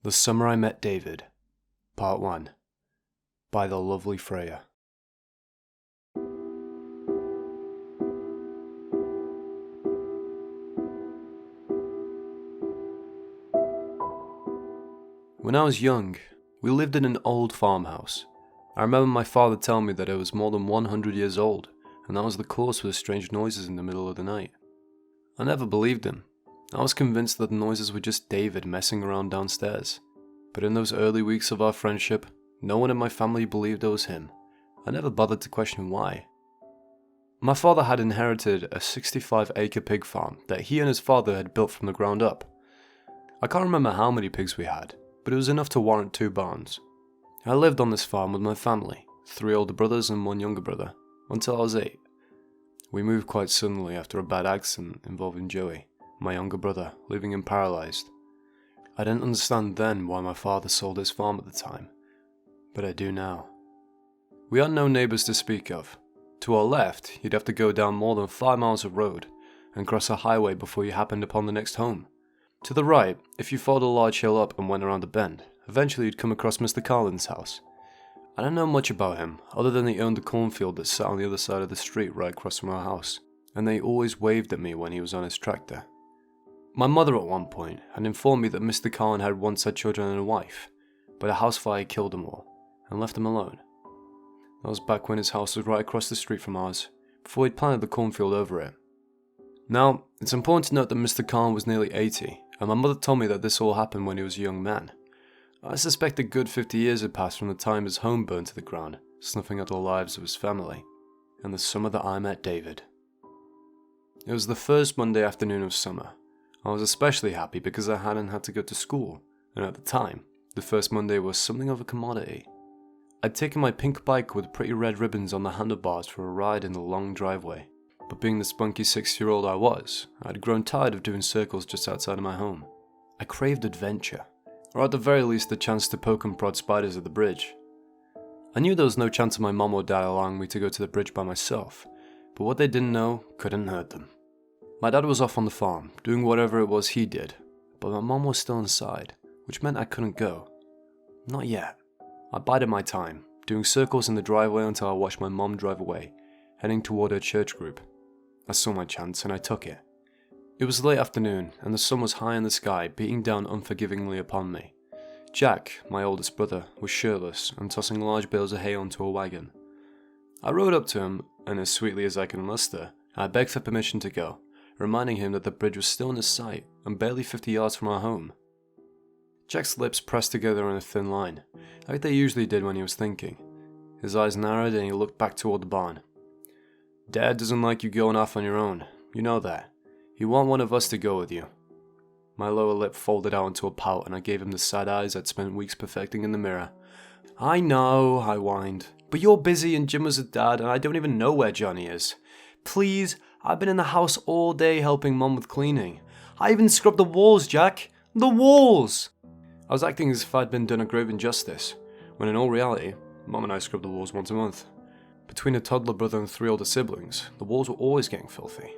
The Summer I Met David, Part 1, by TheLovelyFreja. When I was young, we lived in an old farmhouse. I remember my father telling me that it was more than 100 years old, and that was the cause for the strange noises in the middle of the night. I never believed him. I was convinced that the noises were just David messing around downstairs. But in those early weeks of our friendship, no one in my family believed it was him. I never bothered to question why. My father had inherited a 65-acre pig farm that he and his father had built from the ground up. I can't remember how many pigs we had, but it was enough to warrant 2 barns. I lived on this farm with my family, 3 older brothers and 1 younger brother, until I was 8. We moved quite suddenly after a bad accident involving Joey, my younger brother, leaving him paralysed. I didn't understand then why my father sold his farm at the time, but I do now. We had no neighbours to speak of. To our left, you'd have to go down more than 5 miles of road and cross a highway before you happened upon the next home. To the right, if you followed a large hill up and went around a bend, eventually you'd come across Mr. Carlin's house. I don't know much about him, other than he owned a cornfield that sat on the other side of the street right across from our house, and they always waved at me when he was on his tractor. My mother at one point had informed me that Mr. Carlin had once had children and a wife, but a house fire killed them all, and left them alone. That was back when his house was right across the street from ours, before he'd planted the cornfield over it. Now, it's important to note that Mr. Carlin was nearly 80, and my mother told me that this all happened when he was a young man. I suspect a good 50 years had passed from the time his home burned to the ground, snuffing out the lives of his family, and the summer that I met David. It was the first Monday afternoon of summer. I was especially happy because I hadn't had to go to school, and at the time, the first Monday was something of a commodity. I'd taken my pink bike with pretty red ribbons on the handlebars for a ride in the long driveway, but being the spunky 6-year-old I was, I'd grown tired of doing circles just outside of my home. I craved adventure, or at the very least the chance to poke and prod spiders at the bridge. I knew there was no chance of my mom or dad allowing me to go to the bridge by myself, but what they didn't know couldn't hurt them. My dad was off on the farm, doing whatever it was he did, but my mom was still inside, which meant I couldn't go. Not yet. I bided my time, doing circles in the driveway until I watched my mom drive away, heading toward her church group. I saw my chance and I took it. It was late afternoon and the sun was high in the sky, beating down unforgivingly upon me. Jack, my oldest brother, was shirtless and tossing large bales of hay onto a wagon. I rode up to him, and as sweetly as I could muster, I begged for permission to go, reminding him that the bridge was still in his sight and barely 50 yards from our home. Jack's lips pressed together in a thin line, like they usually did when he was thinking. His eyes narrowed and he looked back toward the barn. "Dad doesn't like you going off on your own, you know that. He want one of us to go with you." My lower lip folded out into a pout and I gave him the sad eyes I'd spent weeks perfecting in the mirror. "I know," I whined, "but you're busy and Jim was with Dad and I don't even know where Johnny is. Please, I've been in the house all day helping Mom with cleaning. I even scrubbed the walls, Jack. The walls!" I was acting as if I'd been done a grave injustice, when in all reality, Mom and I scrubbed the walls once a month. Between a toddler brother and 3 older siblings, the walls were always getting filthy.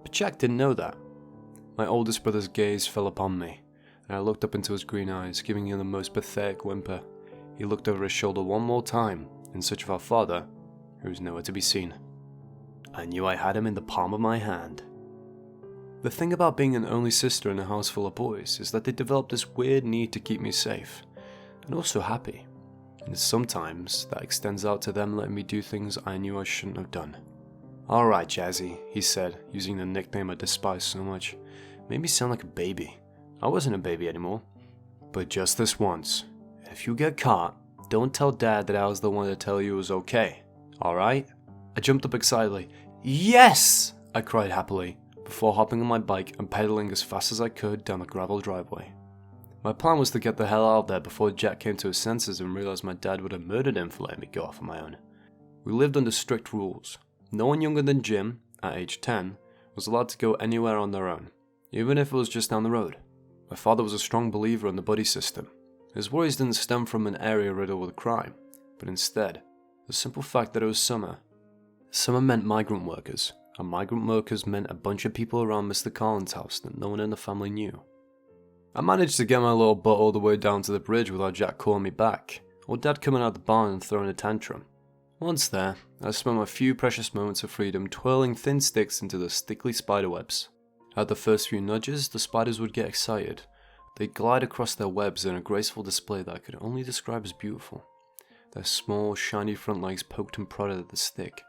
But Jack didn't know that. My oldest brother's gaze fell upon me, and I looked up into his green eyes, giving him the most pathetic whimper. He looked over his shoulder one more time, in search of our father, who was nowhere to be seen. I knew I had him in the palm of my hand. The thing about being an only sister in a house full of boys is that they develop this weird need to keep me safe, and also happy. And sometimes that extends out to them letting me do things I knew I shouldn't have done. "Alright, Jazzy," he said, using the nickname I despised so much. Made me sound like a baby. I wasn't a baby anymore. "But just this once. If you get caught, don't tell Dad that I was the one to tell you it was okay. Alright?" I jumped up excitedly. "Yes!" I cried happily, before hopping on my bike and pedaling as fast as I could down the gravel driveway. My plan was to get the hell out of there before Jack came to his senses and realized my dad would have murdered him for letting me go off on my own. We lived under strict rules. No one younger than Jim, at age 10, was allowed to go anywhere on their own, even if it was just down the road. My father was a strong believer in the buddy system. His worries didn't stem from an area riddled with crime, but instead, the simple fact that it was summer. Summer meant migrant workers, and migrant workers meant a bunch of people around Mr. Carlin's house that no one in the family knew. I managed to get my little butt all the way down to the bridge without Jack calling me back, or Dad coming out the barn and throwing a tantrum. Once there, I spent my few precious moments of freedom twirling thin sticks into the stickly spiderwebs. At the first few nudges, the spiders would get excited. They'd glide across their webs in a graceful display that I could only describe as beautiful. Their small, shiny front legs poked and prodded at the stick,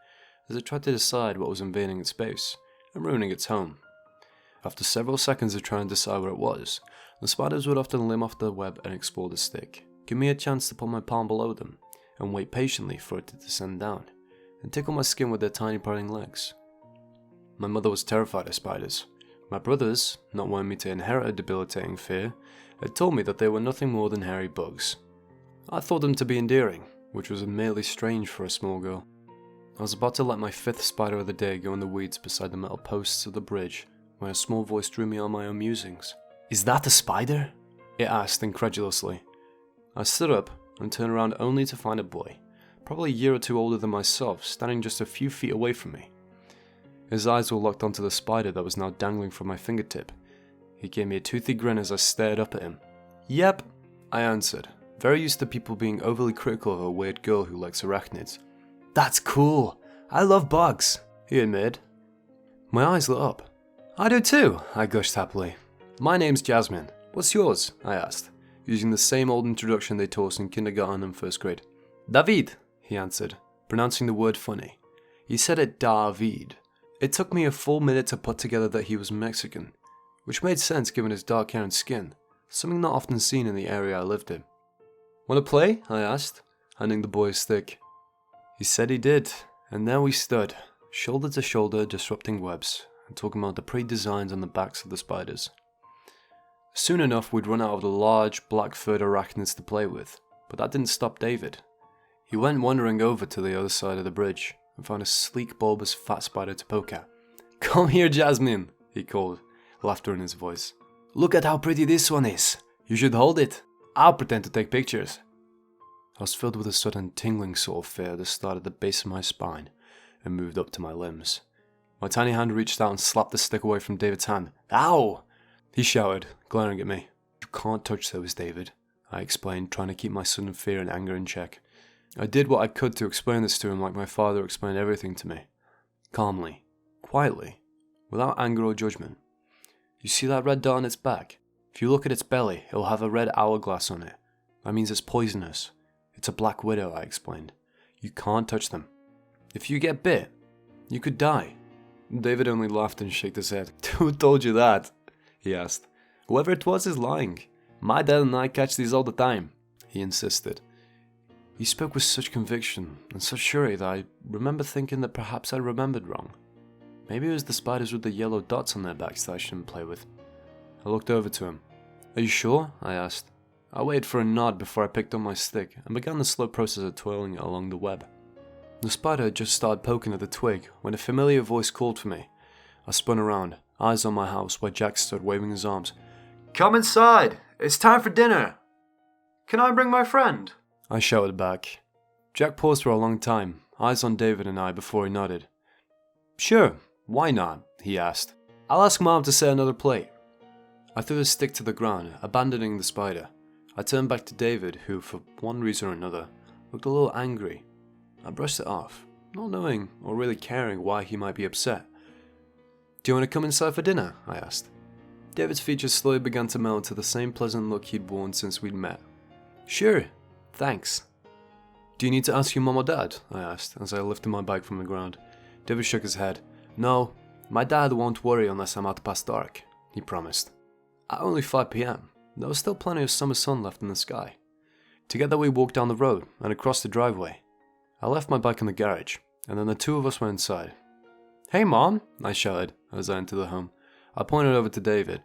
as it tried to decide what was invading its space and ruining its home. After several seconds of trying to decide what it was, the spiders would often limb off the web and explore the stick, give me a chance to put my palm below them, and wait patiently for it to descend down, and tickle my skin with their tiny prodding legs. My mother was terrified of spiders. My brothers, not wanting me to inherit a debilitating fear, had told me that they were nothing more than hairy bugs. I thought them to be endearing, which was merely strange for a small girl. I was about to let my 5th spider of the day go in the weeds beside the metal posts of the bridge, when a small voice drew me on my own musings. "Is that a spider?" it asked incredulously. I stood up and turned around only to find a boy, probably a year or two older than myself, standing just a few feet away from me. His eyes were locked onto the spider that was now dangling from my fingertip. He gave me a toothy grin as I stared up at him. "Yep," I answered, very used to people being overly critical of a weird girl who likes arachnids. "That's cool. I love bugs," he admitted. My eyes lit up. "I do too," I gushed happily. "My name's Jasmine. What's yours?" I asked, using the same old introduction they taught us in kindergarten and 1st grade. "David," he answered, pronouncing the word funny. He said it David. It took me a full minute to put together that he was Mexican, which made sense given his dark hair and skin, something not often seen in the area I lived in. "Want to play?" I asked, handing the boy a stick. He said he did, and there we stood, shoulder to shoulder, disrupting webs, and talking about the pretty designs on the backs of the spiders. Soon enough, we'd run out of the large, black-furred arachnids to play with, but that didn't stop David. He went wandering over to the other side of the bridge, and found a sleek, bulbous, fat spider to poke at. "Come here, Jasmine," he called, laughter in his voice. "Look at how pretty this one is. You should hold it. I'll pretend to take pictures." I was filled with a sudden tingling sort of fear that started at the base of my spine and moved up to my limbs. My tiny hand reached out and slapped the stick away from David's hand. "Ow!" he shouted, glaring at me. "You can't touch those, David," I explained, trying to keep my sudden fear and anger in check. I did what I could to explain this to him like my father explained everything to me. Calmly, quietly, without anger or judgment. "You see that red dot on its back? If you look at its belly, it'll have a red hourglass on it. That means it's poisonous. It's a black widow," I explained. "You can't touch them. If you get bit, you could die." David only laughed and shook his head. "Who told you that?" he asked. "Whoever it was is lying. My dad and I catch these all the time," he insisted. He spoke with such conviction and such surety that I remember thinking that perhaps I remembered wrong. Maybe it was the spiders with the yellow dots on their backs that I shouldn't play with. I looked over to him. "Are you sure?" I asked. I waited for a nod before I picked up my stick and began the slow process of twirling it along the web. The spider had just started poking at the twig when a familiar voice called for me. I spun around, eyes on my house where Jack stood waving his arms. "Come inside! It's time for dinner! Can I bring my friend?" I shouted back. Jack paused for a long time, eyes on David and I before he nodded. "Sure, why not?" he asked. "I'll ask Mom to set another plate." I threw the stick to the ground, abandoning the spider. I turned back to David, who, for one reason or another, looked a little angry. I brushed it off, not knowing or really caring why he might be upset. "Do you want to come inside for dinner?" I asked. David's features slowly began to melt to the same pleasant look he'd worn since we'd met. "Sure, thanks." "Do you need to ask your mom or dad?" I asked, as I lifted my bag from the ground. David shook his head. "No, my dad won't worry unless I'm out past dark," he promised. At only 5 p.m, there was still plenty of summer sun left in the sky. Together we walked down the road and across the driveway. I left my bike in the garage, and then the two of us went inside. "Hey Mom," I shouted as I entered the home. I pointed over to David.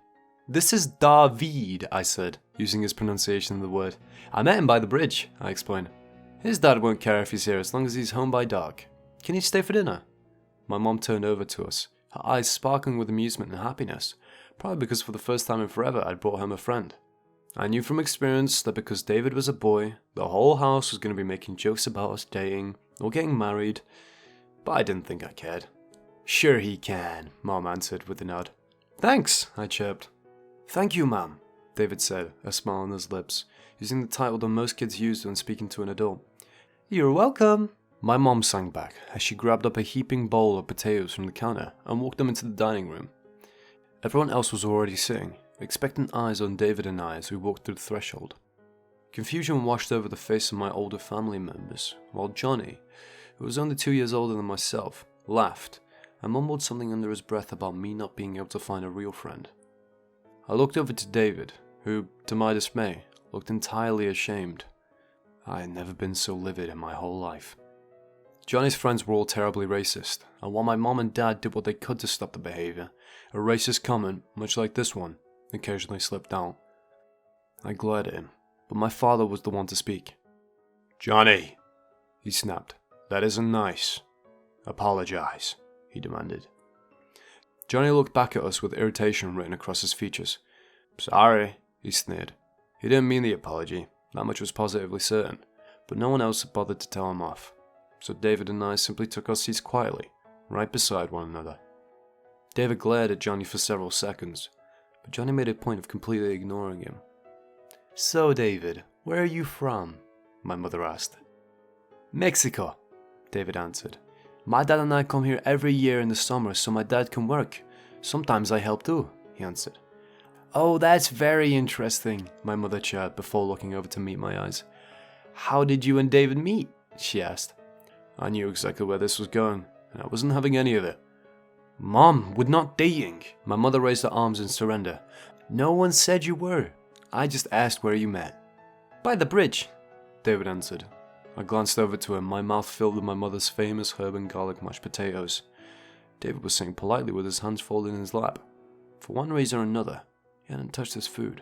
"This is David," I said, using his pronunciation of the word. "I met him by the bridge," I explained. "His dad won't care if he's here as long as he's home by dark. Can he stay for dinner?" My mom turned over to us, her eyes sparkling with amusement and happiness, probably because for the first time in forever I'd brought home a friend. I knew from experience that because David was a boy, the whole house was going to be making jokes about us dating or getting married, but I didn't think I cared. "Sure he can," Mom answered with a nod. "Thanks," I chirped. "Thank you, Mom," David said, a smile on his lips, using the title that most kids use when speaking to an adult. You're welcome. My mom sang back as she grabbed up a heaping bowl of potatoes from the counter and walked them into the dining room. Everyone else was already sitting, expectant eyes on David and I as we walked through the threshold. Confusion washed over the face of my older family members, while Johnny, who was only 2 years older than myself, laughed and mumbled something under his breath about me not being able to find a real friend. I looked over to David, who, to my dismay, looked entirely ashamed. I had never been so livid in my whole life. Johnny's friends were all terribly racist, and while my mom and dad did what they could to stop the behaviour, a racist comment, much like this one, occasionally slipped out. I glared at him, but my father was the one to speak. Johnny, he snapped, that isn't nice. Apologize, he demanded. Johnny looked back at us with irritation written across his features. Sorry, he sneered. He didn't mean the apology, that much was positively certain, but no one else bothered to tell him off. So David and I simply took our seats quietly, right beside one another. David glared at Johnny for several seconds, but Johnny made a point of completely ignoring him. So David, where are you from? My mother asked. Mexico, David answered. My dad and I come here every year in the summer so my dad can work. Sometimes I help too, he answered. Oh, that's very interesting, my mother chatted before looking over to meet my eyes. How did you and David meet? She asked. I knew exactly where this was going, and I wasn't having any of it. Mom, we're not dating. My mother raised her arms in surrender. No one said you were. I just asked where you met. By the bridge, David answered. I glanced over to him, my mouth filled with my mother's famous herb and garlic mashed potatoes. David was sitting politely with his hands folded in his lap. For one reason or another, he hadn't touched his food.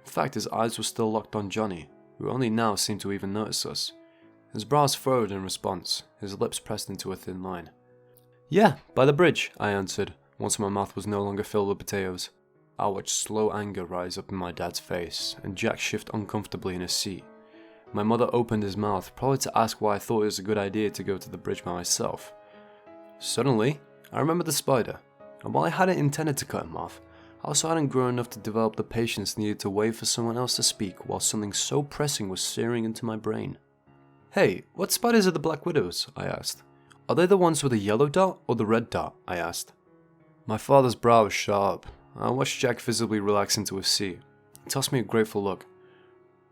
In fact, his eyes were still locked on Johnny, who only now seemed to even notice us. His brows furrowed in response, his lips pressed into a thin line. Yeah, by the bridge, I answered, once my mouth was no longer filled with potatoes. I watched slow anger rise up in my dad's face, and Jack shift uncomfortably in his seat. My mother opened his mouth, probably to ask why I thought it was a good idea to go to the bridge by myself. Suddenly, I remembered the spider, and while I hadn't intended to cut him off, I also hadn't grown enough to develop the patience needed to wait for someone else to speak while something so pressing was searing into my brain. Hey, what spiders are the Black Widows? I asked. Are they the ones with the yellow dot or the red dot? I asked. My father's brow was sharp. I watched Jack visibly relax into his seat. He tossed me a grateful look.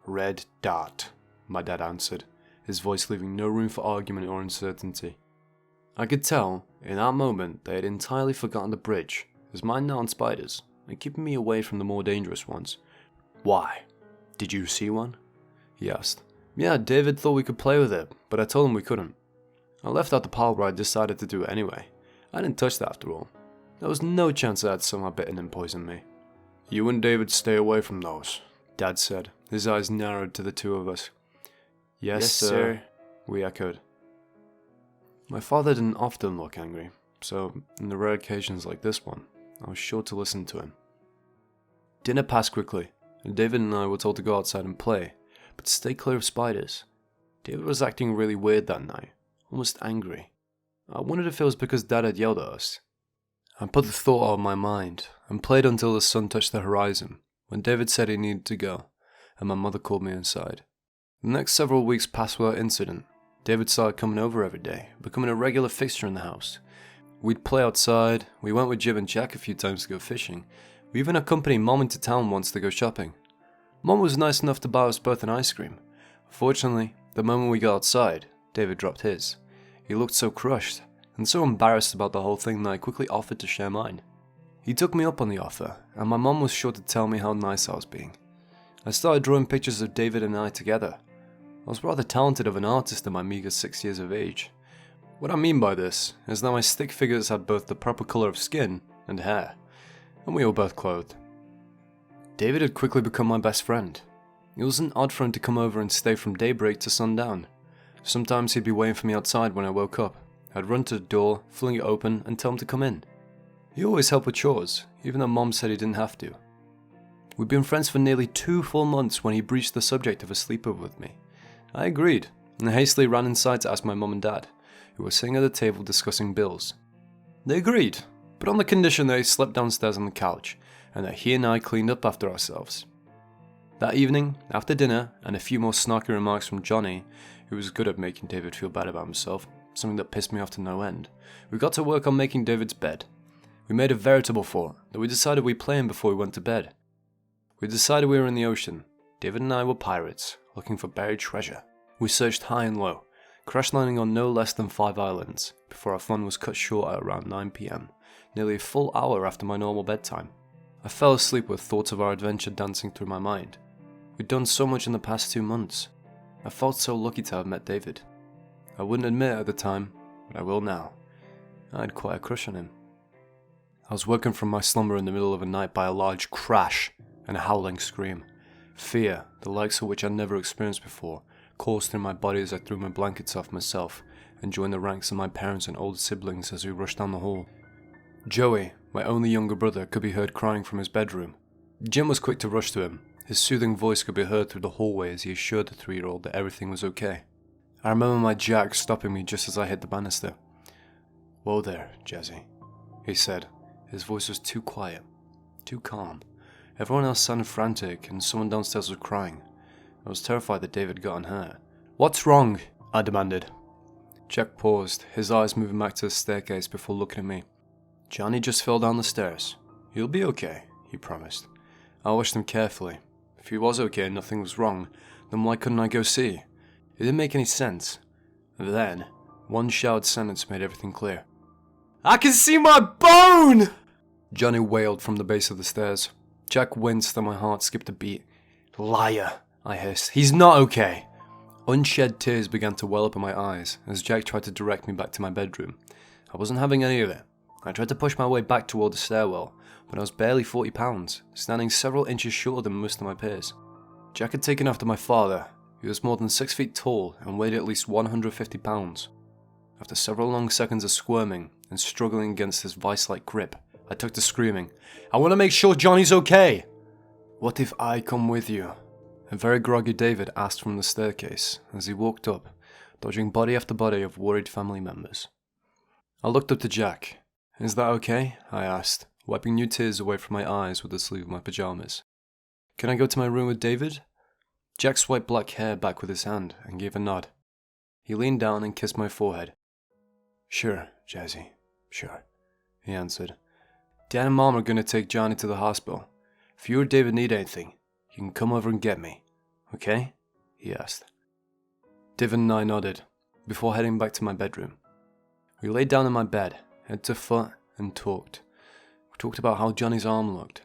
Red dot, my dad answered, his voice leaving no room for argument or uncertainty. I could tell, in that moment, they had entirely forgotten the bridge, as mine now on spiders, and keeping me away from the more dangerous ones. Why? Did you see one? He asked. Yeah, David thought we could play with it, but I told him we couldn't. I left out the part where I decided to do it anyway. I didn't touch that after all. There was no chance I had somehow bitten and poisoned me. You and David stay away from those, Dad said, his eyes narrowed to the two of us. Yes, sir, we echoed. My father didn't often look angry, so in the rare occasions like this one, I was sure to listen to him. Dinner passed quickly, and David and I were told to go outside and play, but stay clear of spiders. David was acting really weird that night, almost angry. I wondered if it was because Dad had yelled at us. I put the thought out of my mind, and played until the sun touched the horizon, when David said he needed to go, and my mother called me inside. The next several weeks passed without incident. David started coming over every day, becoming a regular fixture in the house. We'd play outside, we went with Jim and Jack a few times to go fishing. We even accompanied Mom into town once to go shopping. Mom was nice enough to buy us both an ice cream. Fortunately, the moment we got outside, David dropped his. He looked so crushed, and so embarrassed about the whole thing that I quickly offered to share mine. He took me up on the offer, and my mom was sure to tell me how nice I was being. I started drawing pictures of David and I together. I was rather talented of an artist at my meager 6 years of age. What I mean by this is that my stick figures had both the proper colour of skin and hair, and we were both clothed. David had quickly become my best friend. It wasn't odd for him to come over and stay from daybreak to sundown. Sometimes he'd be waiting for me outside when I woke up. I'd run to the door, fling it open, and tell him to come in. He always helped with chores, even though Mom said he didn't have to. We'd been friends for nearly 2 full months when he breached the subject of a sleepover with me. I agreed, and hastily ran inside to ask my mom and dad, who were sitting at the table discussing bills. They agreed, but on the condition that he slept downstairs on the couch, and that he and I cleaned up after ourselves. That evening, after dinner, and a few more snarky remarks from Johnny, who was good at making David feel bad about himself, something that pissed me off to no end, we got to work on making David's bed. We made a veritable fort that we decided we'd play in before we went to bed. We decided we were in the ocean. David and I were pirates, looking for buried treasure. We searched high and low, crash landing on no less than 5 islands, before our fun was cut short at around 9 PM, nearly a full hour after my normal bedtime. I fell asleep with thoughts of our adventure dancing through my mind. We'd done so much in the past 2 months. I felt so lucky to have met David. I wouldn't admit it at the time, but I will now. I had quite a crush on him. I was woken from my slumber in the middle of the night by a large crash and a howling scream. Fear, the likes of which I'd never experienced before, coursed through my body as I threw my blankets off myself and joined the ranks of my parents and older siblings as we rushed down the hall. Joey, my only younger brother, could be heard crying from his bedroom. Jim was quick to rush to him. His soothing voice could be heard through the hallway as he assured the 3-year-old that everything was okay. I remember my Jack stopping me just as I hit the banister. "Whoa there, Jazzy," he said. His voice was too quiet, too calm. Everyone else sounded frantic and someone downstairs was crying. I was terrified that David got unhurt. "What's wrong?" I demanded. Jack paused, his eyes moving back to the staircase before looking at me. "Johnny just fell down the stairs. He'll be okay," he promised. I watched him carefully. If he was okay and nothing was wrong, then why couldn't I go see? It didn't make any sense. And then, one shouted sentence made everything clear. "I can see my bone!" Johnny wailed from the base of the stairs. Jack winced and my heart skipped a beat. "Liar," I hissed. "He's not okay." Unshed tears began to well up in my eyes as Jack tried to direct me back to my bedroom. I wasn't having any of it. I tried to push my way back toward the stairwell, but I was barely 40 pounds, standing several inches shorter than most of my peers. Jack had taken after my father. He was more than 6 feet tall and weighed at least 150 pounds. After several long seconds of squirming and struggling against his vice-like grip, I took to screaming, "I want to make sure Johnny's okay!" "What if I come with you?" A very groggy David asked from the staircase as he walked up, dodging body after body of worried family members. I looked up to Jack. "Is that okay?" I asked, wiping new tears away from my eyes with the sleeve of my pajamas. "Can I go to my room with David?" Jack swiped black hair back with his hand and gave a nod. He leaned down and kissed my forehead. "Sure, Jazzy, sure," he answered. "Dad and Mom are going to take Johnny to the hospital. If you or David need anything, you can come over and get me, okay?" he asked. David and I nodded, before heading back to my bedroom. We laid down in my bed, head to foot, and talked. We talked about how Johnny's arm looked.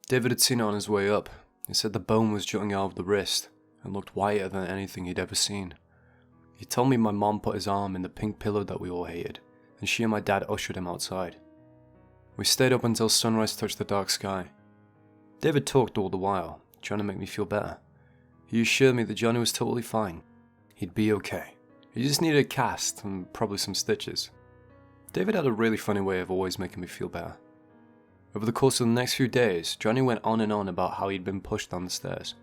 David had seen it on his way up. He said the bone was jutting out of the wrist, and looked whiter than anything he'd ever seen. He told me my mom put his arm in the pink pillow that we all hated, and she and my dad ushered him outside. We stayed up until sunrise touched the dark sky. David talked all the while, trying to make me feel better. He assured me that Johnny was totally fine. He'd be okay. He just needed a cast and probably some stitches. David had a really funny way of always making me feel better. Over the course of the next few days, Johnny went on and on about how he'd been pushed down the stairs.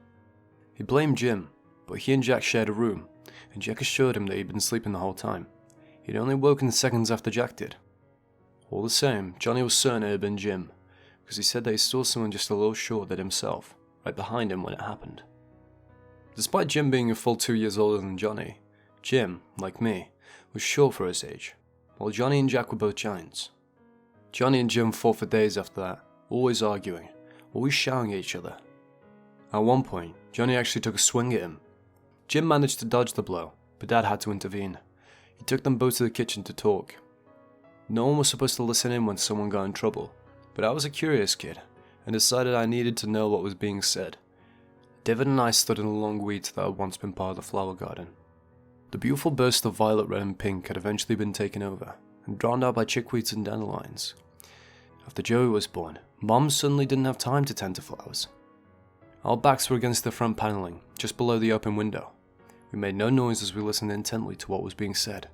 He blamed Jim, but he and Jack shared a room, and Jack assured him that he'd been sleeping the whole time. He'd only woken seconds after Jack did. All the same, Johnny was certain it had been Jim, because he said that he saw someone just a little shorter than himself, right behind him when it happened. Despite Jim being a full 2 years older than Johnny, Jim, like me, was short for his age, while Johnny and Jack were both giants. Johnny and Jim fought for days after that, always arguing, always shouting at each other. At one point, Johnny actually took a swing at him. Jim managed to dodge the blow, but Dad had to intervene. He took them both to the kitchen to talk. No one was supposed to listen in when someone got in trouble, but I was a curious kid, and decided I needed to know what was being said. David and I stood in the long weeds that had once been part of the flower garden. The beautiful burst of violet, red and pink had eventually been taken over, and drowned out by chickweeds and dandelions. After Joey was born, Mom suddenly didn't have time to tend to flowers. Our backs were against the front paneling, just below the open window. We made no noise as we listened intently to what was being said.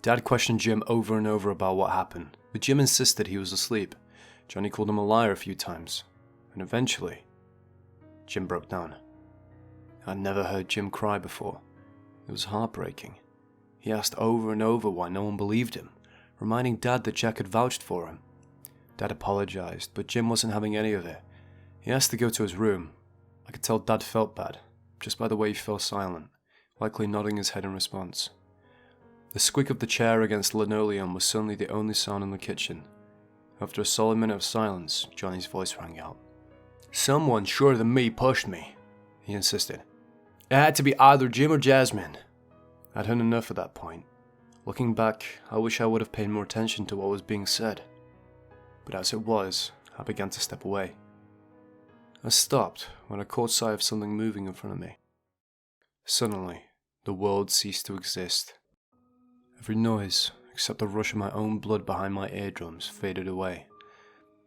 Dad questioned Jim over and over about what happened, but Jim insisted he was asleep. Johnny called him a liar a few times, and eventually, Jim broke down. I'd never heard Jim cry before. It was heartbreaking. He asked over and over why no one believed him, reminding Dad that Jack had vouched for him. Dad apologized, but Jim wasn't having any of it. He asked to go to his room. I could tell Dad felt bad, just by the way he fell silent, likely nodding his head in response. The squeak of the chair against linoleum was suddenly the only sound in the kitchen. After a solid minute of silence, Johnny's voice rang out. "Someone shorter than me pushed me," he insisted. "It had to be either Jim or Jasmine." I'd heard enough at that point. Looking back, I wish I would have paid more attention to what was being said. But as it was, I began to step away. I stopped when I caught sight of something moving in front of me. Suddenly, the world ceased to exist. Every noise, except the rush of my own blood behind my eardrums, faded away.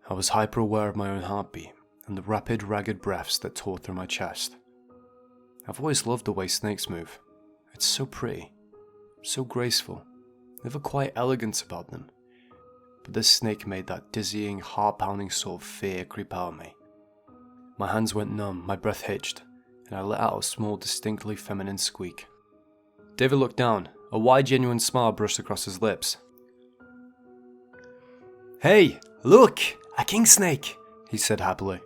I was hyper-aware of my own heartbeat and the rapid, ragged breaths that tore through my chest. I've always loved the way snakes move. It's so pretty, so graceful, they have a quiet elegance about them. But this snake made that dizzying, heart-pounding sort of fear creep out of me. My hands went numb, my breath hitched, and I let out a small, distinctly feminine squeak. David looked down. A wide, genuine smile brushed across his lips. "Hey, look! A king snake!" he said happily.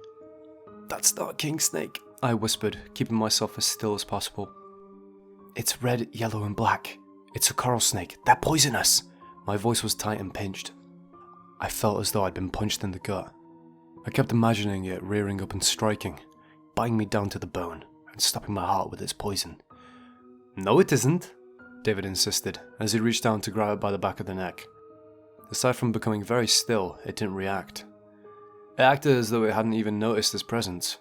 "That's not a king snake," I whispered, keeping myself as still as possible. "It's red, yellow, and black. It's a coral snake. They're poisonous." My voice was tight and pinched. I felt as though I'd been punched in the gut. I kept imagining it rearing up and striking, biting me down to the bone, and stopping my heart with its poison. "No, it isn't," David insisted, as he reached down to grab it by the back of the neck. Aside from becoming very still, it didn't react. It acted as though it hadn't even noticed his presence.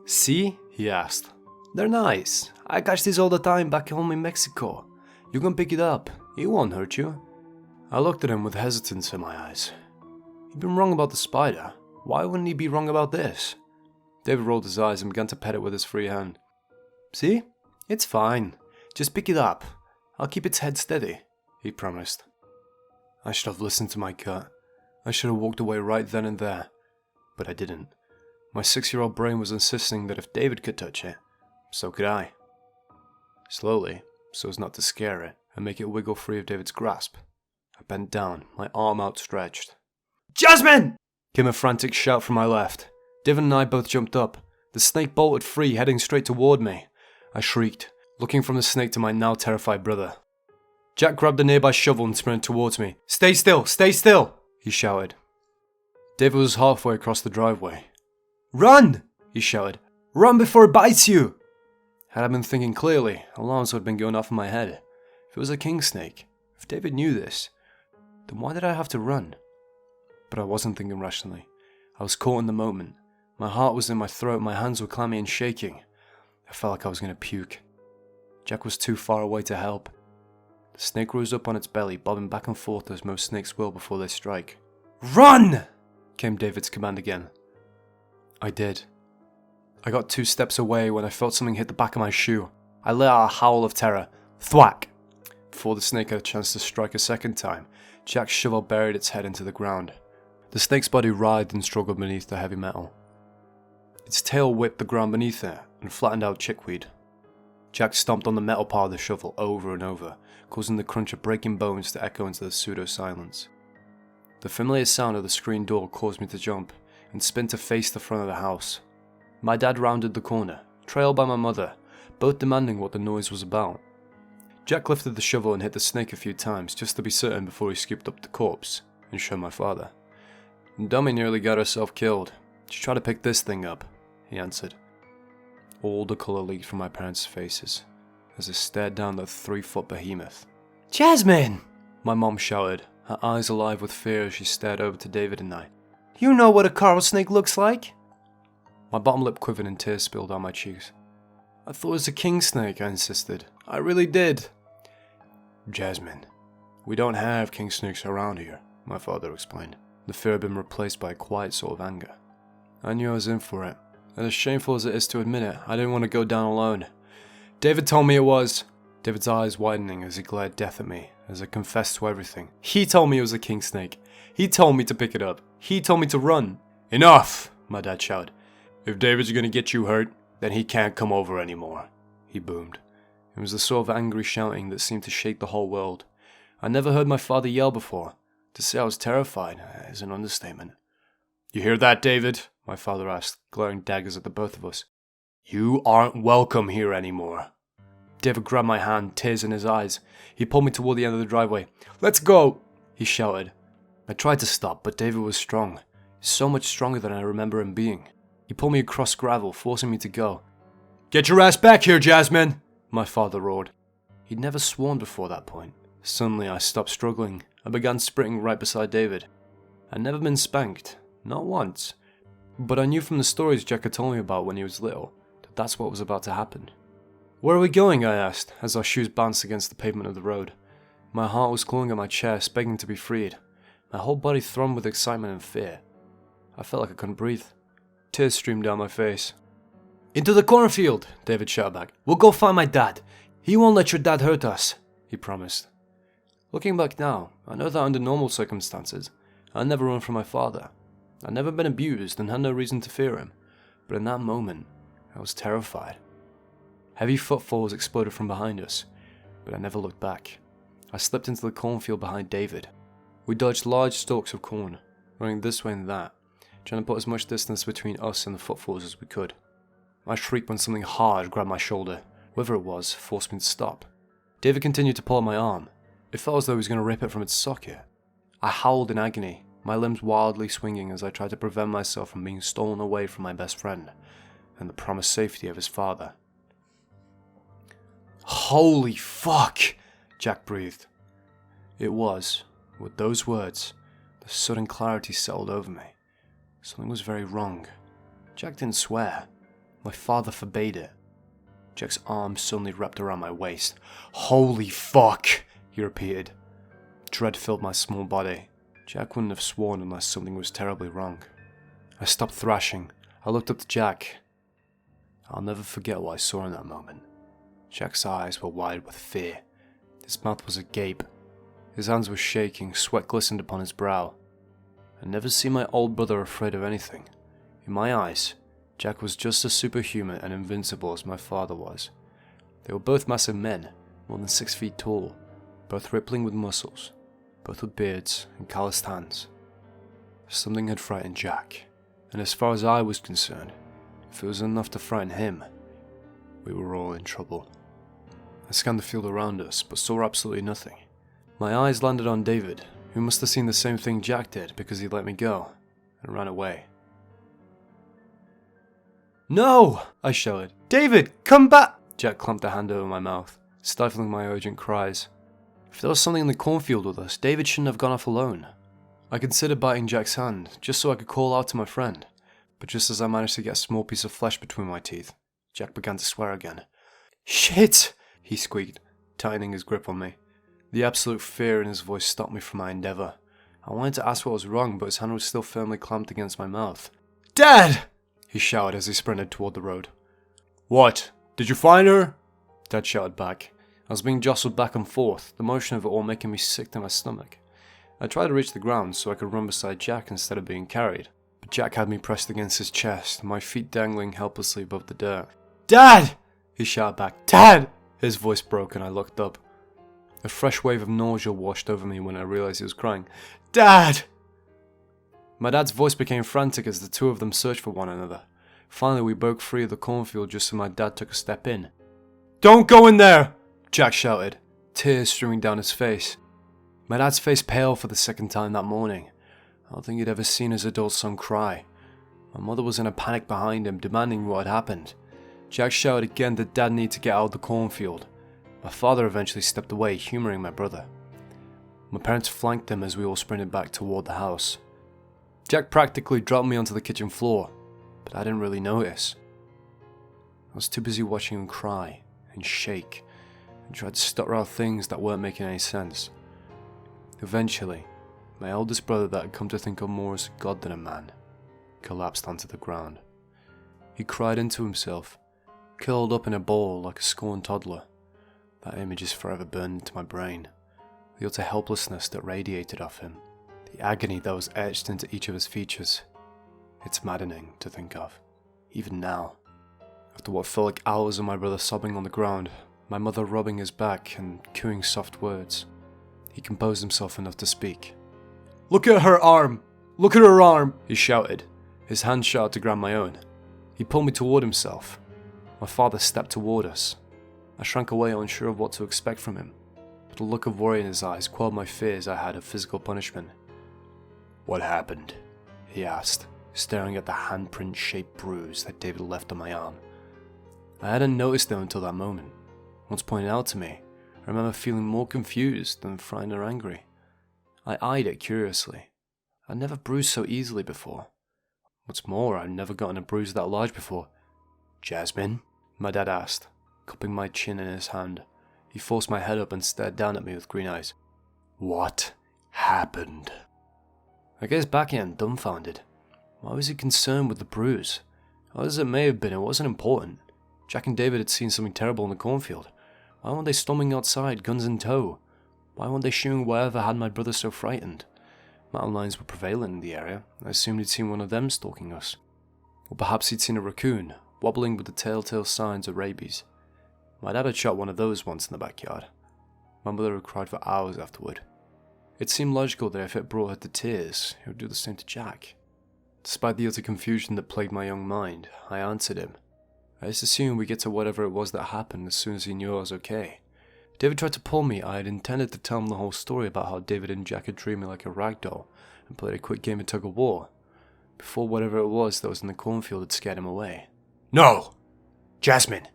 "See?" he asked. "They're nice. I catch these all the time back home in Mexico. You can pick it up. It won't hurt you." I looked at him with hesitance in my eyes. He'd been wrong about the spider. Why wouldn't he be wrong about this? David rolled his eyes and began to pet it with his free hand. "See? It's fine. Just pick it up. I'll keep its head steady," he promised. I should have listened to my gut. I should have walked away right then and there. But I didn't. My 6-year-old brain was insisting that if David could touch it, so could I. Slowly, so as not to scare it and make it wiggle free of David's grasp, I bent down, my arm outstretched. "Jasmine!" came a frantic shout from my left. David and I both jumped up. The snake bolted free, heading straight toward me. I shrieked, looking from the snake to my now terrified brother. Jack grabbed a nearby shovel and sprinted towards me. "Stay still! Stay still!" he shouted. David was halfway across the driveway. "Run!" he shouted. "Run before it bites you!" Had I been thinking clearly, alarms would have been going off in my head. If it was a king snake, if David knew this, then why did I have to run? But I wasn't thinking rationally. I was caught in the moment. My heart was in my throat, my hands were clammy and shaking. I felt like I was going to puke. Jack was too far away to help. The snake rose up on its belly, bobbing back and forth as most snakes will before they strike. "Run!" came David's command again. I did. I got 2 steps away when I felt something hit the back of my shoe. I let out a howl of terror. Thwack! Before the snake had a chance to strike a second time, Jack's shovel buried its head into the ground. The snake's body writhed and struggled beneath the heavy metal. Its tail whipped the ground beneath it and flattened out chickweed. Jack stomped on the metal part of the shovel over and over, causing the crunch of breaking bones to echo into the pseudo-silence. The familiar sound of the screen door caused me to jump and spin to face the front of the house. My dad rounded the corner, trailed by my mother, both demanding what the noise was about. Jack lifted the shovel and hit the snake a few times just to be certain before he scooped up the corpse and showed my father. "Dummy nearly got herself killed. She tried to pick this thing up," he answered. All the colour leaked from my parents' faces as they stared down the 3-foot behemoth. "Jasmine!" my mom shouted, her eyes alive with fear as she stared over to David and I. "You know what a coral snake looks like?" My bottom lip quivered and tears spilled down my cheeks. "I thought it was a king snake," I insisted. "I really did." "Jasmine, we don't have king snakes around here," my father explained. The fear had been replaced by a quiet sort of anger. I knew I was in for it, and as shameful as it is to admit it, I didn't want to go down alone. "David told me it was." David's eyes widening as he glared death at me, as I confessed to everything. "He told me it was a king snake. He told me to pick it up. He told me to run." "Enough!" my dad shouted. "If David's gonna get you hurt, then he can't come over anymore," he boomed. It was the sort of angry shouting that seemed to shake the whole world. I never heard my father yell before. To say I was terrified is an understatement. "You hear that, David?" my father asked, glaring daggers at the both of us. "You aren't welcome here anymore." David grabbed my hand, tears in his eyes. He pulled me toward the end of the driveway. "Let's go!" he shouted. I tried to stop, but David was strong. So much stronger than I remember him being. He pulled me across gravel, forcing me to go. "Get your ass back here, Jasmine!" my father roared. He'd never sworn before that point. Suddenly I stopped struggling. I began sprinting right beside David. I'd never been spanked. Not once. But I knew from the stories Jack had told me about when he was little that that's what was about to happen. "Where are we going?" I asked, as our shoes bounced against the pavement of the road. My heart was clawing at my chest, begging to be freed. My whole body thrummed with excitement and fear. I felt like I couldn't breathe. Tears streamed down my face. "Into the cornfield!" David shouted back. "We'll go find my dad. He won't let your dad hurt us," he promised. Looking back now, I know that under normal circumstances, I'd never run from my father. I'd never been abused and had no reason to fear him. But in that moment, I was terrified. Heavy footfalls exploded from behind us, but I never looked back. I slipped into the cornfield behind David. We dodged large stalks of corn, running this way and that, trying to put as much distance between us and the footfalls as we could. I shrieked when something hard grabbed my shoulder. Whoever it was forced me to stop. David continued to pull at my arm. It felt as though he was going to rip it from its socket. I howled in agony, my limbs wildly swinging as I tried to prevent myself from being stolen away from my best friend and the promised safety of his father. "Holy fuck!" Jack breathed. It was, with those words, the sudden clarity settled over me. Something was very wrong. Jack didn't swear. My father forbade it. Jack's arm suddenly wrapped around my waist. "Holy fuck!" he repeated. Dread filled my small body. Jack wouldn't have sworn unless something was terribly wrong. I stopped thrashing. I looked up to Jack. I'll never forget what I saw in that moment. Jack's eyes were wide with fear. His mouth was agape. His hands were shaking, sweat glistened upon his brow. I'd never seen my old brother afraid of anything. In my eyes, Jack was just as superhuman and invincible as my father was. They were both massive men, more than 6 feet tall, both rippling with muscles, both with beards and calloused hands. Something had frightened Jack, and as far as I was concerned, if it was enough to frighten him, we were all in trouble. I scanned the field around us, but saw absolutely nothing. My eyes landed on David, who must have seen the same thing Jack did because he let me go, and ran away. "No!" I shouted. "David, come back!" Jack clamped a hand over my mouth, stifling my urgent cries. If there was something in the cornfield with us, David shouldn't have gone off alone. I considered biting Jack's hand, just so I could call out to my friend, but just as I managed to get a small piece of flesh between my teeth, Jack began to swear again. "Shit!" he squeaked, tightening his grip on me. The absolute fear in his voice stopped me from my endeavour. I wanted to ask what was wrong, but his hand was still firmly clamped against my mouth. "Dad!" he shouted as he sprinted toward the road. "What? Did you find her?" Dad shouted back. I was being jostled back and forth, the motion of it all making me sick to my stomach. I tried to reach the ground so I could run beside Jack instead of being carried, but Jack had me pressed against his chest, my feet dangling helplessly above the dirt. "Dad!" he shouted back. "Dad!" His voice broke and I looked up. A fresh wave of nausea washed over me when I realized he was crying. "Dad!" My dad's voice became frantic as the two of them searched for one another. Finally we broke free of the cornfield just as my dad took a step in. "Don't go in there!" Jack shouted, tears streaming down his face. My dad's face paled for the second time that morning. I don't think he'd ever seen his adult son cry. My mother was in a panic behind him, demanding what had happened. Jack shouted again that Dad needed to get out of the cornfield. My father eventually stepped away, humouring my brother. My parents flanked him as we all sprinted back toward the house. Jack practically dropped me onto the kitchen floor, but I didn't really notice. I was too busy watching him cry and shake and try to stutter out things that weren't making any sense. Eventually, my eldest brother that had come to think of more as a god than a man, collapsed onto the ground. He cried into himself, curled up in a ball like a scorned toddler. That image is forever burned into my brain. The utter helplessness that radiated off him, the agony that was etched into each of his features. It's maddening to think of, even now. After what felt like hours of my brother sobbing on the ground, my mother rubbing his back and cooing soft words, he composed himself enough to speak. "Look at her arm! Look at her arm!" he shouted, his hand shot out to grab my own. He pulled me toward himself. My father stepped toward us. I shrank away, unsure of what to expect from him, but the look of worry in his eyes quelled my fears I had of physical punishment. "What happened?" he asked, staring at the handprint-shaped bruise that David left on my arm. I hadn't noticed them until that moment. Once pointed out to me, I remember feeling more confused than frightened or angry. I eyed it curiously. I'd never bruised so easily before. What's more, I'd never gotten a bruise that large before. "Jasmine?" my dad asked, cupping my chin in his hand. He forced my head up and stared down at me with green eyes. "What happened?" I gazed back at him, dumbfounded. Why was he concerned with the bruise? Hard as it may have been, it wasn't important. Jack and David had seen something terrible in the cornfield. Why weren't they storming outside, guns in tow? Why weren't they shooting whatever had my brother so frightened? Mountain lions were prevalent in the area. I assumed he'd seen one of them stalking us. Or perhaps he'd seen a raccoon, wobbling with the telltale signs of rabies. My dad had shot one of those once in the backyard. My mother had cried for hours afterward. It seemed logical that if it brought her to tears, it would do the same to Jack. Despite the utter confusion that plagued my young mind, I answered him. I just assumed we'd get to whatever it was that happened as soon as he knew I was okay. David tried to pull me. I had intended to tell him the whole story about how David and Jack had treated me like a rag doll and played a quick game of tug-of-war, before whatever it was that was in the cornfield had scared him away. "No! Jasmine!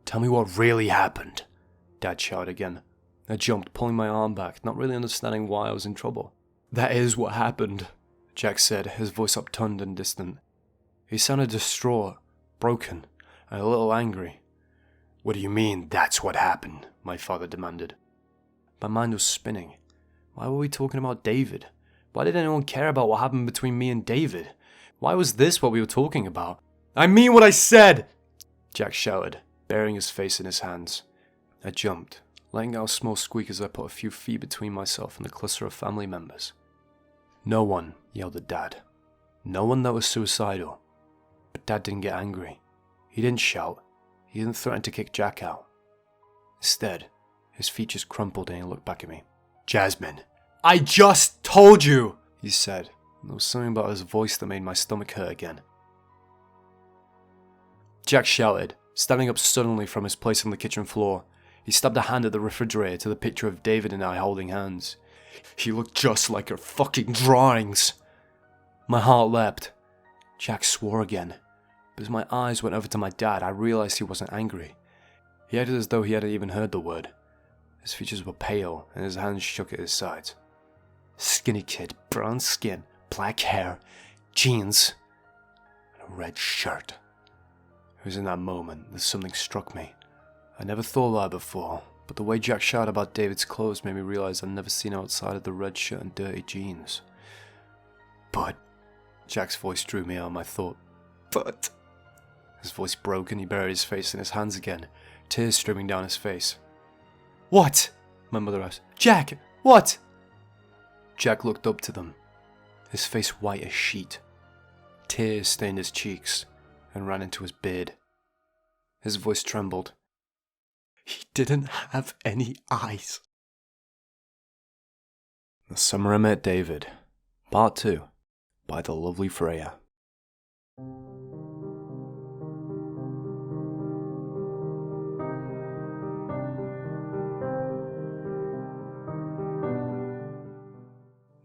Tell me what really happened!" Dad shouted again. I jumped, pulling my arm back, not really understanding why I was in trouble. "That is what happened," Jack said, his voice upturned and distant. He sounded distraught, broken, and a little angry. "What do you mean, that's what happened?" my father demanded. My mind was spinning. Why were we talking about David? Why did anyone care about what happened between me and David? Why was this what we were talking about? "I mean what I said!" Jack shouted, burying his face in his hands. I jumped, letting out a small squeak as I put a few feet between myself and the cluster of family members. "No one," yelled at Dad. "No one that was suicidal." But Dad didn't get angry. He didn't shout. He didn't threaten to kick Jack out. Instead, his features crumpled and he looked back at me. "Jasmine, I just told you!" he said. There was something about his voice that made my stomach hurt again. Jack shouted, standing up suddenly from his place on the kitchen floor. He stabbed a hand at the refrigerator to the picture of David and I holding hands. "He looked just like her fucking drawings!" My heart leapt. Jack swore again. But as my eyes went over to my dad, I realized he wasn't angry. He acted as though he hadn't even heard the word. His features were pale, and his hands shook at his sides. "Skinny kid, brown skin, black hair, jeans, and a red shirt." It was in that moment that something struck me. I never thought about it before, but the way Jack shouted about David's clothes made me realize I'd never seen him outside of the red shirt and dirty jeans. "But..." Jack's voice drew me out of my thought. "But..." His voice broke and he buried his face in his hands again, tears streaming down his face. "What?" my mother asked. "Jack, what?" Jack looked up to them, his face white as sheet. Tears stained his cheeks and ran into his beard. His voice trembled. "He didn't have any eyes." The Summer I Met David, Part 2, by TheLovelyFreja.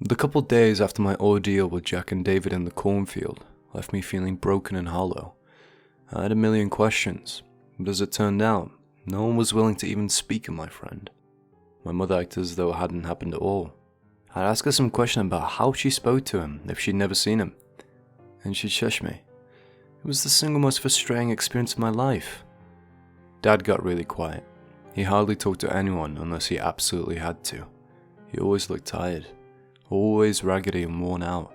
The couple days after my ordeal with Jack and David in the cornfield left me feeling broken and hollow. I had a million questions, but as it turned out, no one was willing to even speak of my friend. My mother acted as though it hadn't happened at all. I'd ask her some question about how she spoke to him if she'd never seen him, and she'd shush me. It was the single most frustrating experience of my life. Dad got really quiet. He hardly talked to anyone unless he absolutely had to. He always looked tired, always raggedy and worn out.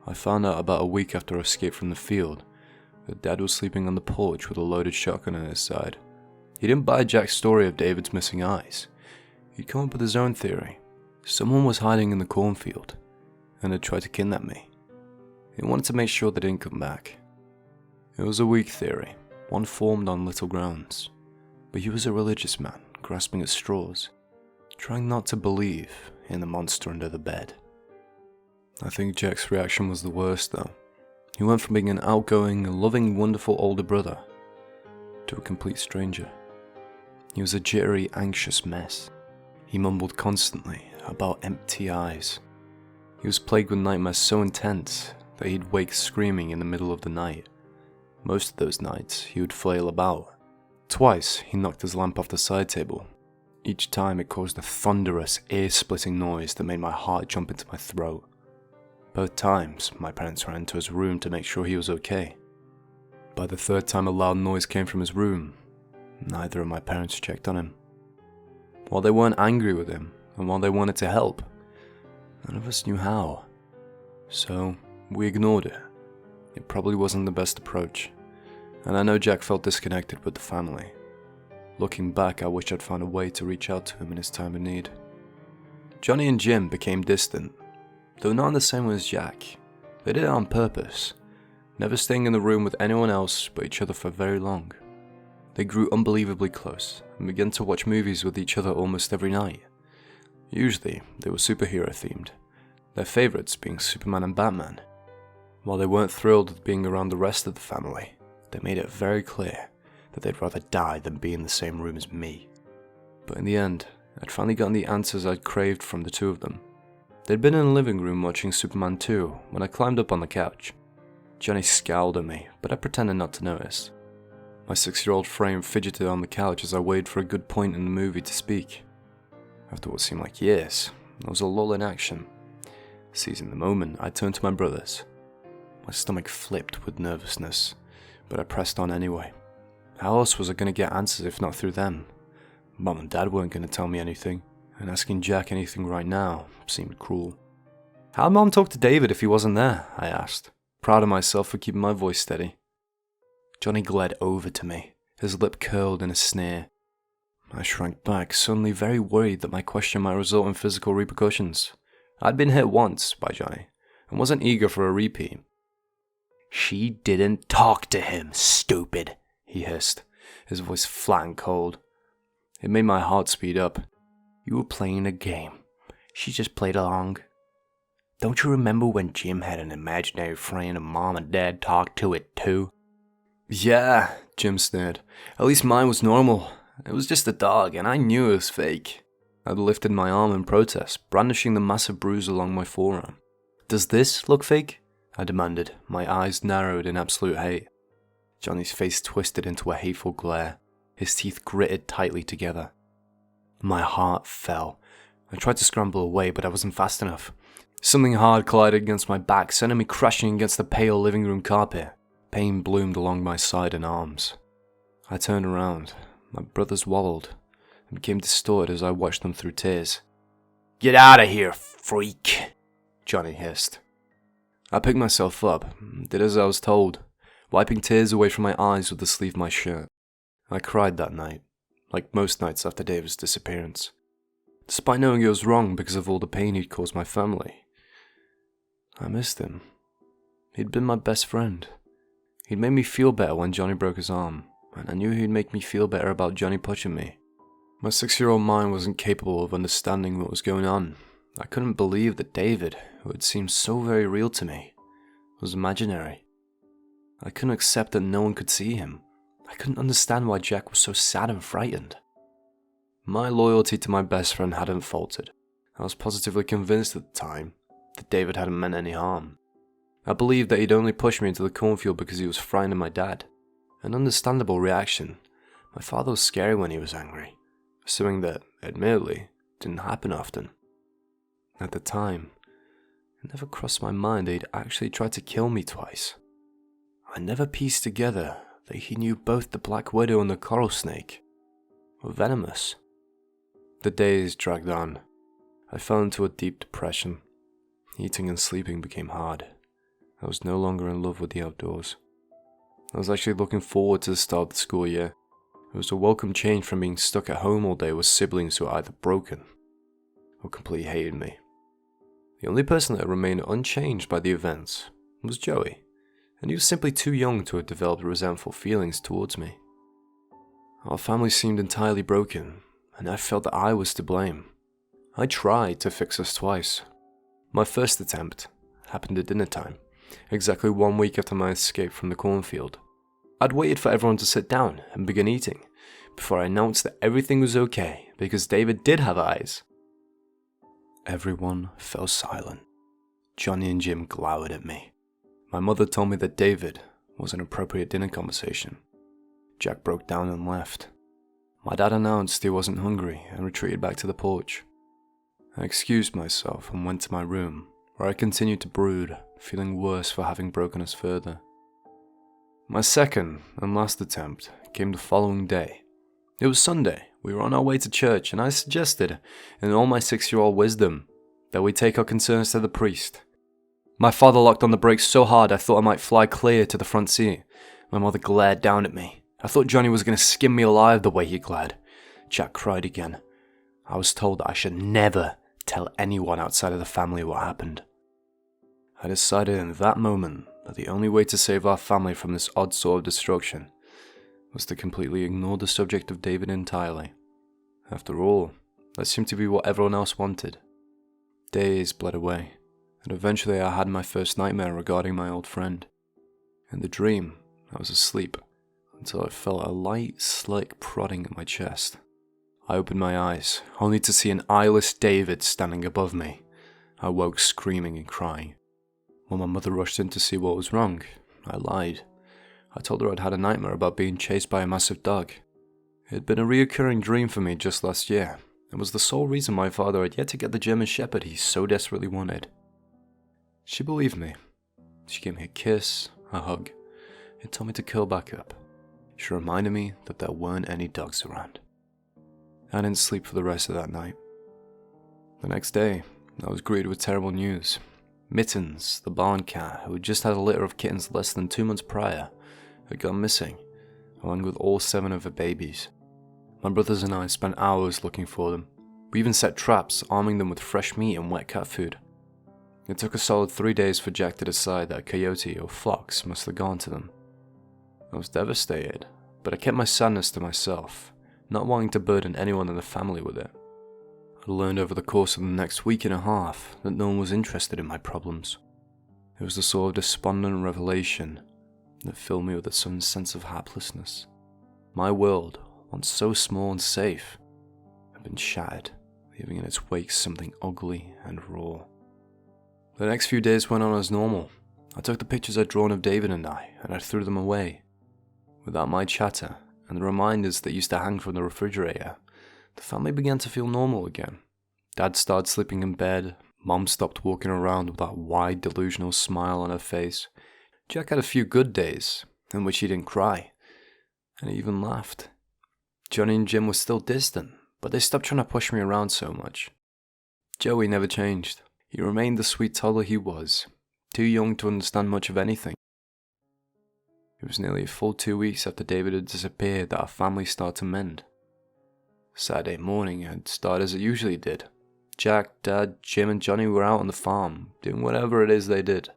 I found out about a week after I escaped from the field that Dad was sleeping on the porch with a loaded shotgun at his side. He didn't buy Jack's story of David's missing eyes. He'd come up with his own theory. Someone was hiding in the cornfield and had tried to kidnap me. He wanted to make sure they didn't come back. It was a weak theory, one formed on little grounds, but he was a religious man, grasping at straws, trying not to believe in the monster under the bed. I think Jack's reaction was the worst though. He went from being an outgoing, loving, wonderful older brother to a complete stranger. He was a jittery, anxious mess. He mumbled constantly about empty eyes. He was plagued with nightmares so intense that he'd wake screaming in the middle of the night. Most of those nights, he would flail about. Twice, he knocked his lamp off the side table. Each time it caused a thunderous, ear-splitting noise that made my heart jump into my throat. Both times, my parents ran into his room to make sure he was okay. By the third time a loud noise came from his room, neither of my parents checked on him. While they weren't angry with him, and while they wanted to help, none of us knew how. So, we ignored it. It probably wasn't the best approach, and I know Jack felt disconnected with the family. Looking back, I wish I'd found a way to reach out to him in his time of need. Johnny and Jim became distant, though not in the same way as Jack. They did it on purpose, never staying in the room with anyone else but each other for very long. They grew unbelievably close, and began to watch movies with each other almost every night. Usually, they were superhero themed, their favourites being Superman and Batman. While they weren't thrilled with being around the rest of the family, they made it very clear that they'd rather die than be in the same room as me. But in the end, I'd finally gotten the answers I'd craved from the two of them. They'd been in the living room watching Superman 2 when I climbed up on the couch. Johnny scowled at me, but I pretended not to notice. My 6-year-old frame fidgeted on the couch as I waited for a good point in the movie to speak. After what seemed like years, there was a lull in action. Seizing the moment, I turned to my brothers. My stomach flipped with nervousness, but I pressed on anyway. How else was I going to get answers if not through them? Mom and Dad weren't going to tell me anything, and asking Jack anything right now seemed cruel. How'd Mom talk to David if he wasn't there? I asked, proud of myself for keeping my voice steady. Johnny glared over to me, his lip curled in a sneer. I shrank back, suddenly very worried that my question might result in physical repercussions. I'd been hit once by Johnny, and wasn't eager for a repeat. "She didn't talk to him, stupid," he hissed, his voice flat and cold. It made my heart speed up. "You were playing a game. She just played along. Don't you remember when Jim had an imaginary friend and Mom and Dad talked to it too?" "Yeah," Jim sneered. "At least mine was normal. It was just a dog, and I knew it was fake." I'd lifted my arm in protest, brandishing the massive bruise along my forearm. "Does this look fake?" I demanded, my eyes narrowed in absolute hate. Johnny's face twisted into a hateful glare, his teeth gritted tightly together. My heart fell. I tried to scramble away, but I wasn't fast enough. Something hard collided against my back, sending me crashing against the pale living room carpet. Pain bloomed along my side and arms. I turned around. My brothers wobbled and became distorted as I watched them through tears. "Get out of here, freak," Johnny hissed. I picked myself up, did as I was told, wiping tears away from my eyes with the sleeve of my shirt. I cried that night, like most nights after David's disappearance, despite knowing it was wrong because of all the pain he'd caused my family. I missed him. He'd been my best friend. He'd made me feel better when Johnny broke his arm, and I knew he'd make me feel better about Johnny punching me. My 6-year-old mind wasn't capable of understanding what was going on. I couldn't believe that David, who had seemed so very real to me, was imaginary. I couldn't accept that no one could see him. I couldn't understand why Jack was so sad and frightened. My loyalty to my best friend hadn't faltered. I was positively convinced at the time that David hadn't meant any harm. I believed that he'd only pushed me into the cornfield because he was frightened of my dad. An understandable reaction. My father was scary when he was angry, something that, admittedly, didn't happen often. At the time, it never crossed my mind that he'd actually tried to kill me twice. I never pieced together that he knew both the Black Widow and the Coral Snake were venomous. The days dragged on. I fell into a deep depression. Eating and sleeping became hard. I was no longer in love with the outdoors. I was actually looking forward to the start of the school year. It was a welcome change from being stuck at home all day with siblings who were either broken or completely hated me. The only person that remained unchanged by the events was Joey, and he was simply too young to have developed resentful feelings towards me. Our family seemed entirely broken, and I felt that I was to blame. I tried to fix us twice. My first attempt happened at dinner time, exactly 1 week after my escape from the cornfield. I'd waited for everyone to sit down and begin eating before I announced that everything was okay because David did have eyes. Everyone fell silent. Johnny and Jim glowered at me. My mother told me that David was an appropriate dinner conversation. Jack broke down and left. My dad announced he wasn't hungry and retreated back to the porch. I excused myself and went to my room, where I continued to brood, feeling worse for having broken us further. My second and last attempt came the following day. It was Sunday, we were on our way to church, and I suggested, in all my 6-year-old wisdom, that we take our concerns to the priest. My father locked on the brakes so hard I thought I might fly clear to the front seat. My mother glared down at me. I thought Johnny was going to skin me alive the way he glared. Jack cried again. I was told that I should never tell anyone outside of the family what happened. I decided in that moment that the only way to save our family from this odd sort of destruction was to completely ignore the subject of David entirely. After all, that seemed to be what everyone else wanted. Days bled away, and eventually I had my first nightmare regarding my old friend. In the dream, I was asleep, until I felt a light, slick prodding at my chest. I opened my eyes, only to see an eyeless David standing above me. I woke screaming and crying. When my mother rushed in to see what was wrong, I lied. I told her I'd had a nightmare about being chased by a massive dog. It had been a reoccurring dream for me just last year, and was the sole reason my father had yet to get the German Shepherd he so desperately wanted. She believed me. She gave me a kiss, a hug, and told me to curl back up. She reminded me that there weren't any dogs around. I didn't sleep for the rest of that night. The next day, I was greeted with terrible news. Mittens, the barn cat, who had just had a litter of kittens less than 2 months prior, had gone missing, along with all 7 of her babies. My brothers and I spent hours looking for them. We even set traps, arming them with fresh meat and wet cat food. It took a solid 3 days for Jack to decide that a coyote or fox must have gone to them. I was devastated, but I kept my sadness to myself, not wanting to burden anyone in the family with it. I learned over the course of the next week and a half that no one was interested in my problems. It was the sort of despondent revelation that filled me with a sudden sense of helplessness. My world, once so small and safe, had been shattered, leaving in its wake something ugly and raw. The next few days went on as normal. I took the pictures I'd drawn of David and I threw them away. Without my chatter and the reminders that used to hang from the refrigerator, the family began to feel normal again. Dad started sleeping in bed, Mom stopped walking around with that wide, delusional smile on her face. Jack had a few good days, in which he didn't cry, and he even laughed. Johnny and Jim were still distant, but they stopped trying to push me around so much. Joey never changed. He remained the sweet toddler he was, too young to understand much of anything. It was nearly a full 2 weeks after David had disappeared that our family started to mend. Saturday morning had started as it usually did. Jack, Dad, Jim and Johnny were out on the farm, doing whatever it is they did.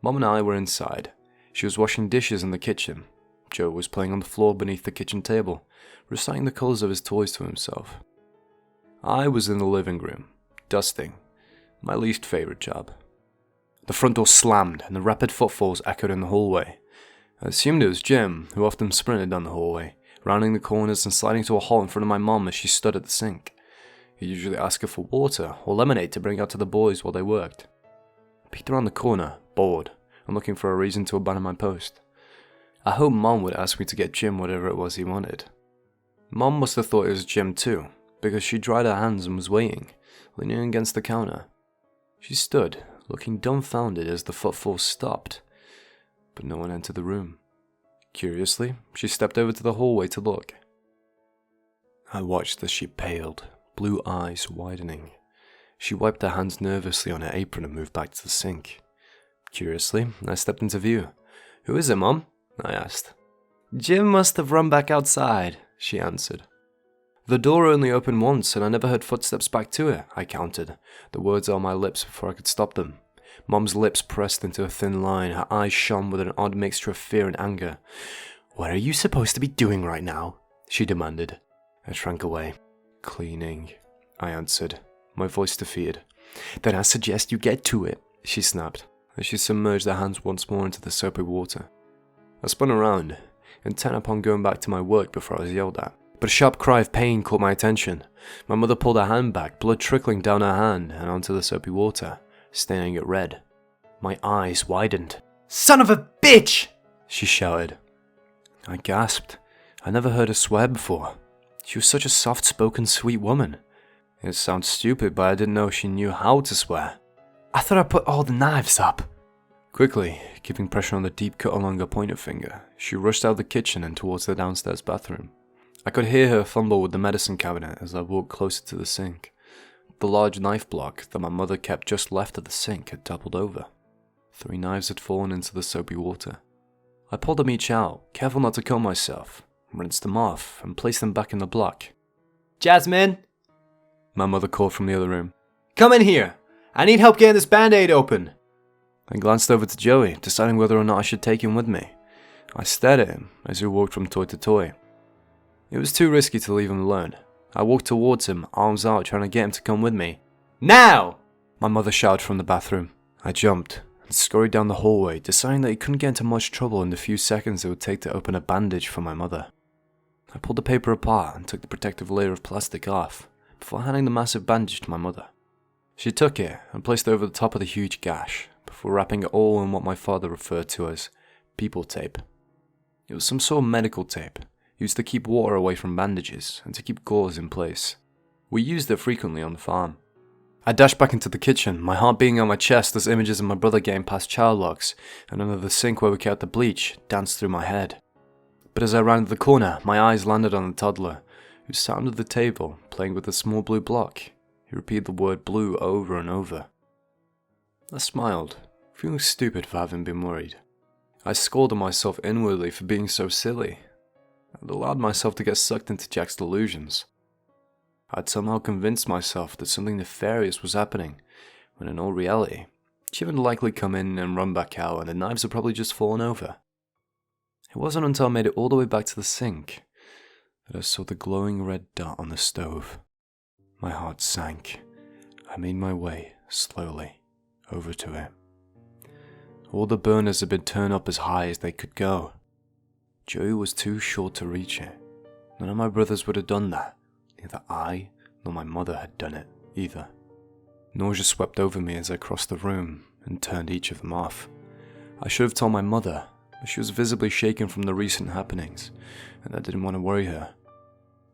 Mom and I were inside. She was washing dishes in the kitchen. Joe was playing on the floor beneath the kitchen table, reciting the colours of his toys to himself. I was in the living room, dusting, my least favourite job. The front door slammed and the rapid footfalls echoed in the hallway. I assumed it was Jim, who often sprinted down the hallway, rounding the corners and sliding to a halt in front of my mom as she stood at the sink. He usually asked her for water or lemonade to bring out to the boys while they worked. I peeked around the corner, bored, and looking for a reason to abandon my post. I hoped Mom would ask me to get Jim whatever it was he wanted. Mom must have thought it was Jim too, because she dried her hands and was waiting, leaning against the counter. She stood, looking dumbfounded as the footfalls stopped, but no one entered the room. Curiously, she stepped over to the hallway to look. I watched as she paled, blue eyes widening. She wiped her hands nervously on her apron and moved back to the sink. Curiously, I stepped into view. "Who is it, Mom?" I asked. "Jim must have run back outside," she answered. "The door only opened once and I never heard footsteps back to it," I countered, the words on my lips before I could stop them. Mom's lips pressed into a thin line, her eyes shone with an odd mixture of fear and anger. "What are you supposed to be doing right now?" she demanded. I shrank away. "Cleaning," I answered, my voice defeated. "Then I suggest you get to it," she snapped, as she submerged her hands once more into the soapy water. I spun around. intent upon going back to my work before I was yelled at. But a sharp cry of pain caught my attention. My mother pulled her hand back, blood trickling down her hand and onto the soapy water, staining it red. My eyes widened. "Son of a bitch!" she shouted. I gasped. I never heard her swear before. She was such a soft-spoken, sweet woman. It sounds stupid, but I didn't know she knew how to swear. "I thought I put all the knives up." Quickly, keeping pressure on the deep cut along her pointer finger, she rushed out of the kitchen and towards the downstairs bathroom. I could hear her fumble with the medicine cabinet as I walked closer to the sink. The large knife block that my mother kept just left of the sink had toppled over. 3 knives had fallen into the soapy water. I pulled them each out, careful not to cut myself, rinsed them off, and placed them back in the block. "Jasmine!" my mother called from the other room. "Come in here! I need help getting this band-aid open!" I glanced over to Joey, deciding whether or not I should take him with me. I stared at him as we walked from toy to toy. It was too risky to leave him alone. I walked towards him, arms out, trying to get him to come with me. "Now!" my mother shouted from the bathroom. I jumped and scurried down the hallway, deciding that he couldn't get into much trouble in the few seconds it would take to open a bandage for my mother. I pulled the paper apart and took the protective layer of plastic off, before handing the massive bandage to my mother. She took it and placed it over the top of the huge gash, before wrapping it all in what my father referred to as people tape. It was some sort of medical tape, used to keep water away from bandages and to keep gauze in place. We used it frequently on the farm. I dashed back into the kitchen, my heart beating on my chest as images of my brother getting past child locks and under the sink where we kept the bleach danced through my head. But as I rounded the corner, my eyes landed on the toddler, who sat under the table, playing with a small blue block. He repeated the word blue over and over. I smiled, feeling stupid for having been worried. I scolded myself inwardly for being so silly. I'd allowed myself to get sucked into Jack's delusions. I'd somehow convinced myself that something nefarious was happening, when in all reality, Jim had likely come in and run back out and the knives had probably just fallen over. It wasn't until I made it all the way back to the sink that I saw the glowing red dot on the stove. My heart sank. I made my way, slowly, over to it. All the burners had been turned up as high as they could go. Joey was too short to reach it. None of my brothers would have done that. Neither I nor my mother had done it, either. Nausea swept over me as I crossed the room and turned each of them off. I should have told my mother, but she was visibly shaken from the recent happenings, and I didn't want to worry her.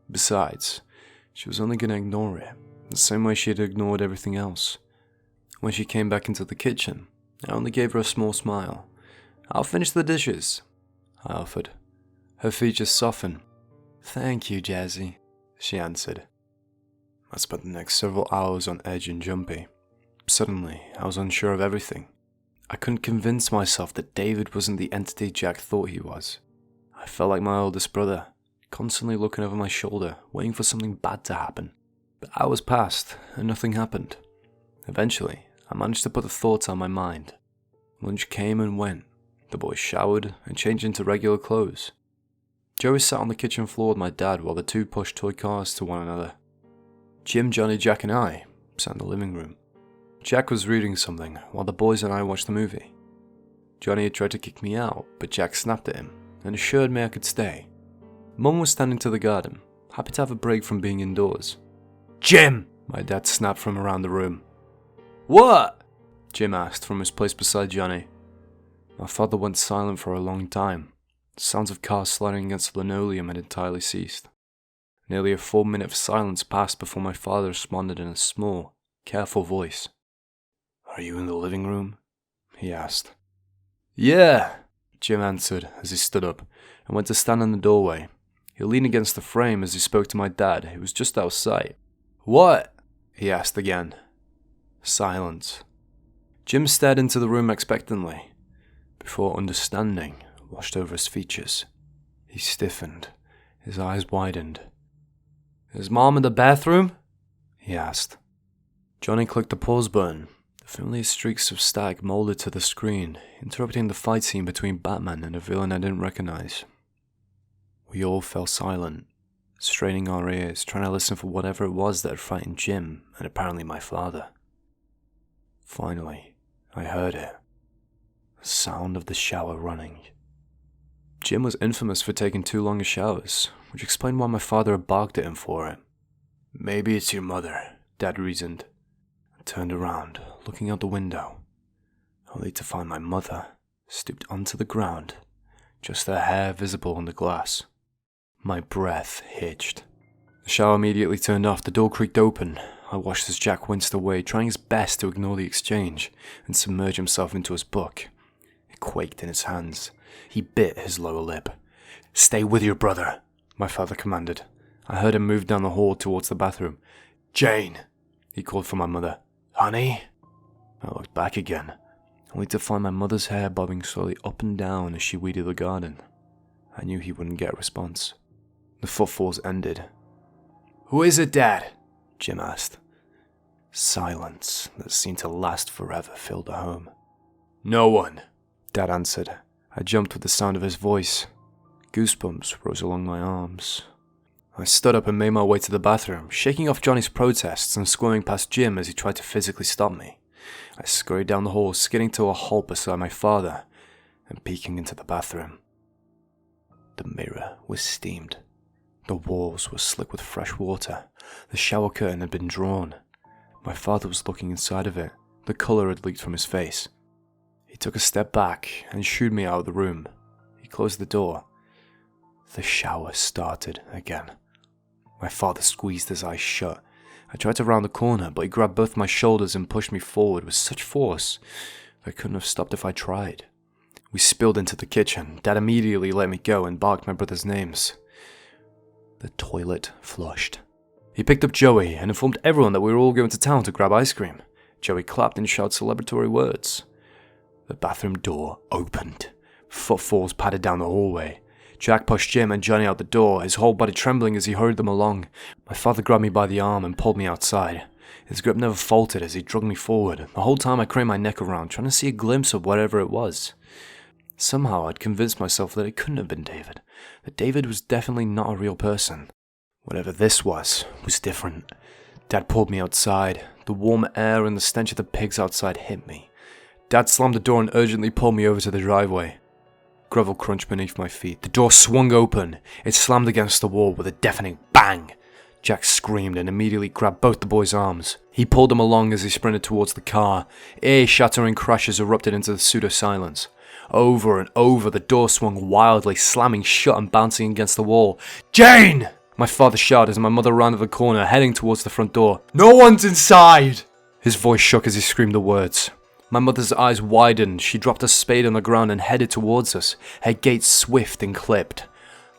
Besides, she was only going to ignore it, the same way she had ignored everything else. When she came back into the kitchen, I only gave her a small smile. "I'll finish the dishes," I offered. Her features softened. "Thank you, Jazzy," she answered. I spent the next several hours on edge and jumpy. Suddenly, I was unsure of everything. I couldn't convince myself that David wasn't the entity Jack thought he was. I felt like my oldest brother, constantly looking over my shoulder, waiting for something bad to happen. But hours passed, and nothing happened. Eventually, I managed to put the thoughts on my mind. Lunch came and went. The boys showered and changed into regular clothes. Joey sat on the kitchen floor with my dad while the two pushed toy cars to one another. Jim, Johnny, Jack and I sat in the living room. Jack was reading something while the boys and I watched the movie. Johnny had tried to kick me out, but Jack snapped at him and assured me I could stay. Mum was standing to the garden, happy to have a break from being indoors. "Jim!" my dad snapped from around the room. "What?" Jim asked from his place beside Johnny. My father went silent for a long time. The sounds of cars sliding against the linoleum had entirely ceased. Nearly a full minute of silence passed before my father responded in a small, careful voice. "Are you in the living room?" he asked. "Yeah," Jim answered as he stood up and went to stand in the doorway. He leaned against the frame as he spoke to my dad, who was just out of sight. "What?" he asked again. Silence. Jim stared into the room expectantly, before understanding washed over his features. He stiffened, his eyes widened. "Is Mom in the bathroom?" he asked. Johnny clicked the pause button. The familiar streaks of static molded to the screen, interrupting the fight scene between Batman and a villain I didn't recognize. We all fell silent, straining our ears, trying to listen for whatever it was that had frightened Jim and apparently my father. Finally, I heard it. The sound of the shower running. Jim was infamous for taking too long showers, which explained why my father had barked at him for it. "Maybe it's your mother," Dad reasoned, and turned around, looking out the window, only to find my mother stooped onto the ground, just her hair visible in the glass. My breath hitched. The shower immediately turned off, the door creaked open. I watched as Jack winced away, trying his best to ignore the exchange and submerge himself into his book. It quaked in his hands. He bit his lower lip. "Stay with your brother," my father commanded. I heard him move down the hall towards the bathroom. "Jane," he called for my mother. "Honey?" I looked back again, only to find my mother's hair bobbing slowly up and down as she weeded the garden. I knew he wouldn't get a response. The footfalls ended. "Who is it, Dad?" Jim asked. Silence that seemed to last forever filled the home. "No one," Dad answered. I jumped with the sound of his voice. Goosebumps rose along my arms. I stood up and made my way to the bathroom, shaking off Johnny's protests and squirming past Jim as he tried to physically stop me. I scurried down the hall, skidding to a halt beside my father and peeking into the bathroom. The mirror was steamed. The walls were slick with fresh water. The shower curtain had been drawn. My father was looking inside of it. The colour had leaked from his face. He took a step back and shooed me out of the room. He closed the door. The shower started again. My father squeezed his eyes shut. I tried to round the corner, but he grabbed both my shoulders and pushed me forward with such force that I couldn't have stopped if I tried. We spilled into the kitchen. Dad immediately let me go and barked my brother's names. The toilet flushed. He picked up Joey and informed everyone that we were all going to town to grab ice cream. Joey clapped and shouted celebratory words. The bathroom door opened. Footfalls pattered down the hallway. Jack pushed Jim and Johnny out the door, his whole body trembling as he hurried them along. My father grabbed me by the arm and pulled me outside. His grip never faltered as he dragged me forward. The whole time I craned my neck around, trying to see a glimpse of whatever it was. Somehow I'd convinced myself that it couldn't have been David, that David was definitely not a real person. Whatever this was different. Dad pulled me outside. The warm air and the stench of the pigs outside hit me. Dad slammed the door and urgently pulled me over to the driveway. Gravel crunched beneath my feet. The door swung open. It slammed against the wall with a deafening bang. Jack screamed and immediately grabbed both the boys' arms. He pulled them along as he sprinted towards the car. Ear-shattering crashes erupted into the pseudo-silence. Over and over, the door swung wildly, slamming shut and bouncing against the wall. "Jane!" my father shouted as my mother rounded the corner, heading towards the front door. "No one's inside!" His voice shook as he screamed the words. My mother's eyes widened. She dropped a spade on the ground and headed towards us, her gait swift and clipped.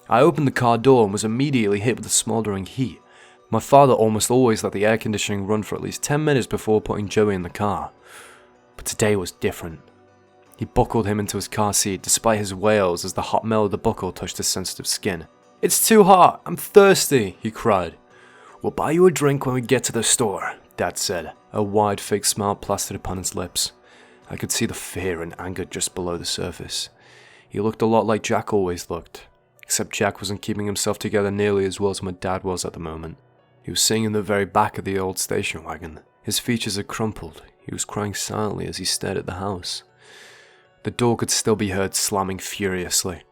I opened the car door and was immediately hit with the smouldering heat. My father almost always let the air conditioning run for at least 10 minutes before putting Joey in the car. But today was different. He buckled him into his car seat despite his wails as the hot metal of the buckle touched his sensitive skin. "It's too hot, I'm thirsty," he cried. "We'll buy you a drink when we get to the store," Dad said, a wide fake smile plastered upon his lips. I could see the fear and anger just below the surface. He looked a lot like Jack always looked, except Jack wasn't keeping himself together nearly as well as my dad was at the moment. He was sitting in the very back of the old station wagon. His features had crumpled. He was crying silently as he stared at the house. The door could still be heard slamming furiously.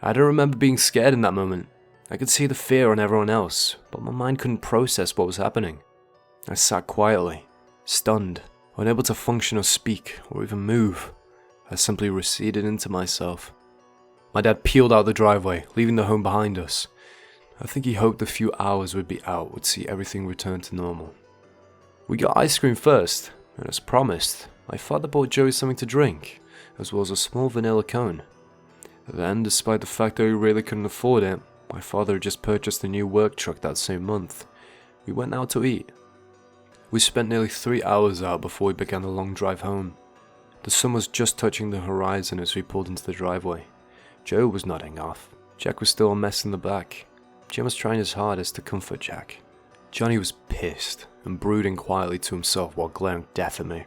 I don't remember being scared in that moment. I could see the fear on everyone else, but my mind couldn't process what was happening. I sat quietly, stunned, unable to function or speak or even move. I simply receded into myself. My dad peeled out the driveway, leaving the home behind us. I think he hoped the few hours we'd be out would see everything return to normal. We got ice cream first, and as promised, my father bought Joey something to drink, as well as a small vanilla cone. Then, despite the fact that we really couldn't afford it, my father had just purchased a new work truck that same month. We went out to eat. We spent nearly 3 hours out before we began the long drive home. The sun was just touching the horizon as we pulled into the driveway. Joe was nodding off. Jack was still a mess in the back. Jim was trying his hardest to comfort Jack. Johnny was pissed and brooding quietly to himself while glaring death at me.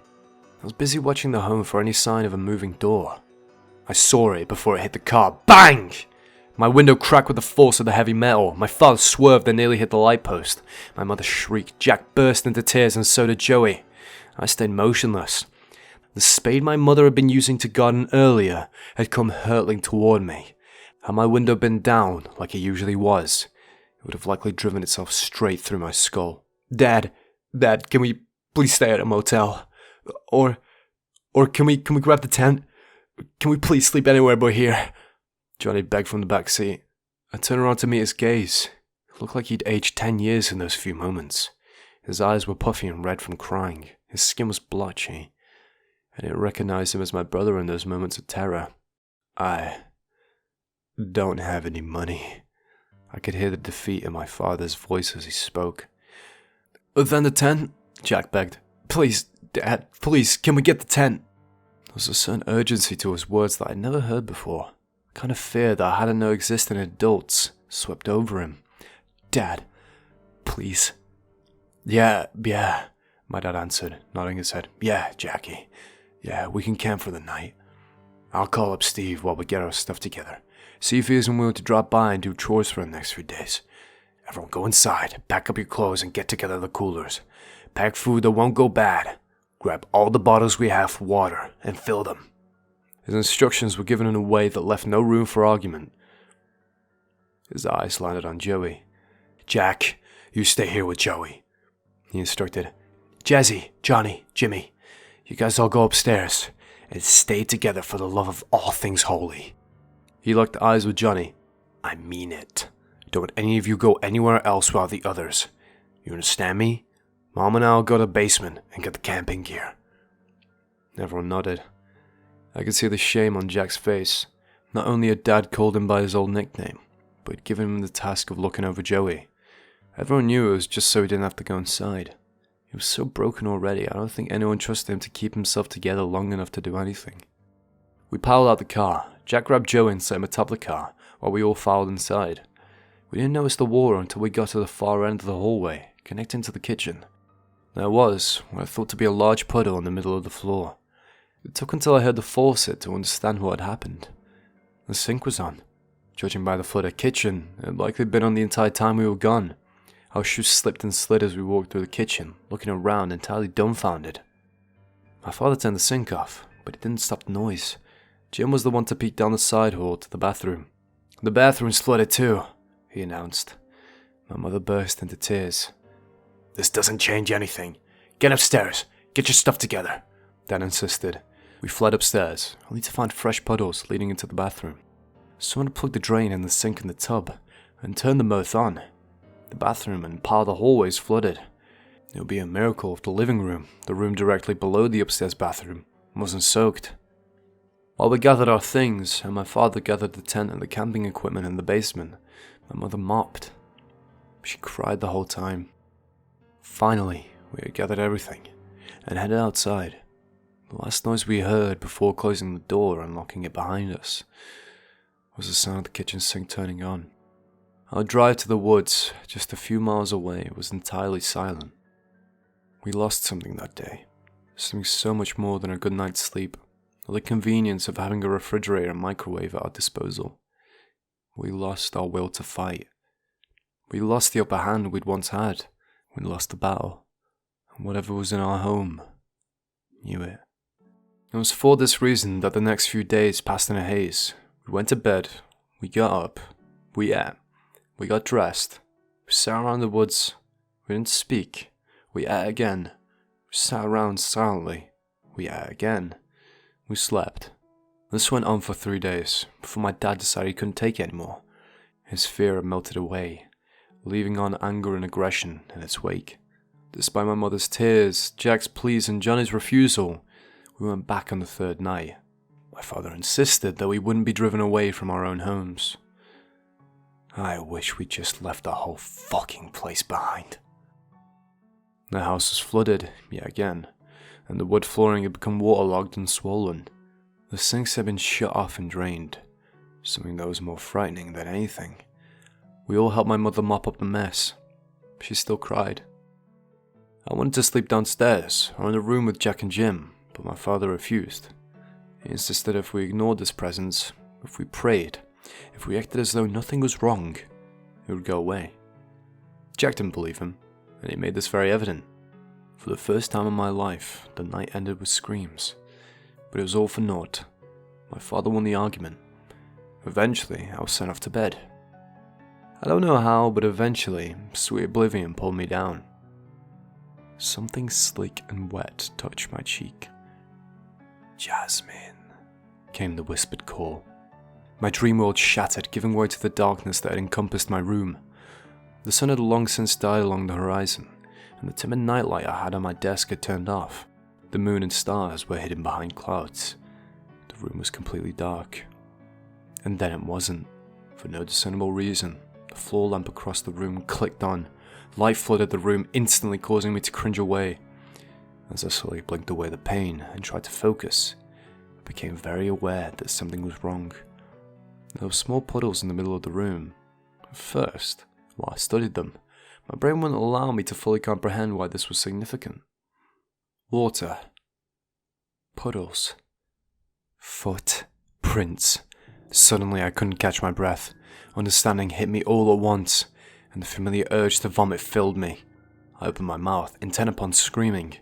I was busy watching the home for any sign of a moving door. I saw it before it hit the car. Bang! My window cracked with the force of the heavy metal. My father swerved and nearly hit the light post. My mother shrieked. Jack burst into tears and so did Joey. I stayed motionless. The spade my mother had been using to garden earlier had come hurtling toward me. Had my window been down, like it usually was, it would have likely driven itself straight through my skull. Dad, can we please stay at a motel? Or can we grab the tent? Can we please sleep anywhere but here? Johnny begged from the back seat. I turned around to meet his gaze. It looked like he'd aged 10 years in those few moments. His eyes were puffy and red from crying. His skin was blotchy. I didn't recognize him as my brother in those moments of terror. I don't have any money. I could hear the defeat in my father's voice as he spoke. Then the tent? Jack begged. Please, Dad, please, can we get the tent? There was a certain urgency to his words that I'd never heard before. A kind of fear that I hadn't known existed in adults swept over him. Dad, please. Yeah, my dad answered, nodding his head. Yeah, Jackie. Yeah, we can camp for the night. I'll call up Steve while we get our stuff together. See if he isn't willing to drop by and do chores for the next few days. Everyone go inside, pack up your clothes and get together the coolers. Pack food that won't go bad. Grab all the bottles we have for water and fill them. His instructions were given in a way that left no room for argument. His eyes landed on Joey. Jack, you stay here with Joey, he instructed. Jazzy, Johnny, Jimmy, you guys all go upstairs and stay together for the love of all things holy. He locked eyes with Johnny. I mean it. Don't any of you go anywhere else while the others. You understand me? Mom and I'll go to the basement and get the camping gear. Everyone nodded. I could see the shame on Jack's face. Not only had Dad called him by his old nickname, but had given him the task of looking over Joey. Everyone knew it was just so he didn't have to go inside. He was so broken already, I don't think anyone trusted him to keep himself together long enough to do anything. We piled out the car. Jack grabbed Joey and set him atop the car, while we all filed inside. We didn't notice the water until we got to the far end of the hallway, connecting to the kitchen. There was what I thought to be a large puddle in the middle of the floor. It took until I heard the faucet to understand what had happened. The sink was on. Judging by the flooded kitchen, it had likely been on the entire time we were gone. Our shoes slipped and slid as we walked through the kitchen, looking around entirely dumbfounded. My father turned the sink off, but it didn't stop the noise. Jim was the one to peek down the side hall to the bathroom. The bathroom's flooded too, he announced. My mother burst into tears. This doesn't change anything. Get upstairs. Get your stuff together, Dad insisted. We fled upstairs, only to find fresh puddles leading into the bathroom. Someone had plugged the drain in the sink in the tub and turned them both on. The bathroom and part of the hallways flooded. It would be a miracle if the living room, the room directly below the upstairs bathroom, wasn't soaked. While we gathered our things, and my father gathered the tent and the camping equipment in the basement, my mother mopped. She cried the whole time. Finally, we had gathered everything, and headed outside. The last noise we heard before closing the door and locking it behind us was the sound of the kitchen sink turning on. Our drive to the woods, just a few miles away, was entirely silent. We lost something that day, something so much more than a good night's sleep, or the convenience of having a refrigerator and microwave at our disposal. We lost our will to fight. We lost the upper hand we'd once had. We lost the battle, and whatever was in our home knew it. It was for this reason that the next few days passed in a haze. We went to bed, we got up, we ate, we got dressed, we sat around the woods, we didn't speak, we ate again, we sat around silently, we ate again, we slept. This went on for 3 days, before my dad decided he couldn't take it anymore. His fear had melted away, leaving on anger and aggression in its wake. Despite my mother's tears, Jack's pleas and Johnny's refusal, we went back on the third night. My father insisted that we wouldn't be driven away from our own homes. I wish we'd just left the whole fucking place behind. The house was flooded, yet again, and the wood flooring had become waterlogged and swollen. The sinks had been shut off and drained, something that was more frightening than anything. We all helped my mother mop up the mess. She still cried. I wanted to sleep downstairs, or in a room with Jack and Jim, but my father refused. He insisted if we ignored his presence, if we prayed, if we acted as though nothing was wrong, it would go away. Jack didn't believe him, and he made this very evident. For the first time in my life, the night ended with screams. But it was all for naught. My father won the argument. Eventually, I was sent off to bed. I don't know how, but eventually, sweet oblivion pulled me down. Something sleek and wet touched my cheek. "Jasmine," came the whispered call. My dream world shattered, giving way to the darkness that had encompassed my room. The sun had long since died along the horizon, and the timid nightlight I had on my desk had turned off. The moon and stars were hidden behind clouds. The room was completely dark. And then it wasn't. For no discernible reason, the floor lamp across the room clicked on. Light flooded the room, instantly causing me to cringe away. As I slowly blinked away the pain and tried to focus, I became very aware that something was wrong. There were small puddles in the middle of the room. At first, while I studied them, my brain wouldn't allow me to fully comprehend why this was significant. Water. Puddles. Footprints. Suddenly I couldn't catch my breath. Understanding hit me all at once, and the familiar urge to vomit filled me. I opened my mouth, intent upon screaming,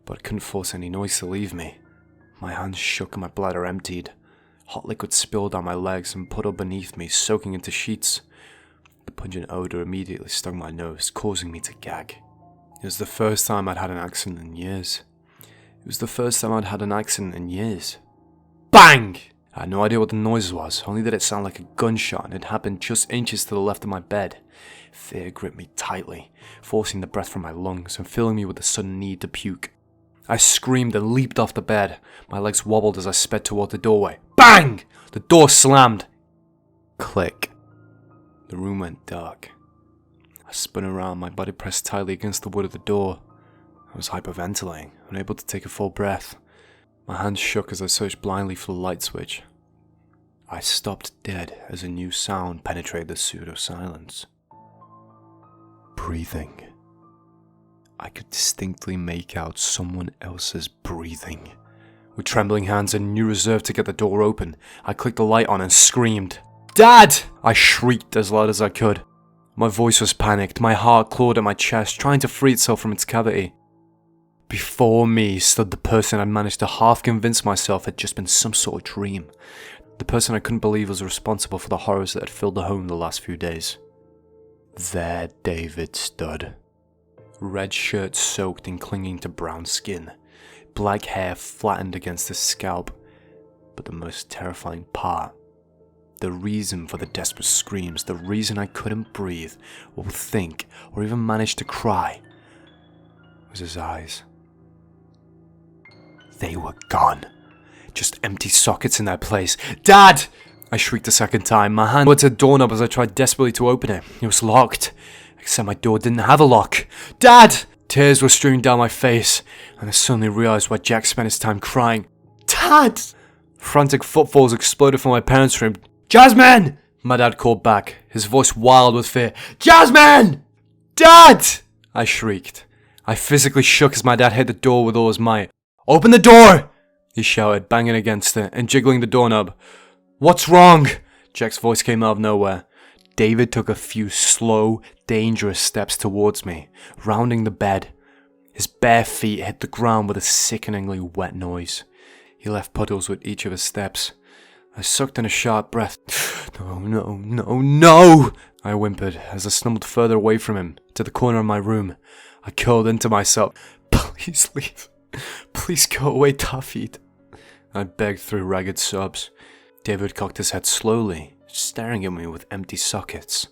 but I couldn't force any noise to leave me. My hands shook and my bladder emptied. Hot liquid spilled down my legs and puddled beneath me, soaking into sheets. The pungent odor immediately stung my nose, causing me to gag. It was the first time I'd had an accident in years. Bang! I had no idea what the noise was, only that it sounded like a gunshot and it happened just inches to the left of my bed. Fear gripped me tightly, forcing the breath from my lungs and filling me with a sudden need to puke. I screamed and leaped off the bed. My legs wobbled as I sped toward the doorway. Bang! The door slammed. Click. The room went dark. I spun around, my body pressed tightly against the wood of the door. I was hyperventilating, unable to take a full breath. My hands shook as I searched blindly for the light switch. I stopped dead as a new sound penetrated the pseudo-silence. Breathing. I could distinctly make out someone else's breathing. With trembling hands and new reserve to get the door open, I clicked the light on and screamed. "Dad!" I shrieked as loud as I could. My voice was panicked, my heart clawed at my chest, trying to free itself from its cavity. Before me stood the person I'd managed to half convince myself had just been some sort of dream. The person I couldn't believe was responsible for the horrors that had filled the home the last few days. There David stood. Red shirt soaked and clinging to brown skin. Black hair flattened against his scalp. But the most terrifying part, the reason for the desperate screams, the reason I couldn't breathe, or think, or even manage to cry, was his eyes. They were gone. Just empty sockets in their place. "Dad!" I shrieked a second time. My hand went to the doorknob as I tried desperately to open it. It was locked. Except my door didn't have a lock. "Dad!" Tears were streaming down my face, and I suddenly realized why Jack spent his time crying. "Dad!" Frantic footfalls exploded from my parents' room. "Jasmine!" My dad called back, his voice wild with fear. "Jasmine! Dad!" I shrieked. I physically shook as my dad hit the door with all his might. "Open the door!" he shouted, banging against it and jiggling the doorknob. "What's wrong?" Jack's voice came out of nowhere. David took a few slow, dangerous steps towards me, rounding the bed. His bare feet hit the ground with a sickeningly wet noise. He left puddles with each of his steps. I sucked in a sharp breath. No, I whimpered as I stumbled further away from him, to the corner of my room. I curled into myself. "Please leave. Please go away, Tafid." I begged through ragged sobs. David cocked his head slowly, staring at me with empty sockets.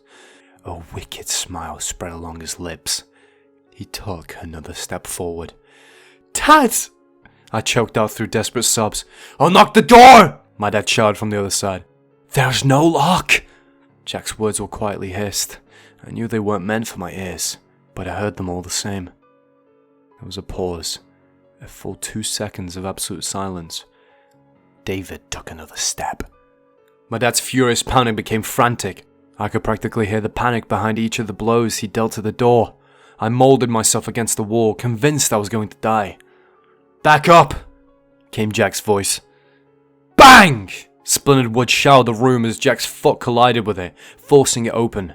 A wicked smile spread along his lips. He took another step forward. "Dad!" I choked out through desperate sobs. "Unlock the door!" my dad shouted from the other side. "There's no lock!" Jack's words were quietly hissed. I knew they weren't meant for my ears, but I heard them all the same. There was a pause, a full 2 seconds of absolute silence. David took another step. My dad's furious pounding became frantic. I could practically hear the panic behind each of the blows he dealt to the door. I molded myself against the wall, convinced I was going to die. "Back up!" came Jack's voice. Bang! Splintered wood showered the room as Jack's foot collided with it, forcing it open.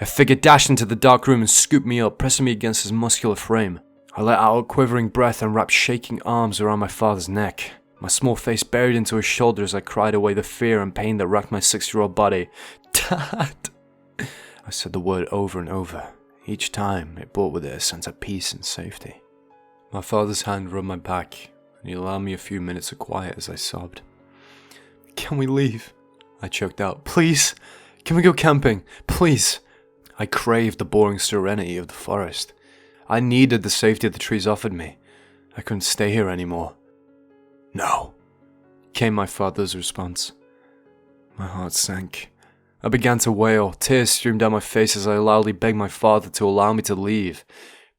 A figure dashed into the dark room and scooped me up, pressing me against his muscular frame. I let out a quivering breath and wrapped shaking arms around my father's neck. my small face buried into his shoulder as I cried away the fear and pain that racked my 6-year-old body. Dad! I said the word over and over. Each time, it brought with it a sense of peace and safety. My father's hand rubbed my back, and he allowed me a few minutes of quiet as I sobbed. Can we leave? I choked out. Please? Can we go camping? Please? I craved the boring serenity of the forest. I needed the safety the trees offered me. I couldn't stay here anymore. No, came my father's response. My heart sank. I began to wail. Tears streamed down my face as I loudly begged my father to allow me to leave,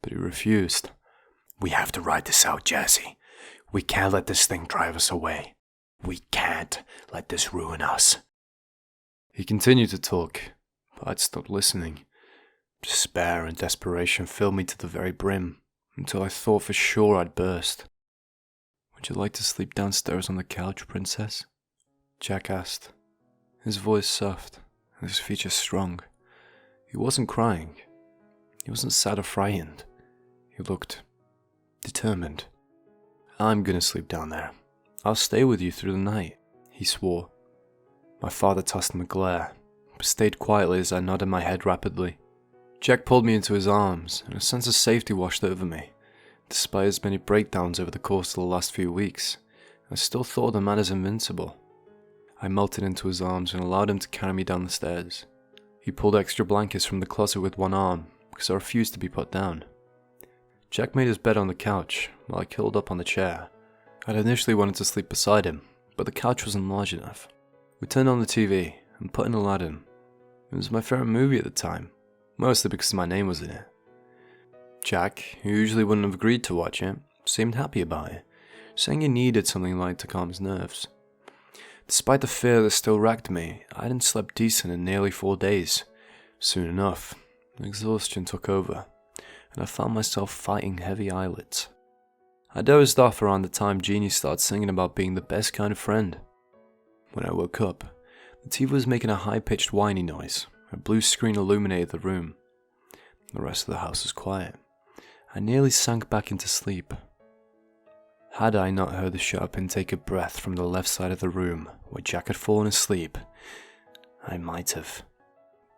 but he refused. We have to ride this out, Jesse. We can't let this thing drive us away. We can't let this ruin us. He continued to talk, but I'd stopped listening. Despair and desperation filled me to the very brim, until I thought for sure I'd burst. Would you like to sleep downstairs on the couch, Princess? Jack asked, his voice soft, and his features strong. He wasn't crying. He wasn't sad or frightened. He looked determined. I'm gonna sleep down there. I'll stay with you through the night, he swore. My father tossed him a glare, but stayed quietly as I nodded my head rapidly. Jack pulled me into his arms, and a sense of safety washed over me. Despite his many breakdowns over the course of the last few weeks, I still thought of the man as invincible. I melted into his arms and allowed him to carry me down the stairs. He pulled extra blankets from the closet with one arm, because I refused to be put down. Jack made his bed on the couch, while I curled up on the chair. I'd initially wanted to sleep beside him, but the couch wasn't large enough. We turned on the TV and put in Aladdin. It was my favourite movie at the time, mostly because my name was in it. Jack, who usually wouldn't have agreed to watch it, seemed happy about it, saying he needed something light to calm his nerves. Despite the fear that still racked me, I hadn't slept decent in nearly 4 days. Soon enough, exhaustion took over, and I found myself fighting heavy eyelids. I dozed off around the time Jeannie started singing about being the best kind of friend. When I woke up, the TV was making a high-pitched whiny noise. A blue screen illuminated the room. The rest of the house was quiet. I nearly sank back into sleep. Had I not heard the sharp intake of breath from the left side of the room where Jack had fallen asleep, I might have.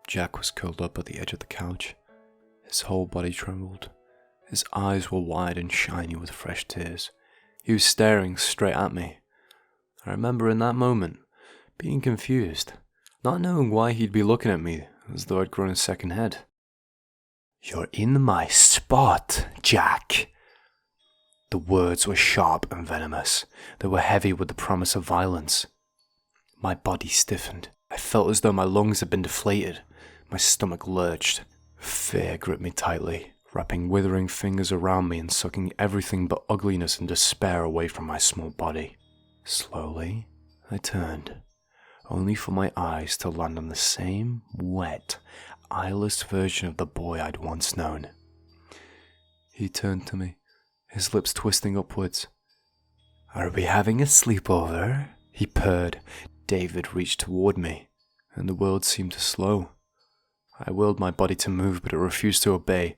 Jack was curled up at the edge of the couch. His whole body trembled. His eyes were wide and shiny with fresh tears. He was staring straight at me. I remember in that moment being confused, not knowing why he'd be looking at me as though I'd grown a second head. You're in my spot, Jack. The words were sharp and venomous. They were heavy with the promise of violence. My body stiffened. I felt as though my lungs had been deflated. My stomach lurched. Fear gripped me tightly, wrapping withering fingers around me and sucking everything but ugliness and despair away from my small body. Slowly, I turned, only for my eyes to land on the same wet, eyeless version of the boy I'd once known. He turned to me, his lips twisting upwards. Are we having a sleepover? He purred. David reached toward me, and the world seemed to slow. I willed my body to move, but it refused to obey.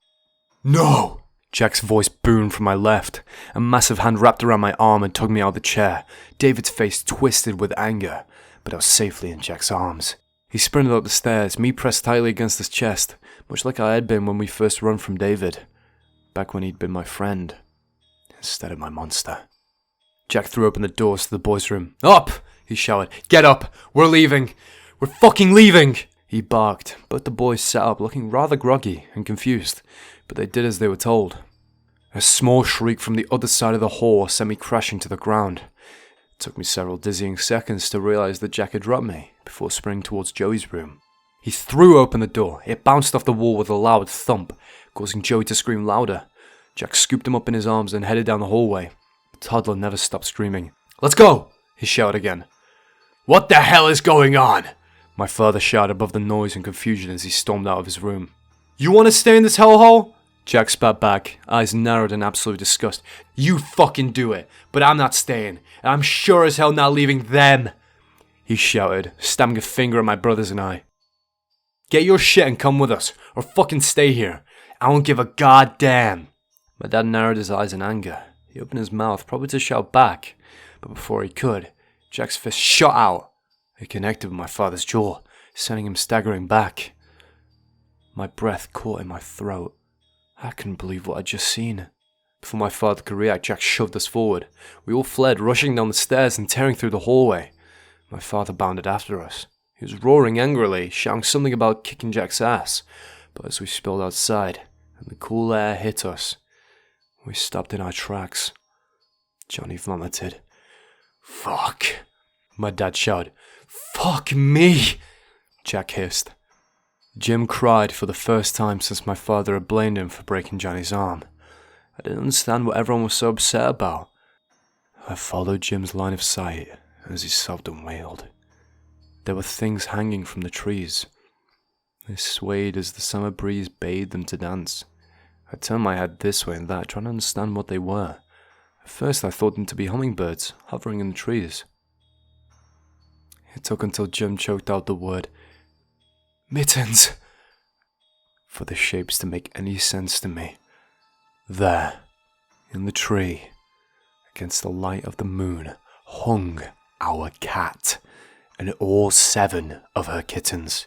No! Jack's voice boomed from my left. A massive hand wrapped around my arm and tugged me out of the chair. David's face twisted with anger, but I was safely in Jack's arms. He sprinted up the stairs, me pressed tightly against his chest, much like I had been when we first run from David, back when he'd been my friend, instead of my monster. Jack threw open the doors to the boys' room. Up! He shouted. Get up! We're leaving! We're fucking leaving! He barked, but the boys sat up looking rather groggy and confused, but they did as they were told. A small shriek from the other side of the hall sent me crashing to the ground. It took me several dizzying seconds to realize that Jack had dropped me before sprinting towards Joey's room. He threw open the door. It bounced off the wall with a loud thump, causing Joey to scream louder. Jack scooped him up in his arms and headed down the hallway. The toddler never stopped screaming. Let's go! He shouted again. What the hell is going on? My father shouted above the noise and confusion as he stormed out of his room. You want to stay in this hellhole? Jack spat back, eyes narrowed in absolute disgust. You fucking do it, but I'm not staying, and I'm sure as hell not leaving them, he shouted, stabbing a finger at my brothers and I. Get your shit and come with us, or fucking stay here. I won't give a goddamn. My dad narrowed his eyes in anger. He opened his mouth, probably to shout back, but before he could, Jack's fist shot out. It connected with my father's jaw, sending him staggering back. My breath caught in my throat. I couldn't believe what I'd just seen. Before my father could react, Jack shoved us forward. We all fled, rushing down the stairs and tearing through the hallway. My father bounded after us. He was roaring angrily, shouting something about kicking Jack's ass. But as we spilled outside, and the cool air hit us, we stopped in our tracks. Johnny vomited. "Fuck!" My dad shouted. "Fuck me!" Jack hissed. Jim cried for the first time since my father had blamed him for breaking Johnny's arm. I didn't understand what everyone was so upset about. I followed Jim's line of sight as he sobbed and wailed. There were things hanging from the trees. They swayed as the summer breeze bathed them to dance. I turned my head this way and that, trying to understand what they were. At first I thought them to be hummingbirds, hovering in the trees. It took until Jim choked out the word, "Mittens," for the shapes to make any sense to me. There, in the tree, against the light of the moon, hung our cat, and all 7 of her kittens,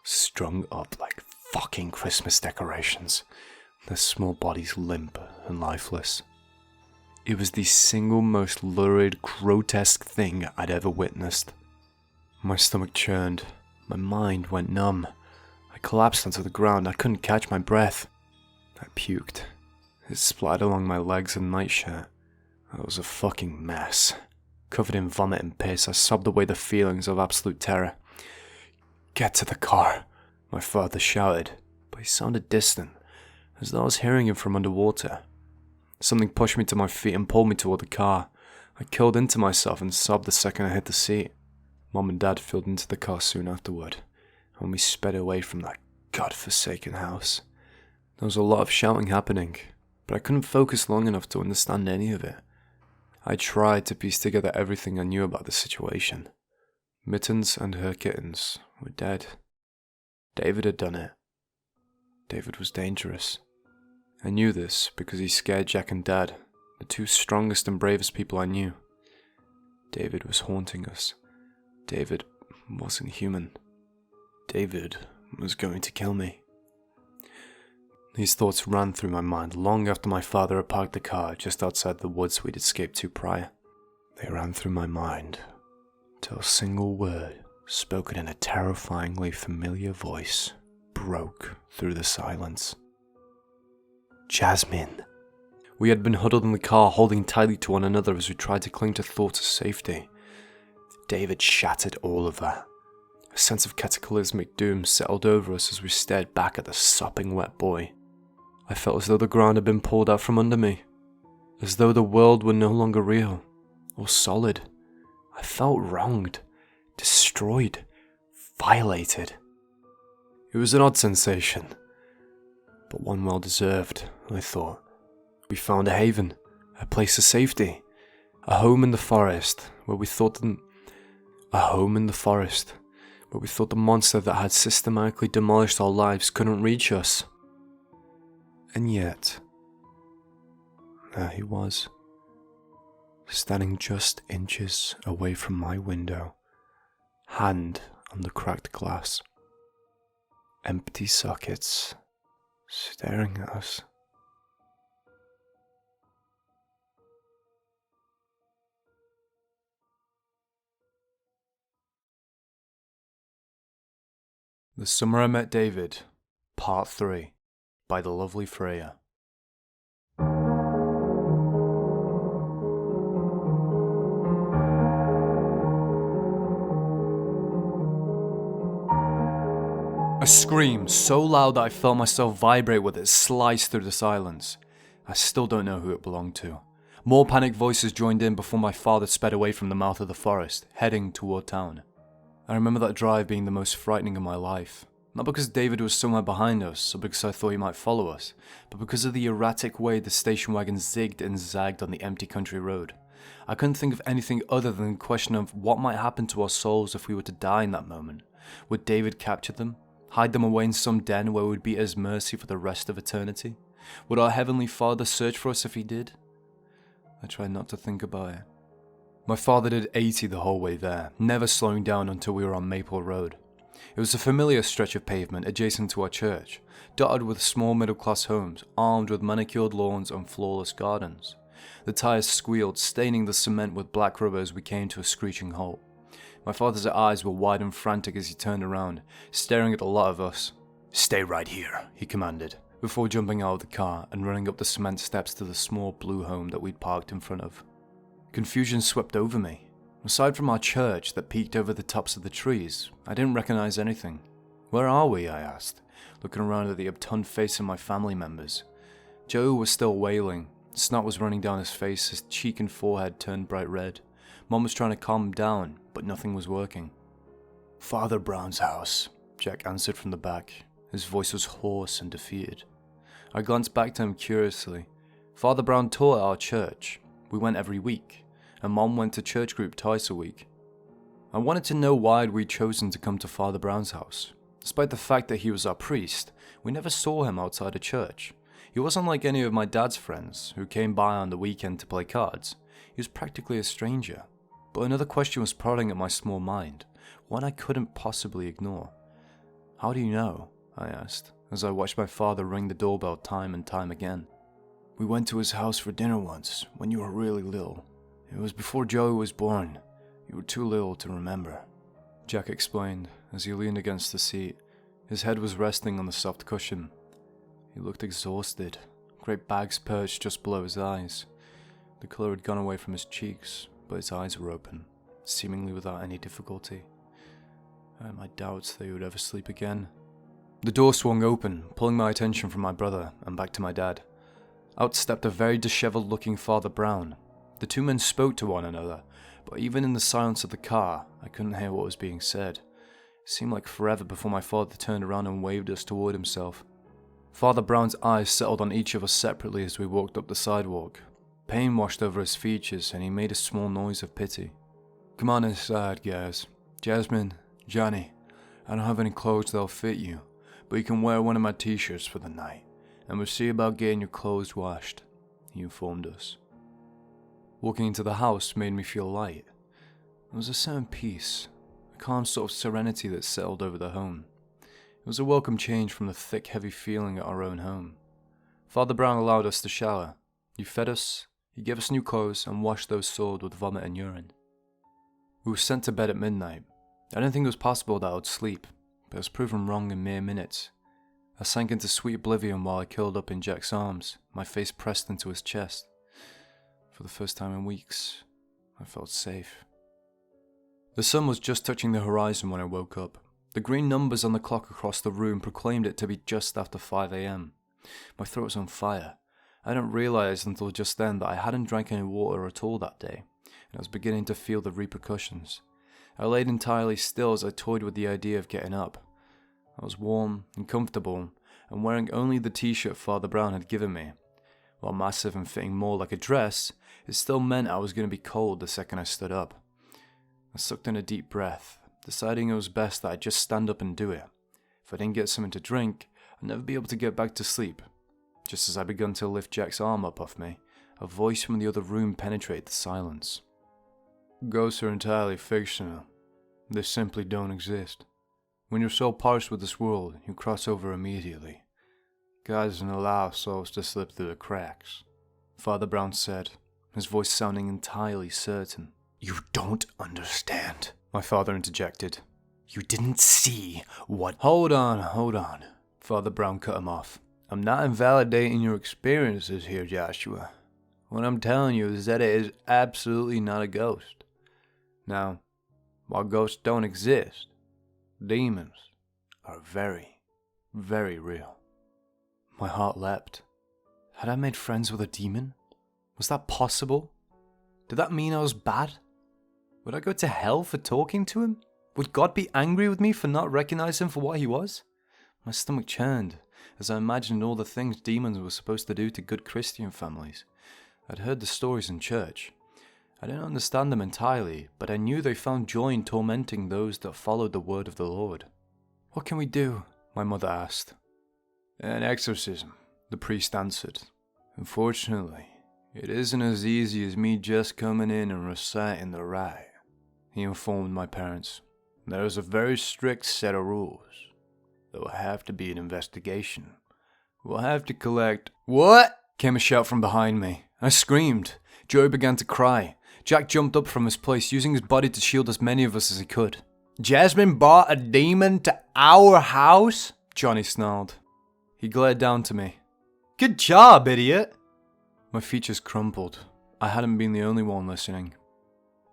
strung up like fucking Christmas decorations, their small bodies limp and lifeless. It was the single most lurid, grotesque thing I'd ever witnessed. My stomach churned, my mind went numb. I collapsed onto the ground, I couldn't catch my breath. I puked. It splattered along my legs and nightshirt. I was a fucking mess. Covered in vomit and piss, I sobbed away the feelings of absolute terror. "Get to the car," my father shouted, but he sounded distant, as though I was hearing him from underwater. Something pushed me to my feet and pulled me toward the car. I curled into myself and sobbed the second I hit the seat. Mom and Dad filled into the car soon afterward, and we sped away from that godforsaken house. There was a lot of shouting happening, but I couldn't focus long enough to understand any of it. I tried to piece together everything I knew about the situation. Mittens and her kittens were dead. David had done it. David was dangerous. I knew this because he scared Jack and Dad, the 2 strongest and bravest people I knew. David was haunting us. David wasn't human. David was going to kill me. These thoughts ran through my mind long after my father had parked the car just outside the woods we'd escaped to prior. They ran through my mind till a single word, spoken in a terrifyingly familiar voice, broke through the silence. "Jasmine." We had been huddled in the car, holding tightly to one another as we tried to cling to thoughts of safety. David shattered all of that. A sense of cataclysmic doom settled over us as we stared back at the sopping wet boy. I felt as though the ground had been pulled out from under me, as though the world were no longer real or solid. I felt wronged, destroyed, violated. It was an odd sensation, but one well deserved, I thought. We found a haven, a place of safety, a home in the forest where we thought the monster that had systematically demolished our lives couldn't reach us. And yet, there he was, standing just inches away from my window, hand on the cracked glass. Empty sockets, staring at us. The Summer I Met David, Part 3, by TheLovelyFreja. A scream so loud that I felt myself vibrate with it sliced through the silence. I still don't know who it belonged to. More panicked voices joined in before my father sped away from the mouth of the forest, heading toward town. I remember that drive being the most frightening of my life. Not because David was somewhere behind us, or because I thought he might follow us, but because of the erratic way the station wagon zigged and zagged on the empty country road. I couldn't think of anything other than the question of what might happen to our souls if we were to die in that moment. Would David capture them? Hide them away in some den where we would be at his mercy for the rest of eternity? Would our Heavenly Father search for us if he did? I tried not to think about it. My father did 80 the whole way there, never slowing down until we were on Maple Road. It was a familiar stretch of pavement adjacent to our church, dotted with small middle-class homes, armed with manicured lawns and flawless gardens. The tires squealed, staining the cement with black rubber as we came to a screeching halt. My father's eyes were wide and frantic as he turned around, staring at the lot of us. "Stay right here," he commanded, before jumping out of the car and running up the cement steps to the small blue home that we'd parked in front of. Confusion swept over me. Aside from our church that peeked over the tops of the trees, I didn't recognize anything. "Where are we?" I asked, looking around at the upturned face of my family members. Joe was still wailing. Snot was running down his face, his cheek and forehead turned bright red. Mom was trying to calm him down, but nothing was working. "Father Brown's house," Jack answered from the back. His voice was hoarse and defeated. I glanced back to him curiously. Father Brown taught at our church. We went every week, and Mom went to church group twice a week. I wanted to know why we'd chosen to come to Father Brown's house. Despite the fact that he was our priest, we never saw him outside of church. He wasn't like any of my dad's friends, who came by on the weekend to play cards. He was practically a stranger. But another question was prodding at my small mind, one I couldn't possibly ignore. "How do you know?" I asked, as I watched my father ring the doorbell time and time again. "We went to his house for dinner once, when you were really little. It was before Joey was born. You were too little to remember," Jack explained, as he leaned against the seat. His head was resting on the soft cushion. He looked exhausted, great bags perched just below his eyes. The colour had gone away from his cheeks, but his eyes were open, seemingly without any difficulty. I had my doubts that he would ever sleep again. The door swung open, pulling my attention from my brother and back to my dad. Out stepped a very dishevelled-looking Father Brown. The two men spoke to one another, but even in the silence of the car, I couldn't hear what was being said. It seemed like forever before my father turned around and waved us toward himself. Father Brown's eyes settled on each of us separately as we walked up the sidewalk. Pain washed over his features, and he made a small noise of pity. "Come on inside, guys. Jasmine, Johnny, I don't have any clothes that'll fit you, but you can wear one of my t-shirts for the night, and we'll see about getting your clothes washed," he informed us. Walking into the house made me feel light. There was a certain peace, a calm sort of serenity that settled over the home. It was a welcome change from the thick, heavy feeling at our own home. Father Brown allowed us to shower. He fed us, he gave us new clothes, and washed those soiled with vomit and urine. We were sent to bed at midnight. I didn't think it was possible that I would sleep, but I was proven wrong in mere minutes. I sank into sweet oblivion while I curled up in Jack's arms, my face pressed into his chest. For the first time in weeks, I felt safe. The sun was just touching the horizon when I woke up. The green numbers on the clock across the room proclaimed it to be just after 5 a.m. My throat was on fire. I didn't realize until just then that I hadn't drank any water at all that day, and I was beginning to feel the repercussions. I laid entirely still as I toyed with the idea of getting up. I was warm and comfortable, and wearing only the t-shirt Father Brown had given me. While massive and fitting more like a dress, it still meant I was going to be cold the second I stood up. I sucked in a deep breath, deciding it was best that I just stand up and do it. If I didn't get something to drink, I'd never be able to get back to sleep. Just as I begun to lift Jack's arm up off me, a voice from the other room penetrated the silence. "Ghosts are entirely fictional. They simply don't exist. When your soul parts with this world, you cross over immediately. God doesn't allow souls to slip through the cracks," Father Brown said, his voice sounding entirely certain. "You don't understand," my father interjected. "You didn't see what—" Hold on, Father Brown cut him off. "I'm not invalidating your experiences here, Joshua. What I'm telling you is that it is absolutely not a ghost. Now, while ghosts don't exist, demons are very, very real." My heart leapt. Had I made friends with a demon? Was that possible? Did that mean I was bad? Would I go to hell for talking to him? Would God be angry with me for not recognizing him for what he was? My stomach churned as I imagined all the things demons were supposed to do to good Christian families. I'd heard the stories in church. I didn't understand them entirely, but I knew they found joy in tormenting those that followed the word of the Lord. "What can we do?" my mother asked. "An exorcism," the priest answered. "Unfortunately, "It isn't as easy as me just coming in and reciting the right," he informed my parents. "There's a very strict set of rules. There will have to be an investigation. We'll have to collect—" "What?" came a shout from behind me. I screamed. Joey began to cry. Jack jumped up from his place, using his body to shield as many of us as he could. "Jasmine brought a demon to our house?" Johnny snarled. He glared down to me. "Good job, idiot!" My features crumpled. I hadn't been the only one listening.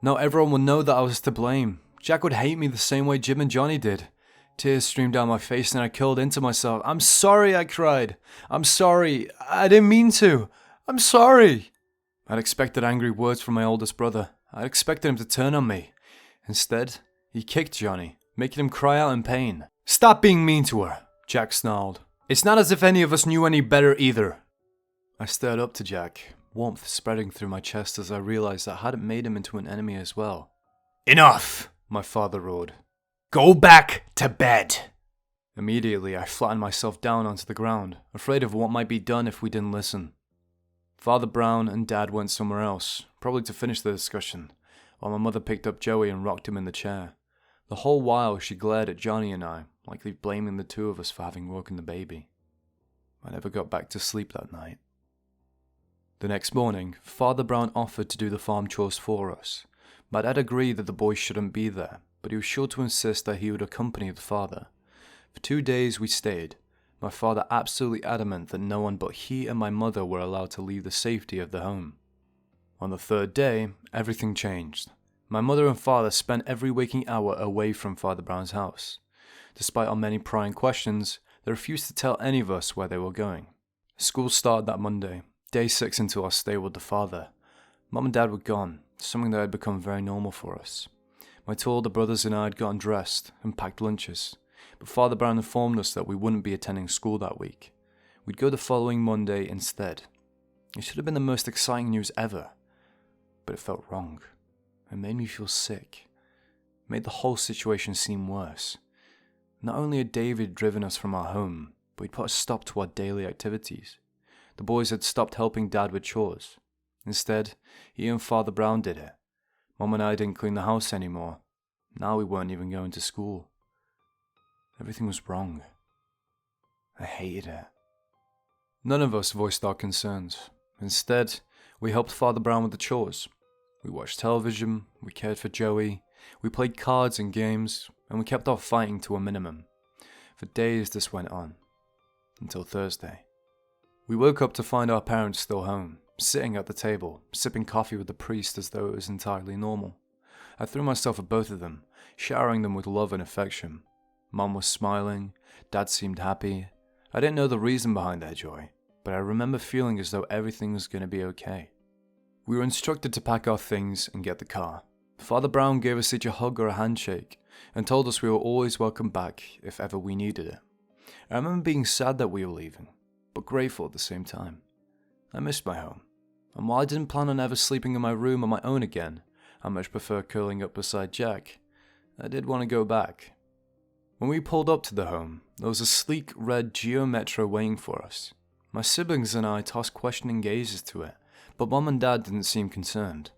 Now everyone would know that I was to blame. Jack would hate me the same way Jim and Johnny did. Tears streamed down my face and I curled into myself. "I'm sorry," I cried. "I'm sorry. I didn't mean to. I'm sorry." I'd expected angry words from my oldest brother. I'd expected him to turn on me. Instead, he kicked Johnny, making him cry out in pain. "Stop being mean to her," Jack snarled. "It's not as if any of us knew any better either." I stared up to Jack, warmth spreading through my chest as I realized that I hadn't made him into an enemy as well. "Enough!" my father roared. "Go back to bed!" Immediately, I flattened myself down onto the ground, afraid of what might be done if we didn't listen. Father Brown and Dad went somewhere else, probably to finish the discussion, while my mother picked up Joey and rocked him in the chair. The whole while she glared at Johnny and I, likely blaming the two of us for having woken the baby. I never got back to sleep that night. The next morning, Father Brown offered to do the farm chores for us. My dad agreed that the boys shouldn't be there, but he was sure to insist that he would accompany the father. For 2 days we stayed, my father absolutely adamant that no one but he and my mother were allowed to leave the safety of the home. On the 3rd day, everything changed. My mother and father spent every waking hour away from Father Brown's house. Despite our many prying questions, they refused to tell any of us where they were going. School started that Monday, day 6 into our stay with the father. Mum and Dad were gone, something that had become very normal for us. My 2 older brothers and I had gotten dressed and packed lunches, but Father Brown informed us that we wouldn't be attending school that week. We'd go the following Monday instead. It should have been the most exciting news ever, but it felt wrong. It made me feel sick. It made the whole situation seem worse. Not only had David driven us from our home, but he'd put a stop to our daily activities. The boys had stopped helping Dad with chores. Instead, he and Father Brown did it. Mum and I didn't clean the house anymore. Now we weren't even going to school. Everything was wrong. I hated it. None of us voiced our concerns. Instead, we helped Father Brown with the chores. We watched television, we cared for Joey, we played cards and games, and we kept our fighting to a minimum. For days this went on. Until Thursday. We woke up to find our parents still home, sitting at the table, sipping coffee with the priest as though it was entirely normal. I threw myself at both of them, showering them with love and affection. Mum was smiling, Dad seemed happy. I didn't know the reason behind their joy, but I remember feeling as though everything was going to be okay. We were instructed to pack our things and get the car. Father Brown gave us each a hug or a handshake, and told us we were always welcome back if ever we needed it. I remember being sad that we were leaving, but grateful at the same time. I missed my home, and while I didn't plan on ever sleeping in my room on my own again, I much prefer curling up beside Jack, I did want to go back. When we pulled up to the home, there was a sleek red Geo Metro waiting for us. My siblings and I tossed questioning gazes to it, but Mum and Dad didn't seem concerned.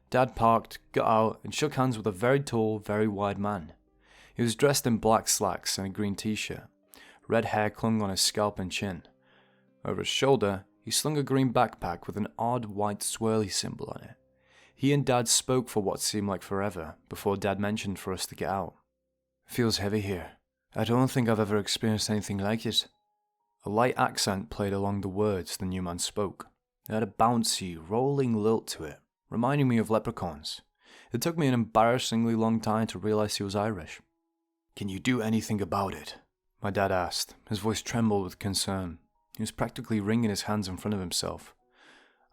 Dad parked, got out, and shook hands with a very tall, very wide man. He was dressed in black slacks and a green t-shirt. Red hair clung on his scalp and chin. Over his shoulder, he slung a green backpack with an odd white swirly symbol on it. He and Dad spoke for what seemed like forever, before Dad mentioned for us to get out. "Feels heavy here. I don't think I've ever experienced anything like it." A light accent played along the words the new man spoke. It had a bouncy, rolling lilt to it, reminding me of leprechauns. It took me an embarrassingly long time to realize he was Irish. "Can you do anything about it?" my dad asked. His voice trembled with concern. He was practically wringing his hands in front of himself.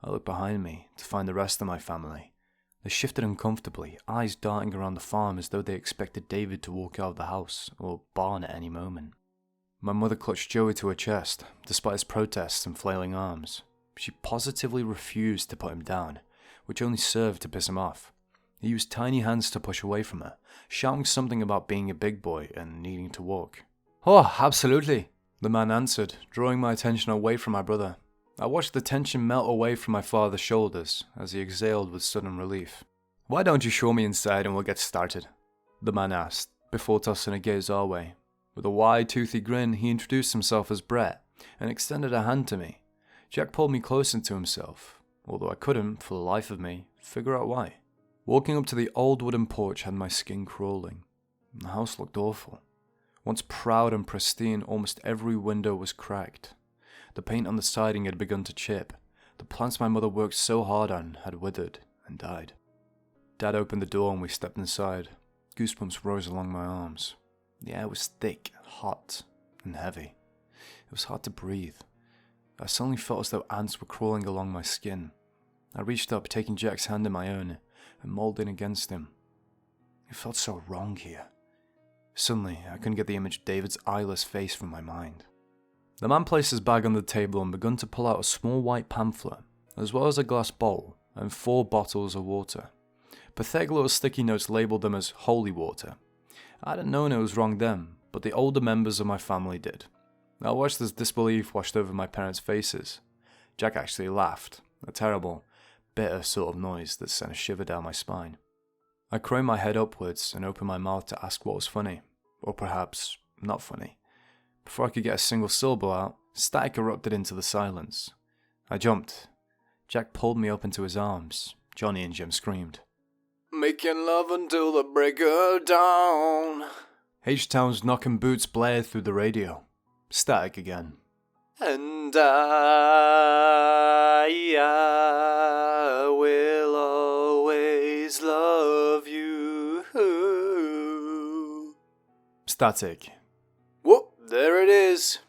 I looked behind me to find the rest of my family. They shifted uncomfortably, eyes darting around the farm as though they expected David to walk out of the house or barn at any moment. My mother clutched Joey to her chest, despite his protests and flailing arms. She positively refused to put him down, which only served to piss him off. He used tiny hands to push away from her, shouting something about being a big boy and needing to walk. "Oh, absolutely," the man answered, drawing my attention away from my brother. I watched the tension melt away from my father's shoulders as he exhaled with sudden relief. "Why don't you show me inside and we'll get started?" the man asked, before tossing a gaze our way. With a wide, toothy grin, he introduced himself as Brett and extended a hand to me. Jack pulled me closer to himself, although I couldn't, for the life of me, figure out why. Walking up to the old wooden porch had my skin crawling. The house looked awful. Once proud and pristine, almost every window was cracked. The paint on the siding had begun to chip. The plants my mother worked so hard on had withered and died. Dad opened the door and we stepped inside. Goosebumps rose along my arms. The air was thick, hot, and heavy. It was hard to breathe. I suddenly felt as though ants were crawling along my skin. I reached up, taking Jack's hand in my own, and mauled in against him. It felt so wrong here. Suddenly, I couldn't get the image of David's eyeless face from my mind. The man placed his bag on the table and began to pull out a small white pamphlet, as well as a glass bowl and 4 bottles of water. Pathetic little sticky notes labelled them as holy water. I hadn't known it was wrong then, but the older members of my family did. I watched as disbelief washed over my parents' faces. Jack actually laughed, a terrible, bitter sort of noise that sent a shiver down my spine. I craned my head upwards and opened my mouth to ask what was funny, or perhaps not funny. Before I could get a single syllable out, static erupted into the silence. I jumped. Jack pulled me up into his arms. Johnny and Jim screamed. "Making love until the break of dawn." H-Town's knocking boots blared through the radio. Static again. "And I will always love you." Static. Whoop, there it is.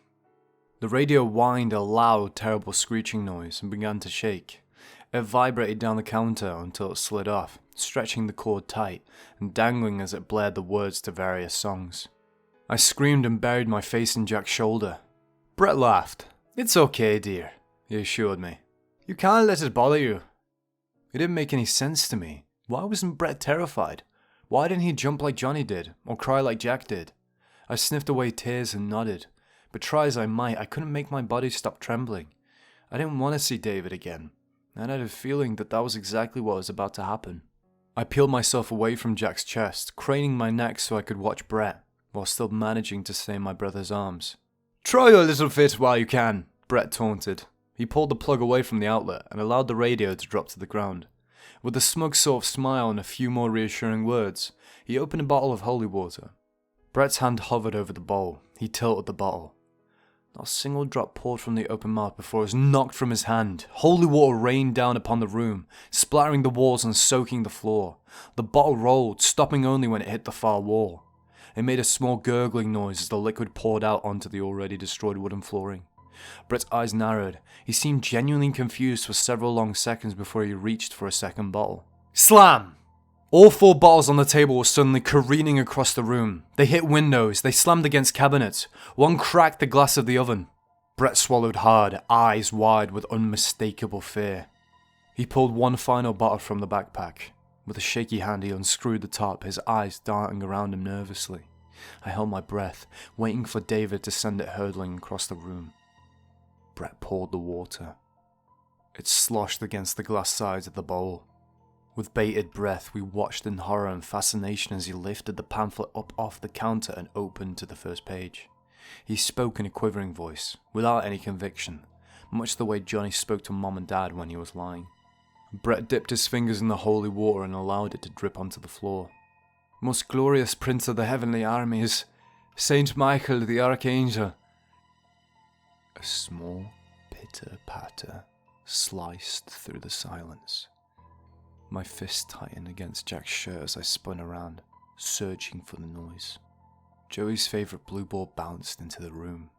The radio whined a loud, terrible screeching noise and began to shake. It vibrated down the counter until it slid off, stretching the cord tight and dangling as it blared the words to various songs. I screamed and buried my face in Jack's shoulder. Brett laughed. "It's okay, dear," he assured me. "You can't let it bother you." It didn't make any sense to me. Why wasn't Brett terrified? Why didn't he jump like Johnny did, or cry like Jack did? I sniffed away tears and nodded, but try as I might, I couldn't make my body stop trembling. I didn't want to see David again, and I had a feeling that that was exactly what was about to happen. I peeled myself away from Jack's chest, craning my neck so I could watch Brett, while still managing to stay in my brother's arms. "Try your little fit while you can," Brett taunted. He pulled the plug away from the outlet and allowed the radio to drop to the ground. With a smug sort of smile and a few more reassuring words, he opened a bottle of holy water. Brett's hand hovered over the bowl. He tilted the bottle. Not a single drop poured from the open mouth before it was knocked from his hand. Holy water rained down upon the room, splattering the walls and soaking the floor. The bottle rolled, stopping only when it hit the far wall. It made a small gurgling noise as the liquid poured out onto the already destroyed wooden flooring. Brett's eyes narrowed. He seemed genuinely confused for several long seconds before he reached for a second bottle. Slam! All 4 bottles on the table were suddenly careening across the room. They hit windows, they slammed against cabinets. One cracked the glass of the oven. Brett swallowed hard, eyes wide with unmistakable fear. He pulled one final bottle from the backpack. With a shaky hand he unscrewed the top, his eyes darting around him nervously. I held my breath, waiting for David to send it hurtling across the room. Brett poured the water. It sloshed against the glass sides of the bowl. With bated breath, we watched in horror and fascination as he lifted the pamphlet up off the counter and opened to the first page. He spoke in a quivering voice, without any conviction, much the way Johnny spoke to Mom and Dad when he was lying. Brett dipped his fingers in the holy water and allowed it to drip onto the floor. "Most glorious Prince of the heavenly armies, Saint Michael the Archangel." A small pitter-patter sliced through the silence. My fist tightened against Jack's shirt as I spun around, searching for the noise. Joey's favourite blue ball bounced into the room.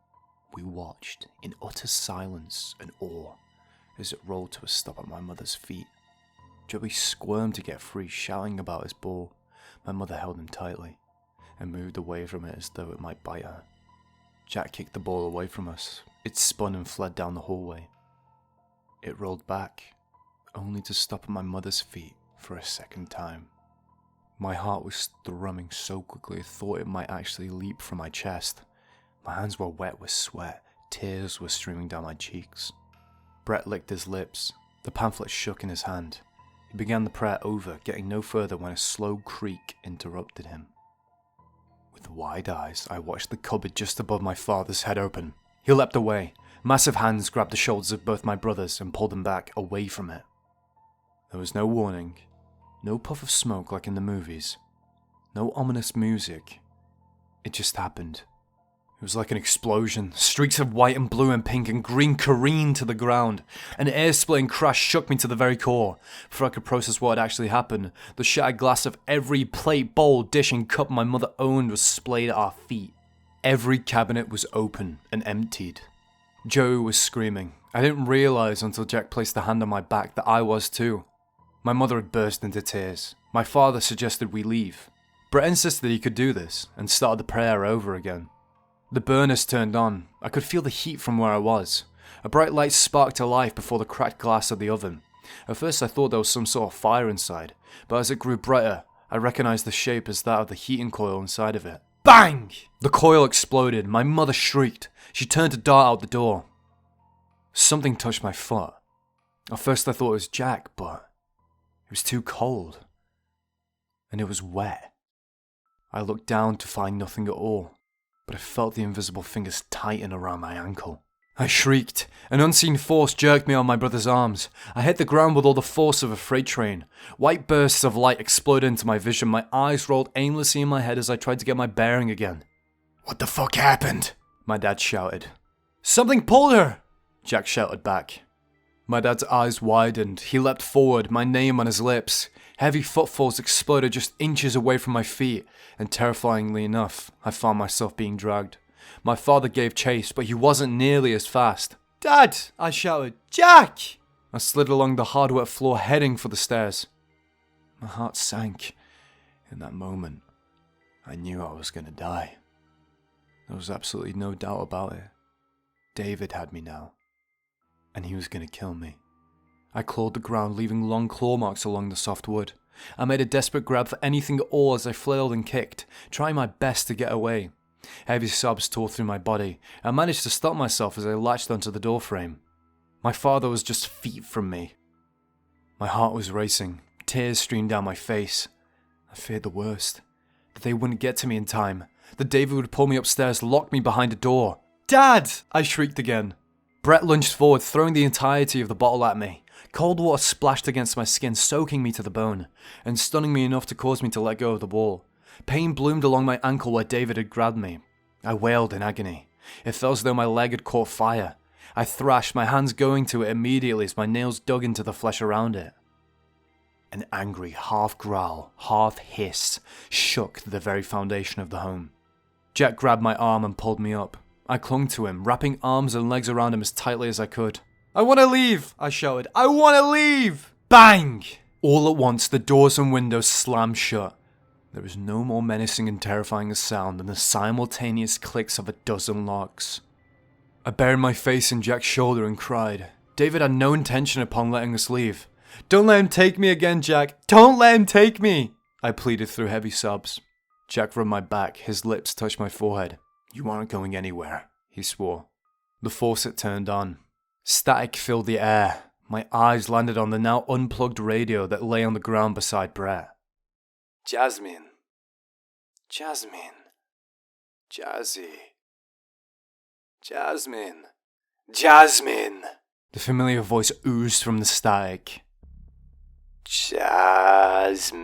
We watched, in utter silence and awe, as it rolled to a stop at my mother's feet. Joey squirmed to get free, shouting about his ball. My mother held him tightly, and moved away from it as though it might bite her. Jack kicked the ball away from us. It spun and fled down the hallway. It rolled back, only to stop at my mother's feet for a second time. My heart was thrumming so quickly I thought it might actually leap from my chest. My hands were wet with sweat, tears were streaming down my cheeks. Brett licked his lips. The pamphlet shook in his hand. He began the prayer over, getting no further when a slow creak interrupted him. With wide eyes, I watched the cupboard just above my father's head open. He leapt away. Massive hands grabbed the shoulders of both my brothers and pulled them back, away from it. There was no warning, no puff of smoke like in the movies, no ominous music. It just happened. It was like an explosion. Streaks of white and blue and pink and green careened to the ground. An air-splitting crash shook me to the very core. Before I could process what had actually happened, the shattered glass of every plate, bowl, dish and cup my mother owned was splayed at our feet. Every cabinet was open and emptied. Joey was screaming. I didn't realize until Jack placed a hand on my back that I was too. My mother had burst into tears. My father suggested we leave. Brett insisted he could do this and started the prayer over again. The burners turned on. I could feel the heat from where I was. A bright light sparked to life before the cracked glass of the oven. At first I thought there was some sort of fire inside, but as it grew brighter, I recognized the shape as that of the heating coil inside of it. Bang! The coil exploded. My mother shrieked. She turned to dart out the door. Something touched my foot. At first I thought it was Jack, but it was too cold. And it was wet. I looked down to find nothing at all, but I felt the invisible fingers tighten around my ankle. I shrieked. An unseen force jerked me on my brother's arms. I hit the ground with all the force of a freight train. White bursts of light exploded into my vision. My eyes rolled aimlessly in my head as I tried to get my bearing again. "What the fuck happened?" my dad shouted. "Something pulled her!" Jack shouted back. My dad's eyes widened. He leapt forward, my name on his lips. Heavy footfalls exploded just inches away from my feet, and terrifyingly enough, I found myself being dragged. My father gave chase, but he wasn't nearly as fast. "Dad!" I shouted. "Jack!" I slid along the hard wet floor, heading for the stairs. My heart sank. In that moment, I knew I was going to die. There was absolutely no doubt about it. David had me now, and he was going to kill me. I clawed the ground, leaving long claw marks along the soft wood. I made a desperate grab for anything at all as I flailed and kicked, trying my best to get away. Heavy sobs tore through my body. I managed to stop myself as I latched onto the doorframe. My father was just feet from me. My heart was racing. Tears streamed down my face. I feared the worst. That they wouldn't get to me in time. That David would pull me upstairs, lock me behind a door. "Dad!" I shrieked again. Brett lunged forward, throwing the entirety of the bottle at me. Cold water splashed against my skin, soaking me to the bone, and stunning me enough to cause me to let go of the wall. Pain bloomed along my ankle where David had grabbed me. I wailed in agony. It felt as though my leg had caught fire. I thrashed, my hands going to it immediately as my nails dug into the flesh around it. An angry half growl, half hiss shook the very foundation of the home. Jack grabbed my arm and pulled me up. I clung to him, wrapping arms and legs around him as tightly as I could. "I want to leave!" I shouted. "I want to leave!" Bang! All at once, the doors and windows slammed shut. There was no more menacing and terrifying a sound than the simultaneous clicks of a dozen locks. I buried my face in Jack's shoulder and cried. David had no intention upon letting us leave. "Don't let him take me again, Jack! Don't let him take me!" I pleaded through heavy sobs. Jack rubbed my back, his lips touched my forehead. "You aren't going anywhere," he swore. The faucet turned on. Static filled the air. My eyes landed on the now unplugged radio that lay on the ground beside Brett. "Jasmine. Jasmine. Jazzy. Jasmine. Jasmine!" The familiar voice oozed from the static. "Jasmine."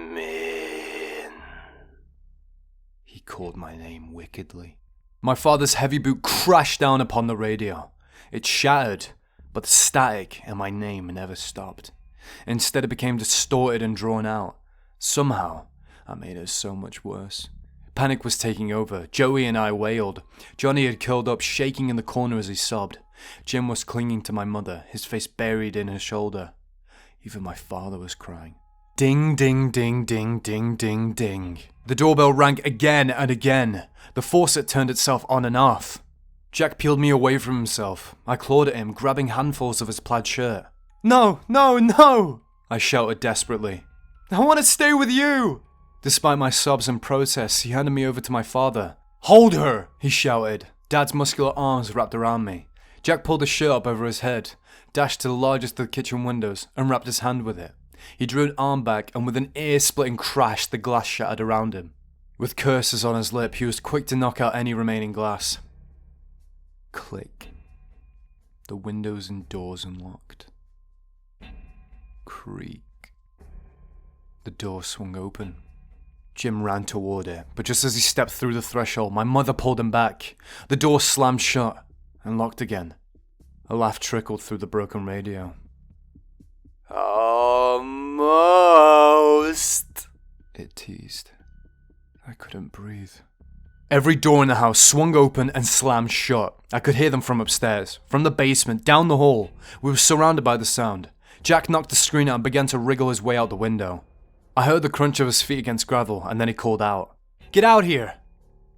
He called my name wickedly. My father's heavy boot crashed down upon the radio. It shattered, but the static and my name never stopped. Instead, it became distorted and drawn out. Somehow, I made it so much worse. Panic was taking over. Joey and I wailed. Johnny had curled up, shaking in the corner as he sobbed. Jim was clinging to my mother, his face buried in her shoulder. Even my father was crying. Ding, ding, ding, ding, ding, ding, ding. The doorbell rang again and again. The faucet turned itself on and off. Jack peeled me away from himself. I clawed at him, grabbing handfuls of his plaid shirt. "No, no, no!" I shouted desperately. "I want to stay with you!" Despite my sobs and protests, he handed me over to my father. "Hold her!" he shouted. Dad's muscular arms wrapped around me. Jack pulled his shirt up over his head, dashed to the largest of the kitchen windows, and wrapped his hand with it. He drew an arm back, and with an ear-splitting crash, the glass shattered around him. With curses on his lip, he was quick to knock out any remaining glass. Click. The windows and doors unlocked. Creak. The door swung open. Jim ran toward it, but just as he stepped through the threshold, my mother pulled him back. The door slammed shut and locked again. A laugh trickled through the broken radio. Almost, it teased. I couldn't breathe. Every door in the house swung open and slammed shut. I could hear them from upstairs, from the basement, down the hall. We were surrounded by the sound. Jack knocked the screen out and began to wriggle his way out the window. I heard the crunch of his feet against gravel, and then he called out, "Get out here!"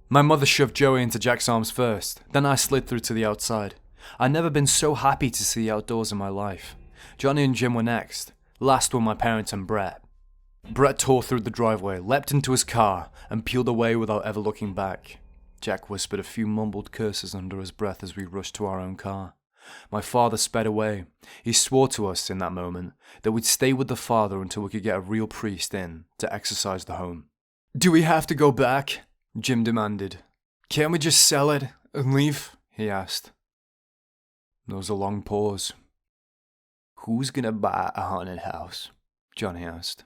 My mother shoved Joey into Jack's arms first, then I slid through to the outside. I'd never been so happy to see the outdoors in my life. Johnny and Jim were next. Last were my parents and Brett. Brett tore through the driveway, leapt into his car, and peeled away without ever looking back. Jack whispered a few mumbled curses under his breath as we rushed to our own car. My father sped away. He swore to us in that moment that we'd stay with the father until we could get a real priest in to exorcise the home. "Do we have to go back?" Jim demanded. "Can't we just sell it and leave?" he asked. There was a long pause. "Who's gonna buy a haunted house?" Johnny asked.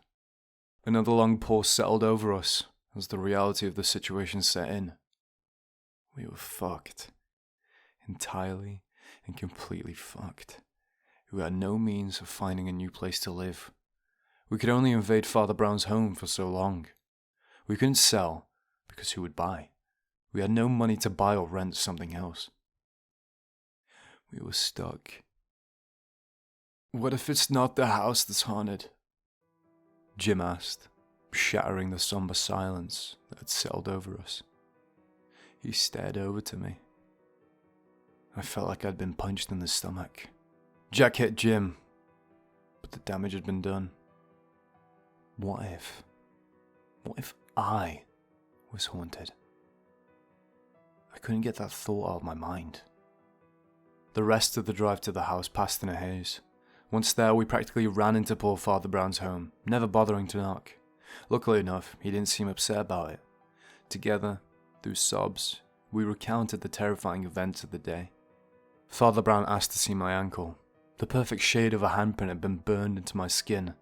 Another long pause settled over us as the reality of the situation set in. We were fucked. Entirely and completely fucked. We had no means of finding a new place to live. We could only invade Father Brown's home for so long. We couldn't sell, because who would buy? We had no money to buy or rent something else. We were stuck. "What if it's not the house that's haunted?" Jim asked, shattering the somber silence that had settled over us. He stared over to me. I felt like I'd been punched in the stomach. Jack hit Jim, but the damage had been done. What if I was haunted? I couldn't get that thought out of my mind. The rest of the drive to the house passed in a haze. Once there, we practically ran into poor Father Brown's home, never bothering to knock. Luckily enough, he didn't seem upset about it. Together, through sobs, we recounted the terrifying events of the day. Father Brown asked to see my ankle. The perfect shade of a handprint had been burned into my skin.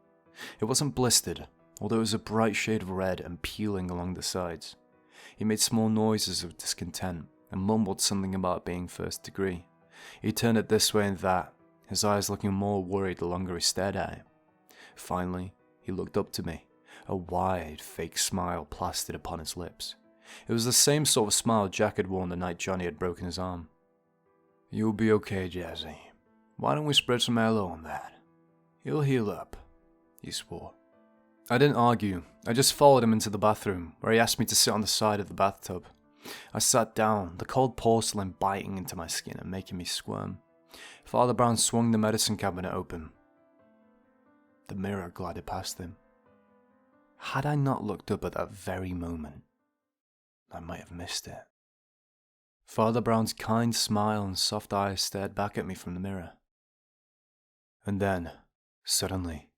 It wasn't blistered, although it was a bright shade of red and peeling along the sides. He made small noises of discontent and mumbled something about being first degree. He turned it this way and that, his eyes looking more worried the longer he stared at him. Finally, he looked up to me, a wide, fake smile plastered upon his lips. It was the same sort of smile Jack had worn the night Johnny had broken his arm. "You'll be okay, Jazzy. Why don't we spread some aloe on that? You'll heal up," he swore. I didn't argue. I just followed him into the bathroom, where he asked me to sit on the side of the bathtub. I sat down, the cold porcelain biting into my skin and making me squirm. Father Brown swung the medicine cabinet open. The mirror glided past him. Had I not looked up at that very moment, I might have missed it. Father Brown's kind smile and soft eyes stared back at me from the mirror. And then, suddenly,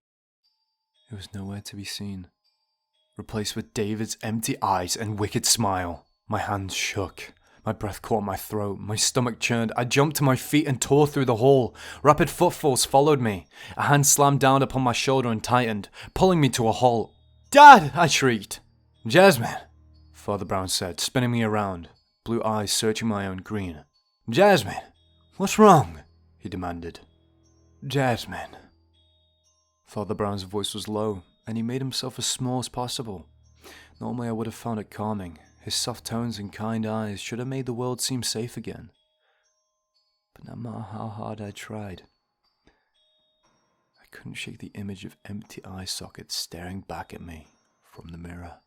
it was nowhere to be seen. Replaced with David's empty eyes and wicked smile. My hands shook. My breath caught my throat. My stomach churned. I jumped to my feet and tore through the hall. Rapid footfalls followed me. A hand slammed down upon my shoulder and tightened, pulling me to a halt. "Dad!" I shrieked. "Jasmine," Father Brown said, spinning me around, blue eyes searching my own green. "Jasmine, what's wrong?" he demanded. "Jasmine." Father Brown's voice was low, and he made himself as small as possible. Normally I would have found it calming. His soft tones and kind eyes should have made the world seem safe again. But no matter how hard I tried, I couldn't shake the image of empty eye sockets staring back at me from the mirror.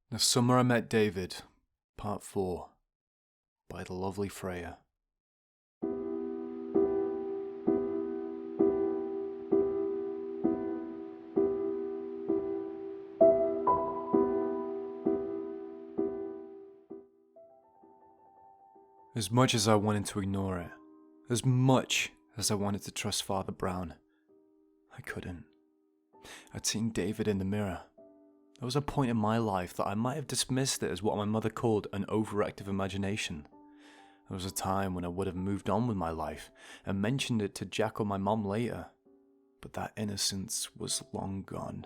The Summer I Met David, Part 4, by TheLovelyFreja. As much as I wanted to ignore it, as much as I wanted to trust Father Brown, I couldn't. I'd seen David in the mirror. There was a point in my life that I might have dismissed it as what my mother called an overactive imagination. There was a time when I would have moved on with my life and mentioned it to Jack or my mom later, but that innocence was long gone.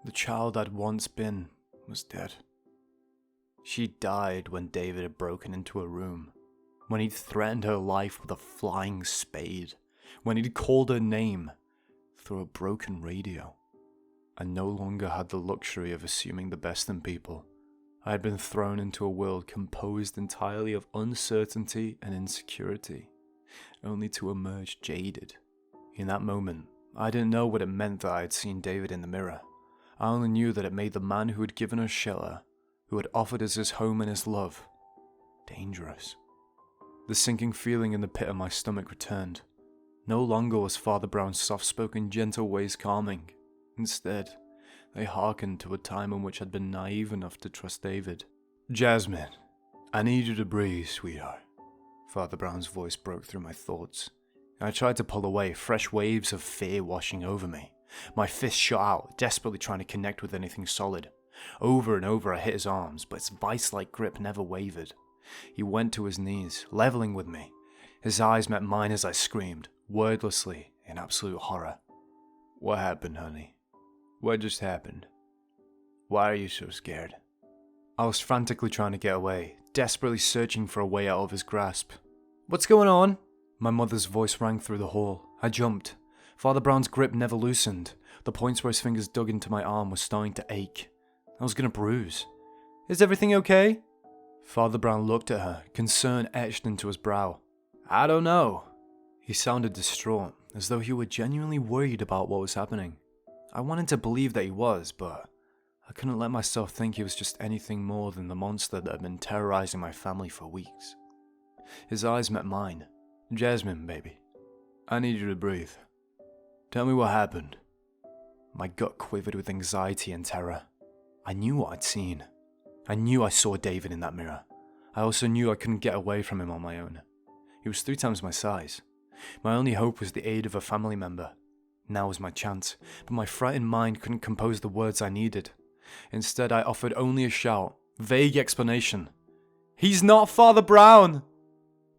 The child I'd once been was dead. She died when David had broken into her room, when he'd threatened her life with a flying spade, when he'd called her name through a broken radio. I no longer had the luxury of assuming the best in people. I had been thrown into a world composed entirely of uncertainty and insecurity, only to emerge jaded. In that moment, I didn't know what it meant that I had seen David in the mirror. I only knew that it made the man who had given us shelter, who had offered us his home and his love, dangerous. The sinking feeling in the pit of my stomach returned. No longer was Father Brown's soft-spoken, gentle ways calming. Instead, they hearkened to a time in which I'd been naive enough to trust David. "Jasmine, I need you to breathe, sweetheart." Father Brown's voice broke through my thoughts. I tried to pull away, fresh waves of fear washing over me. My fist shot out, desperately trying to connect with anything solid. Over and over I hit his arms, but his vice-like grip never wavered. He went to his knees, leveling with me. His eyes met mine as I screamed, wordlessly, in absolute horror. "What happened, honey? What just happened? Why are you so scared?" I was frantically trying to get away, desperately searching for a way out of his grasp. "What's going on?" My mother's voice rang through the hall. I jumped. Father Brown's grip never loosened. The points where his fingers dug into my arm were starting to ache. I was gonna bruise. "Is everything okay?" Father Brown looked at her, concern etched into his brow. "I don't know." He sounded distraught, as though he were genuinely worried about what was happening. I wanted to believe that he was, but I couldn't let myself think he was just anything more than the monster that had been terrorizing my family for weeks. His eyes met mine. "Jasmine, baby, I need you to breathe. Tell me what happened." My gut quivered with anxiety and terror. I knew what I'd seen. I knew I saw David in that mirror. I also knew I couldn't get away from him on my own. He was 3 times my size. My only hope was the aid of a family member. Now was my chance, but my frightened mind couldn't compose the words I needed. Instead, I offered only a shout, vague explanation. "He's not Father Brown!"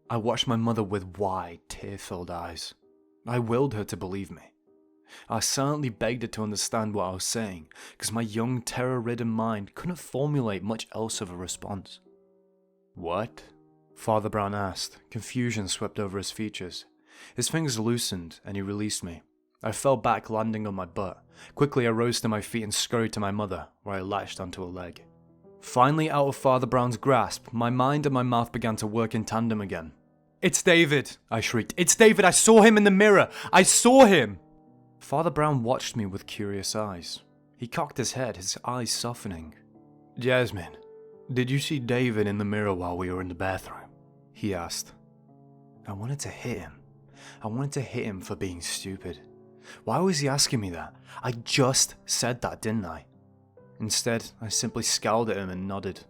I watched my mother with wide, tear-filled eyes. I willed her to believe me. I silently begged her to understand what I was saying, because my young, terror-ridden mind couldn't formulate much else of a response. "What?" Father Brown asked. Confusion swept over his features. His fingers loosened, and he released me. I fell back, landing on my butt. Quickly, I rose to my feet and scurried to my mother, where I latched onto a leg. Finally out of Father Brown's grasp, my mind and my mouth began to work in tandem again. "It's David!" I shrieked. "It's David! I saw him in the mirror! I saw him!" Father Brown watched me with curious eyes. He cocked his head, his eyes softening. "Jasmine, did you see David in the mirror while we were in the bathroom?" he asked. I wanted to hit him. I wanted to hit him for being stupid. Why was he asking me that? I just said that, didn't I? Instead, I simply scowled at him and nodded.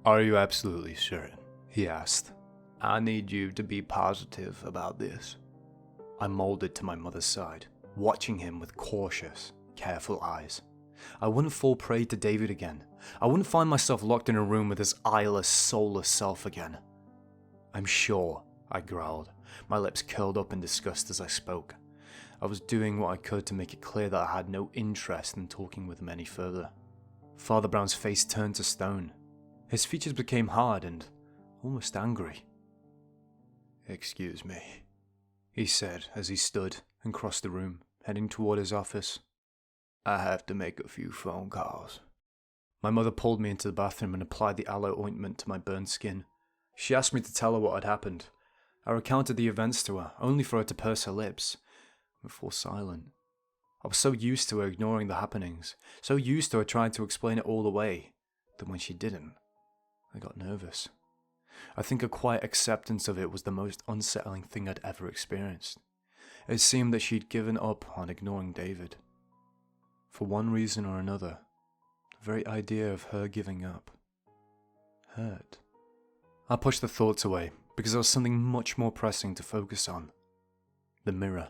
"Are you absolutely certain?" he asked. "I need you to be positive about this." I molded to my mother's side, watching him with cautious, careful eyes. I wouldn't fall prey to David again. I wouldn't find myself locked in a room with his eyeless, soulless self again. "I'm sure," I growled, my lips curled up in disgust as I spoke. I was doing what I could to make it clear that I had no interest in talking with him any further. Father Brown's face turned to stone. His features became hard and almost angry. "Excuse me," he said as he stood and crossed the room, heading toward his office. "I have to make a few phone calls." My mother pulled me into the bathroom and applied the aloe ointment to my burned skin. She asked me to tell her what had happened. I recounted the events to her, only for her to purse her lips and fall silent. I was so used to her ignoring the happenings, so used to her trying to explain it all away, that when she didn't, I got nervous. I think a quiet acceptance of it was the most unsettling thing I'd ever experienced. It seemed that she'd given up on ignoring David. For one reason or another, the very idea of her giving up hurt. I pushed the thoughts away because there was something much more pressing to focus on. The mirror.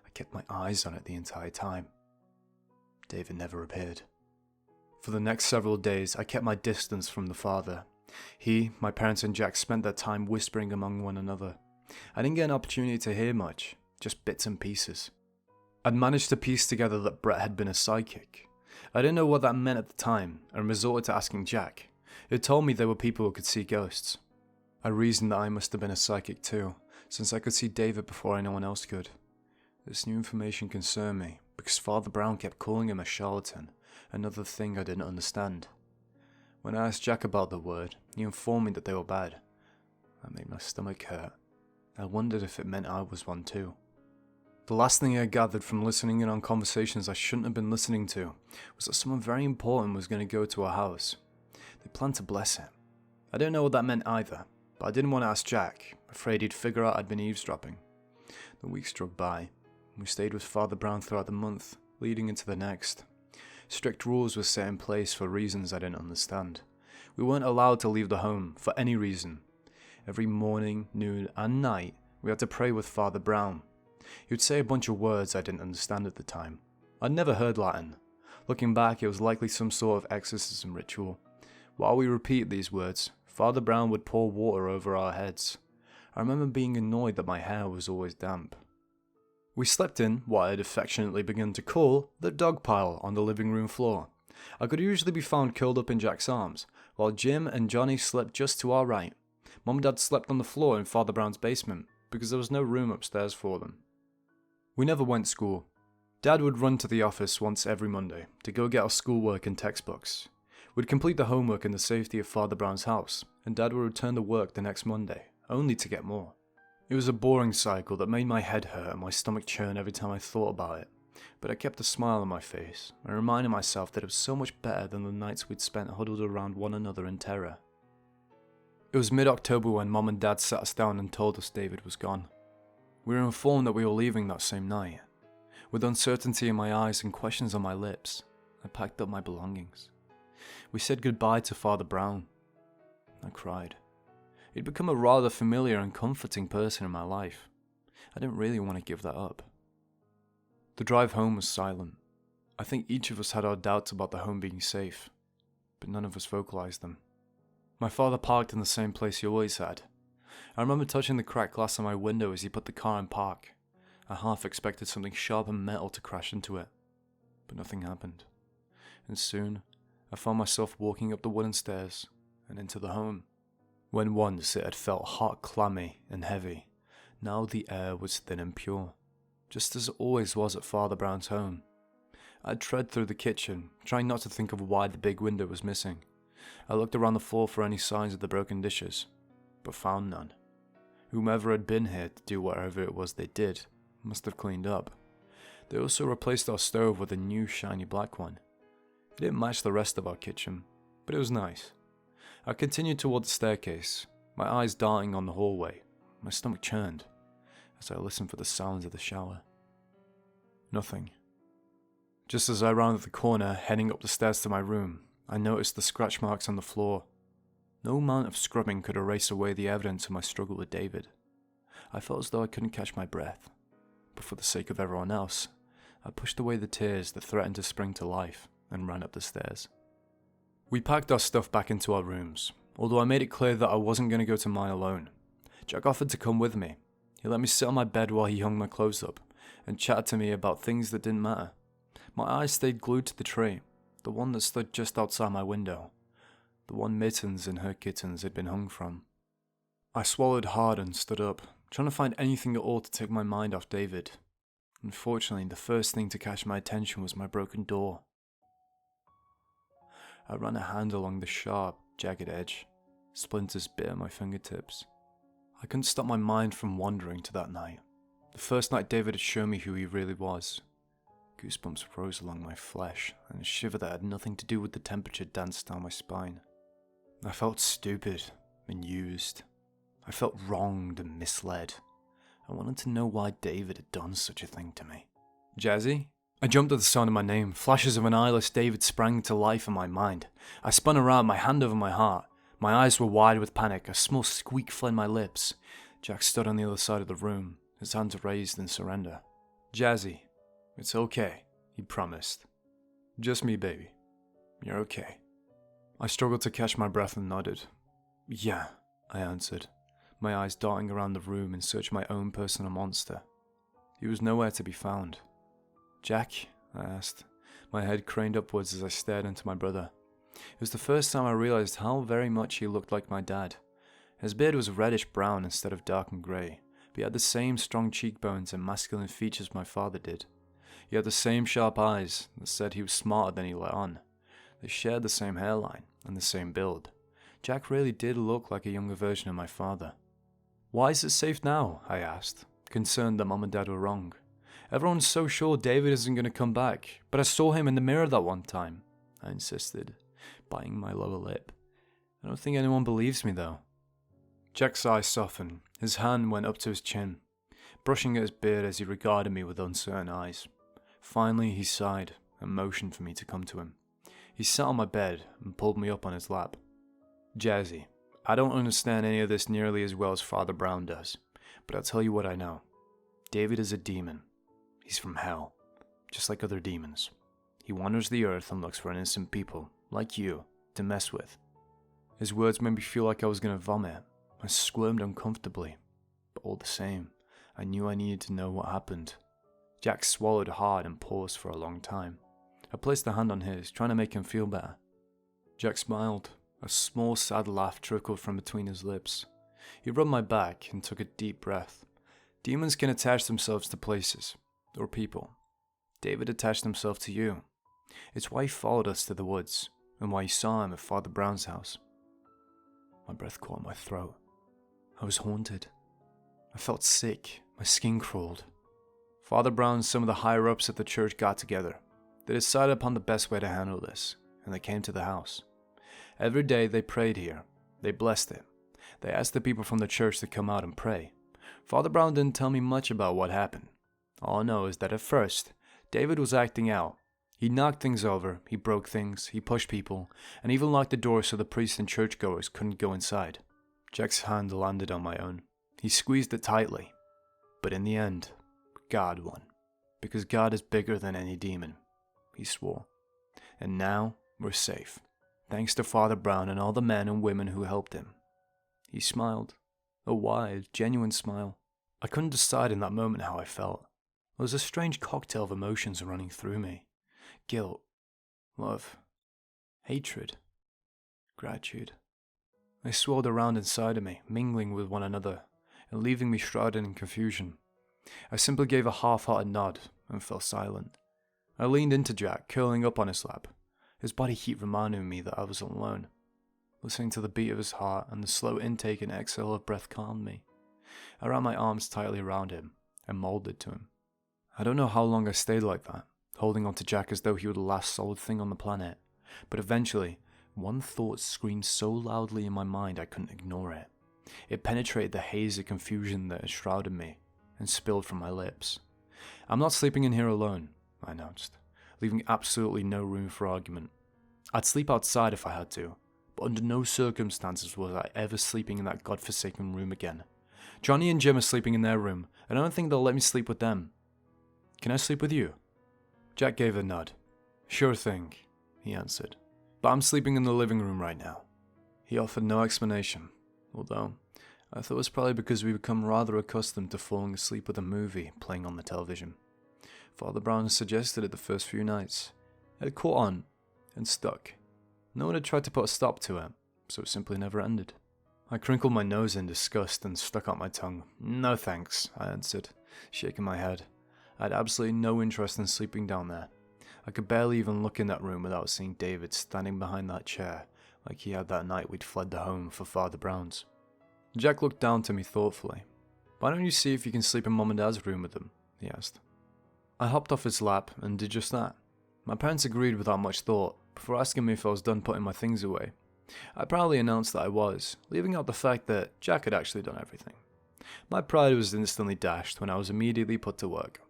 I kept my eyes on it the entire time. David never appeared. For the next several days, I kept my distance from the father. He, my parents and Jack spent their time whispering among one another. I didn't get an opportunity to hear much, just bits and pieces. I'd managed to piece together that Brett had been a psychic. I didn't know what that meant at the time and resorted to asking Jack. He told me there were people who could see ghosts. I reasoned that I must have been a psychic too, since I could see David before anyone else could. This new information concerned me, because Father Brown kept calling him a charlatan, another thing I didn't understand. When I asked Jack about the word, he informed me that they were bad. That made my stomach hurt. I wondered if it meant I was one too. The last thing I gathered from listening in on conversations I shouldn't have been listening to was that someone very important was going to go to our house. They planned to bless him. I didn't know what that meant either, but I didn't want to ask Jack, afraid he'd figure out I'd been eavesdropping. The weeks dragged by. We stayed with Father Brown throughout the month, leading into the next. Strict rules were set in place for reasons I didn't understand. We weren't allowed to leave the home for any reason. Every morning, noon, and night, we had to pray with Father Brown. He would say a bunch of words I didn't understand at the time. I'd never heard Latin. Looking back, it was likely some sort of exorcism ritual. While we repeated these words, Father Brown would pour water over our heads. I remember being annoyed that my hair was always damp. We slept in what I had affectionately begun to call the dog pile on the living room floor. I could usually be found curled up in Jack's arms, while Jim and Johnny slept just to our right. Mum and Dad slept on the floor in Father Brown's basement, because there was no room upstairs for them. We never went to school. Dad would run to the office once every Monday to go get our schoolwork and textbooks. We'd complete the homework in the safety of Father Brown's house, and Dad would return to work the next Monday, only to get more. It was a boring cycle that made my head hurt and my stomach churn every time I thought about it, but I kept a smile on my face and reminded myself that it was so much better than the nights we'd spent huddled around one another in terror. It was mid-October when Mom and Dad sat us down and told us David was gone. We were informed that we were leaving that same night. With uncertainty in my eyes and questions on my lips, I packed up my belongings. We said goodbye to Father Brown. I cried. He'd become a rather familiar and comforting person in my life. I didn't really want to give that up. The drive home was silent. I think each of us had our doubts about the home being safe, but none of us vocalized them. My father parked in the same place he always had. I remember touching the cracked glass on my window as he put the car in park. I half expected something sharp and metal to crash into it, but nothing happened. And soon, I found myself walking up the wooden stairs and into the home. When once it had felt hot, clammy, and heavy, now the air was thin and pure, just as it always was at Father Brown's home. I'd tread through the kitchen, trying not to think of why the big window was missing. I looked around the floor for any signs of the broken dishes, but found none. Whomever had been here to do whatever it was they did must have cleaned up. They also replaced our stove with a new shiny black one. It didn't match the rest of our kitchen, but it was nice. I continued toward the staircase, my eyes darting on the hallway. My stomach churned as I listened for the sounds of the shower. Nothing. Just as I rounded the corner, heading up the stairs to my room, I noticed the scratch marks on the floor. No amount of scrubbing could erase away the evidence of my struggle with David. I felt as though I couldn't catch my breath, but for the sake of everyone else, I pushed away the tears that threatened to spring to life and ran up the stairs. We packed our stuff back into our rooms, although I made it clear that I wasn't going to go to mine alone. Jack offered to come with me. He let me sit on my bed while he hung my clothes up, and chatted to me about things that didn't matter. My eyes stayed glued to the tree, the one that stood just outside my window, the one Mittens and her kittens had been hung from. I swallowed hard and stood up, trying to find anything at all to take my mind off David. Unfortunately, the first thing to catch my attention was my broken door. I ran a hand along the sharp, jagged edge. Splinters bit at my fingertips. I couldn't stop my mind from wandering to that night. The first night David had shown me who he really was. Goosebumps rose along my flesh, and a shiver that had nothing to do with the temperature danced down my spine. I felt stupid and used. I felt wronged and misled. I wanted to know why David had done such a thing to me. Jazzy? I jumped at the sound of my name. Flashes of an eyeless David sprang to life in my mind. I spun around, my hand over my heart. My eyes were wide with panic, a small squeak fled my lips. Jack stood on the other side of the room, his hands raised in surrender. "Jazzy, it's okay," he promised. "Just me, baby. You're okay." I struggled to catch my breath and nodded. "Yeah," I answered, my eyes darting around the room in search of my own personal monster. He was nowhere to be found. "Jack?" I asked, my head craned upwards as I stared into my brother. It was the first time I realized how very much he looked like my dad. His beard was reddish brown instead of dark and grey, but he had the same strong cheekbones and masculine features my father did. He had the same sharp eyes that said he was smarter than he let on. They shared the same hairline and the same build. Jack really did look like a younger version of my father. "Why is it safe now?" I asked, concerned that Mom and Dad were wrong. "Everyone's so sure David isn't going to come back, but I saw him in the mirror that one time," I insisted, biting my lower lip. "I don't think anyone believes me though." Jack's eyes softened. His hand went up to his chin, brushing at his beard as he regarded me with uncertain eyes. Finally he sighed and motioned for me to come to him. He sat on my bed and pulled me up on his lap. "Jazzy, I don't understand any of this nearly as well as Father Brown does, but I'll tell you what I know. David is a demon. He's from hell, just like other demons. He wanders the earth and looks for innocent people, like you, to mess with." His words made me feel like I was going to vomit. I squirmed uncomfortably, but all the same, I knew I needed to know what happened. Jack swallowed hard and paused for a long time. I placed a hand on his, trying to make him feel better. Jack smiled. A small sad laugh trickled from between his lips. He rubbed my back and took a deep breath. Demons can attach themselves to places, or people. David attached himself to you. It's why he followed us to the woods, and why you saw him at Father Brown's house. My breath caught in my throat. I was haunted. I felt sick. My skin crawled. Father Brown and some of the higher-ups at the church got together. They decided upon the best way to handle this, and they came to the house. Every day they prayed here. They blessed it. They asked the people from the church to come out and pray. Father Brown didn't tell me much about what happened. All I know is that at first, David was acting out. He knocked things over, he broke things, he pushed people, and even locked the door so the priests and churchgoers couldn't go inside. Jack's hand landed on my own. He squeezed it tightly. But in the end, God won. Because God is bigger than any demon, he swore. And now, we're safe. Thanks to Father Brown and all the men and women who helped him. He smiled. A wide, genuine smile. I couldn't decide in that moment how I felt. There was a strange cocktail of emotions running through me. Guilt, love, hatred, gratitude. They swirled around inside of me, mingling with one another, and leaving me shrouded in confusion. I simply gave a half-hearted nod and fell silent. I leaned into Jack, curling up on his lap. His body heat reminded me that I wasn't alone. Listening to the beat of his heart and the slow intake and exhale of breath calmed me. I ran my arms tightly around him and molded to him. I don't know how long I stayed like that, holding on to Jack as though he were the last solid thing on the planet. But eventually, one thought screamed so loudly in my mind I couldn't ignore it. It penetrated the haze of confusion that had shrouded me and spilled from my lips. "I'm not sleeping in here alone," I announced, leaving absolutely no room for argument. I'd sleep outside if I had to, but under no circumstances was I ever sleeping in that godforsaken room again. Johnny and Jim are sleeping in their room, and I don't think they'll let me sleep with them. "Can I sleep with you?" Jack gave a nod. "Sure thing," he answered, "but I'm sleeping in the living room right now." He offered no explanation, although I thought it was probably because we'd become rather accustomed to falling asleep with a movie playing on the television. Father Brown suggested it the first few nights. It had caught on and stuck. No one had tried to put a stop to it, so it simply never ended. I crinkled my nose in disgust and stuck out my tongue. "No thanks," I answered, shaking my head. I had absolutely no interest in sleeping down there. I could barely even look in that room without seeing David standing behind that chair, like he had that night we'd fled the home for Father Brown's. Jack looked down to me thoughtfully. "Why don't you see if you can sleep in Mom and Dad's room with them?" he asked. I hopped off his lap and did just that. My parents agreed without much thought, before asking me if I was done putting my things away. I proudly announced that I was, leaving out the fact that Jack had actually done everything. My pride was instantly dashed when I was immediately put to work.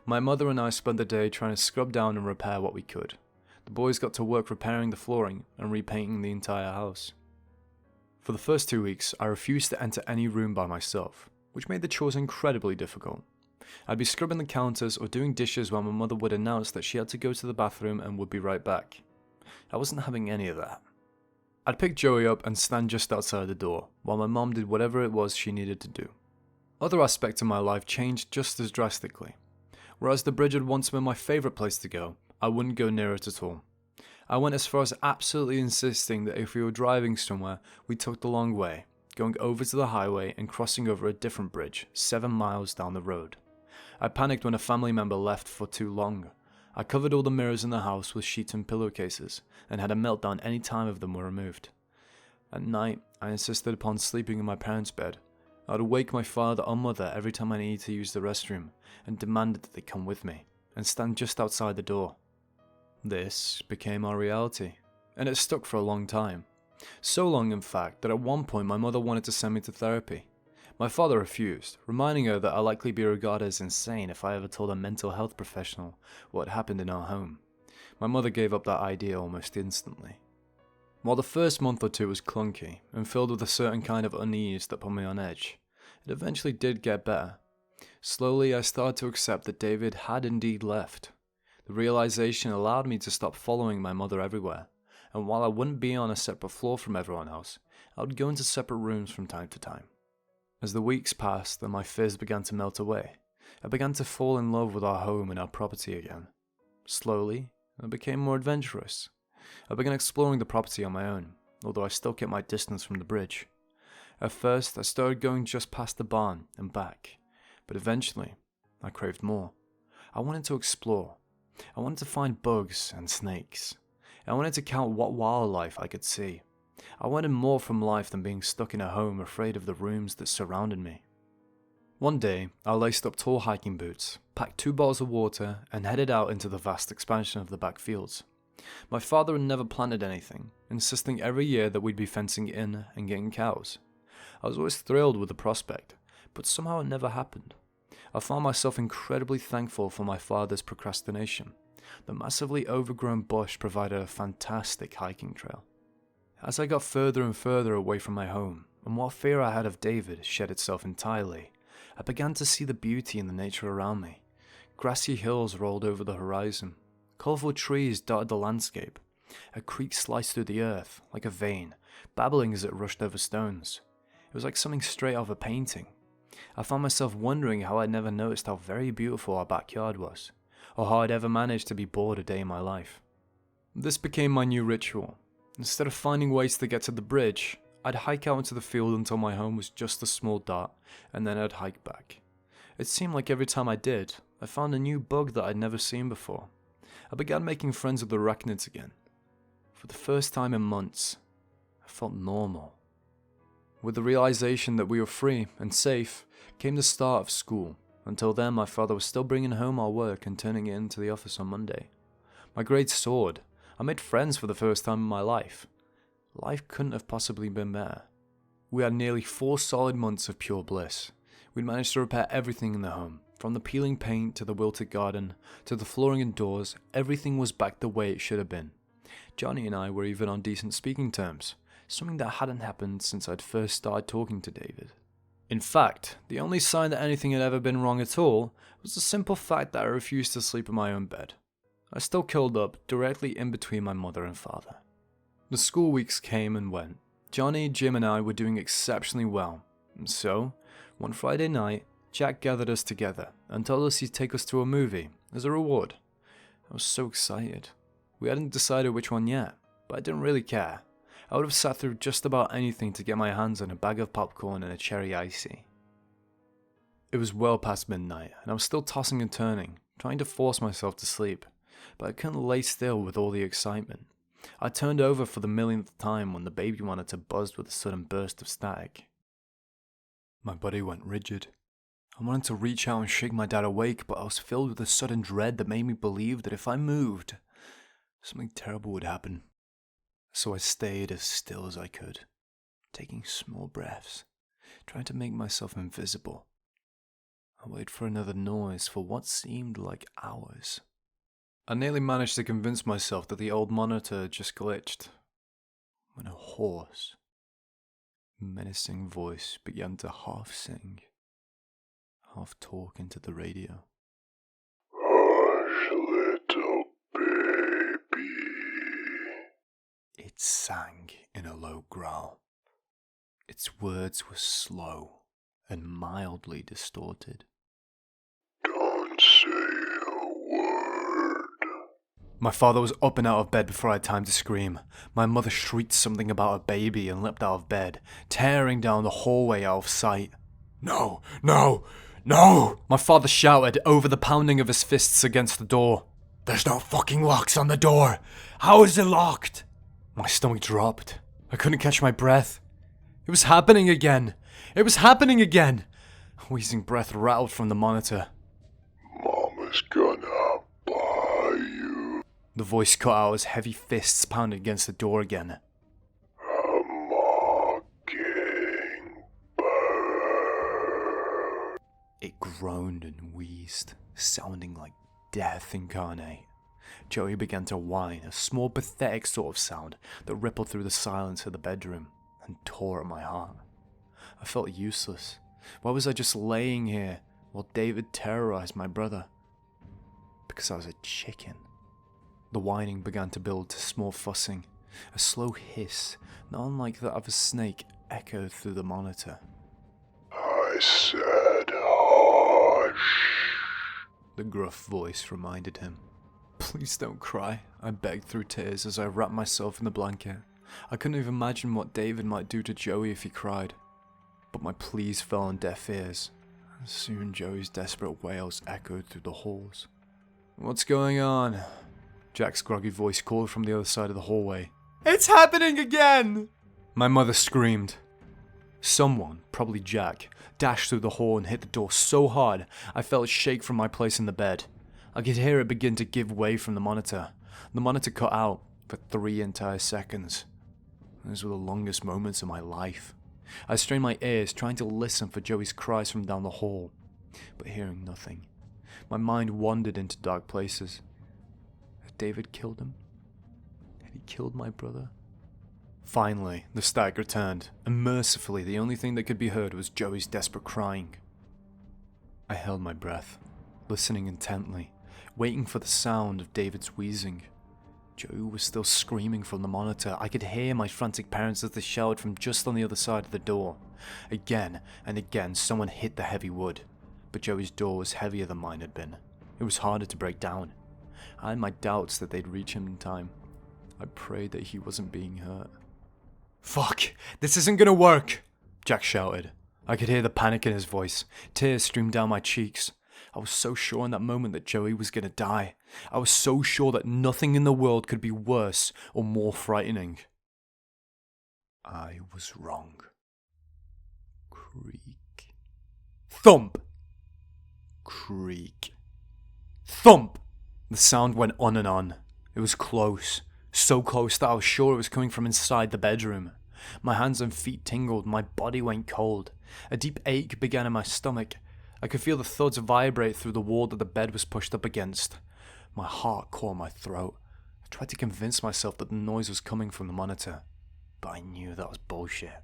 My mother and I spent the day trying to scrub down and repair what we could. The boys got to work repairing the flooring and repainting the entire house. For the first 2 weeks, I refused to enter any room by myself, which made the chores incredibly difficult. I'd be scrubbing the counters or doing dishes while my mother would announce that she had to go to the bathroom and would be right back. I wasn't having any of that. I'd pick Joey up and stand just outside the door, while my mom did whatever it was she needed to do. Other aspects of my life changed just as drastically. Whereas the bridge had once been my favourite place to go, I wouldn't go near it at all. I went as far as absolutely insisting that if we were driving somewhere, we took the long way, going over to the highway and crossing over a different bridge, 7 miles down the road. I panicked when a family member left for too long. I covered all the mirrors in the house with sheets and pillowcases, and had a meltdown any time of them were removed. At night, I insisted upon sleeping in my parents' bed. I would wake my father or mother every time I needed to use the restroom, and demanded that they come with me, and stand just outside the door. This became our reality, and it stuck for a long time. So long, in fact, that at one point my mother wanted to send me to therapy. My father refused, reminding her that I'd likely be regarded as insane if I ever told a mental health professional what had happened in our home. My mother gave up that idea almost instantly. While the first month or two was clunky, and filled with a certain kind of unease that put me on edge, it eventually did get better. Slowly I started to accept that David had indeed left. The realization allowed me to stop following my mother everywhere, and while I wouldn't be on a separate floor from everyone else, I would go into separate rooms from time to time. As the weeks passed and my fears began to melt away, I began to fall in love with our home and our property again. Slowly, I became more adventurous. I began exploring the property on my own, although I still kept my distance from the bridge. At first, I started going just past the barn and back, but eventually, I craved more. I wanted to explore. I wanted to find bugs and snakes. I wanted to count what wildlife I could see. I wanted more from life than being stuck in a home afraid of the rooms that surrounded me. One day, I laced up tall hiking boots, packed 2 bottles of water, and headed out into the vast expansion of the back fields. My father had never planted anything, insisting every year that we'd be fencing in and getting cows. I was always thrilled with the prospect, but somehow it never happened. I found myself incredibly thankful for my father's procrastination. The massively overgrown bush provided a fantastic hiking trail. As I got further and further away from my home, and what fear I had of David shed itself entirely, I began to see the beauty in the nature around me. Grassy hills rolled over the horizon. Colourful trees dotted the landscape. A creek sliced through the earth, like a vein, babbling as it rushed over stones. It was like something straight off a painting. I found myself wondering how I'd never noticed how very beautiful our backyard was, or how I'd ever managed to be bored a day in my life. This became my new ritual. Instead of finding ways to get to the bridge, I'd hike out into the field until my home was just a small dot, and then I'd hike back. It seemed like every time I did, I found a new bug that I'd never seen before. I began making friends with the arachnids again. For the first time in months, I felt normal. With the realization that we were free and safe came the start of school. Until then, my father was still bringing home our work and turning it into the office on Monday. My grades soared. I made friends for the first time in my life. Life couldn't have possibly been better. We had nearly 4 solid months of pure bliss. We'd managed to repair everything in the home. From the peeling paint to the wilted garden, to the flooring and doors, everything was back the way it should have been. Johnny and I were even on decent speaking terms, something that hadn't happened since I'd first started talking to David. In fact, the only sign that anything had ever been wrong at all was the simple fact that I refused to sleep in my own bed. I still curled up directly in between my mother and father. The school weeks came and went. Johnny, Jim and I were doing exceptionally well, and so, one Friday night, Jack gathered us together and told us he'd take us to a movie as a reward. I was so excited. We hadn't decided which one yet, but I didn't really care. I would have sat through just about anything to get my hands on a bag of popcorn and a cherry icy. It was well past midnight, and I was still tossing and turning, trying to force myself to sleep, but I couldn't lay still with all the excitement. I turned over for the millionth time when the baby monitor buzzed with a sudden burst of static. My body went rigid. I wanted to reach out and shake my dad awake, but I was filled with a sudden dread that made me believe that if I moved, something terrible would happen. So I stayed as still as I could, taking small breaths, trying to make myself invisible. I waited for another noise for what seemed like hours. I nearly managed to convince myself that the old monitor had just glitched, when a hoarse, menacing voice began to half sing, half talk into the radio. Hush, little baby. It sang in a low growl. Its words were slow and mildly distorted. Don't say a word. My father was up and out of bed before I had time to scream. My mother shrieked something about a baby and leapt out of bed, tearing down the hallway out of sight. No, no, no! My father shouted over the pounding of his fists against the door. There's no fucking locks on the door! How is it locked? My stomach dropped. I couldn't catch my breath. It was happening again! It was happening again! A wheezing breath rattled from the monitor. Mama's gonna buy you The voice cut out as heavy fists pounded against the door again. a mockingbird. It groaned and wheezed, sounding like death incarnate. Joey began to whine, a small pathetic sort of sound that rippled through the silence of the bedroom and tore at my heart. I felt useless. Why was I just laying here while David terrorized my brother? Because I was a chicken. The whining began to build to small fussing. A slow hiss, not unlike that of a snake, echoed through the monitor. I said hush. The gruff voice reminded him. Please don't cry, I begged through tears as I wrapped myself in the blanket. I couldn't even imagine what David might do to Joey if he cried. But my pleas fell on deaf ears. Soon Joey's desperate wails echoed through the halls. What's going on? Jack's groggy voice called from the other side of the hallway. It's happening again! My mother screamed. Someone, probably Jack, dashed through the hall and hit the door so hard I felt it shake from my place in the bed. I could hear it begin to give way from the monitor. The monitor cut out for 3 entire seconds. Those were the longest moments of my life. I strained my ears trying to listen for Joey's cries from down the hall, but hearing nothing. My mind wandered into dark places. Had David killed him? Had he killed my brother? Finally, the static returned, and mercifully the only thing that could be heard was Joey's desperate crying. I held my breath, listening intently, waiting for the sound of David's wheezing. Joey was still screaming from the monitor. I could hear my frantic parents as they shouted from just on the other side of the door. Again and again someone hit the heavy wood, but Joey's door was heavier than mine had been. It was harder to break down. I had my doubts that they'd reach him in time. I prayed that he wasn't being hurt. Fuck! This isn't gonna work! Jack shouted. I could hear the panic in his voice. Tears streamed down my cheeks. I was so sure in that moment that Joey was gonna die. I was so sure that nothing in the world could be worse or more frightening. I was wrong. Creak. Thump! Creak. Thump! The sound went on and on. It was close. So close that I was sure it was coming from inside the bedroom. My hands and feet tingled, my body went cold. A deep ache began in my stomach. I could feel the thuds vibrate through the wall that the bed was pushed up against. My heart caught my throat. I tried to convince myself that the noise was coming from the monitor, but I knew that was bullshit.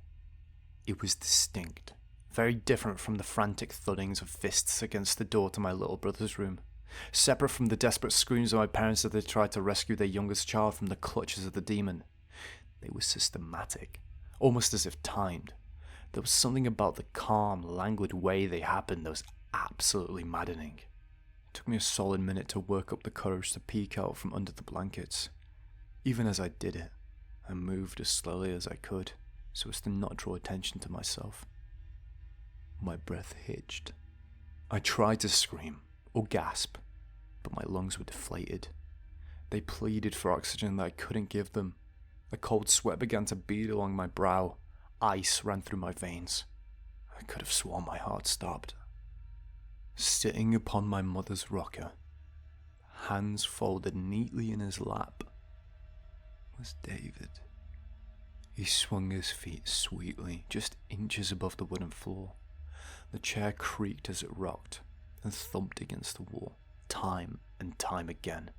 It was distinct, very different from the frantic thuddings of fists against the door to my little brother's room. Separate from the desperate screams of my parents as they tried to rescue their youngest child from the clutches of the demon. They were systematic, almost as if timed. There was something about the calm, languid way they happened that was absolutely maddening. It took me a solid minute to work up the courage to peek out from under the blankets. Even as I did it, I moved as slowly as I could, so as to not draw attention to myself. My breath hitched. I tried to scream, or gasp, but my lungs were deflated. They pleaded for oxygen that I couldn't give them. A cold sweat began to bead along my brow. Ice ran through my veins. I could have sworn my heart stopped. Sitting upon my mother's rocker, hands folded neatly in his lap, was David. He swung his feet sweetly, just inches above the wooden floor. The chair creaked as it rocked and thumped against the wall, time and time again.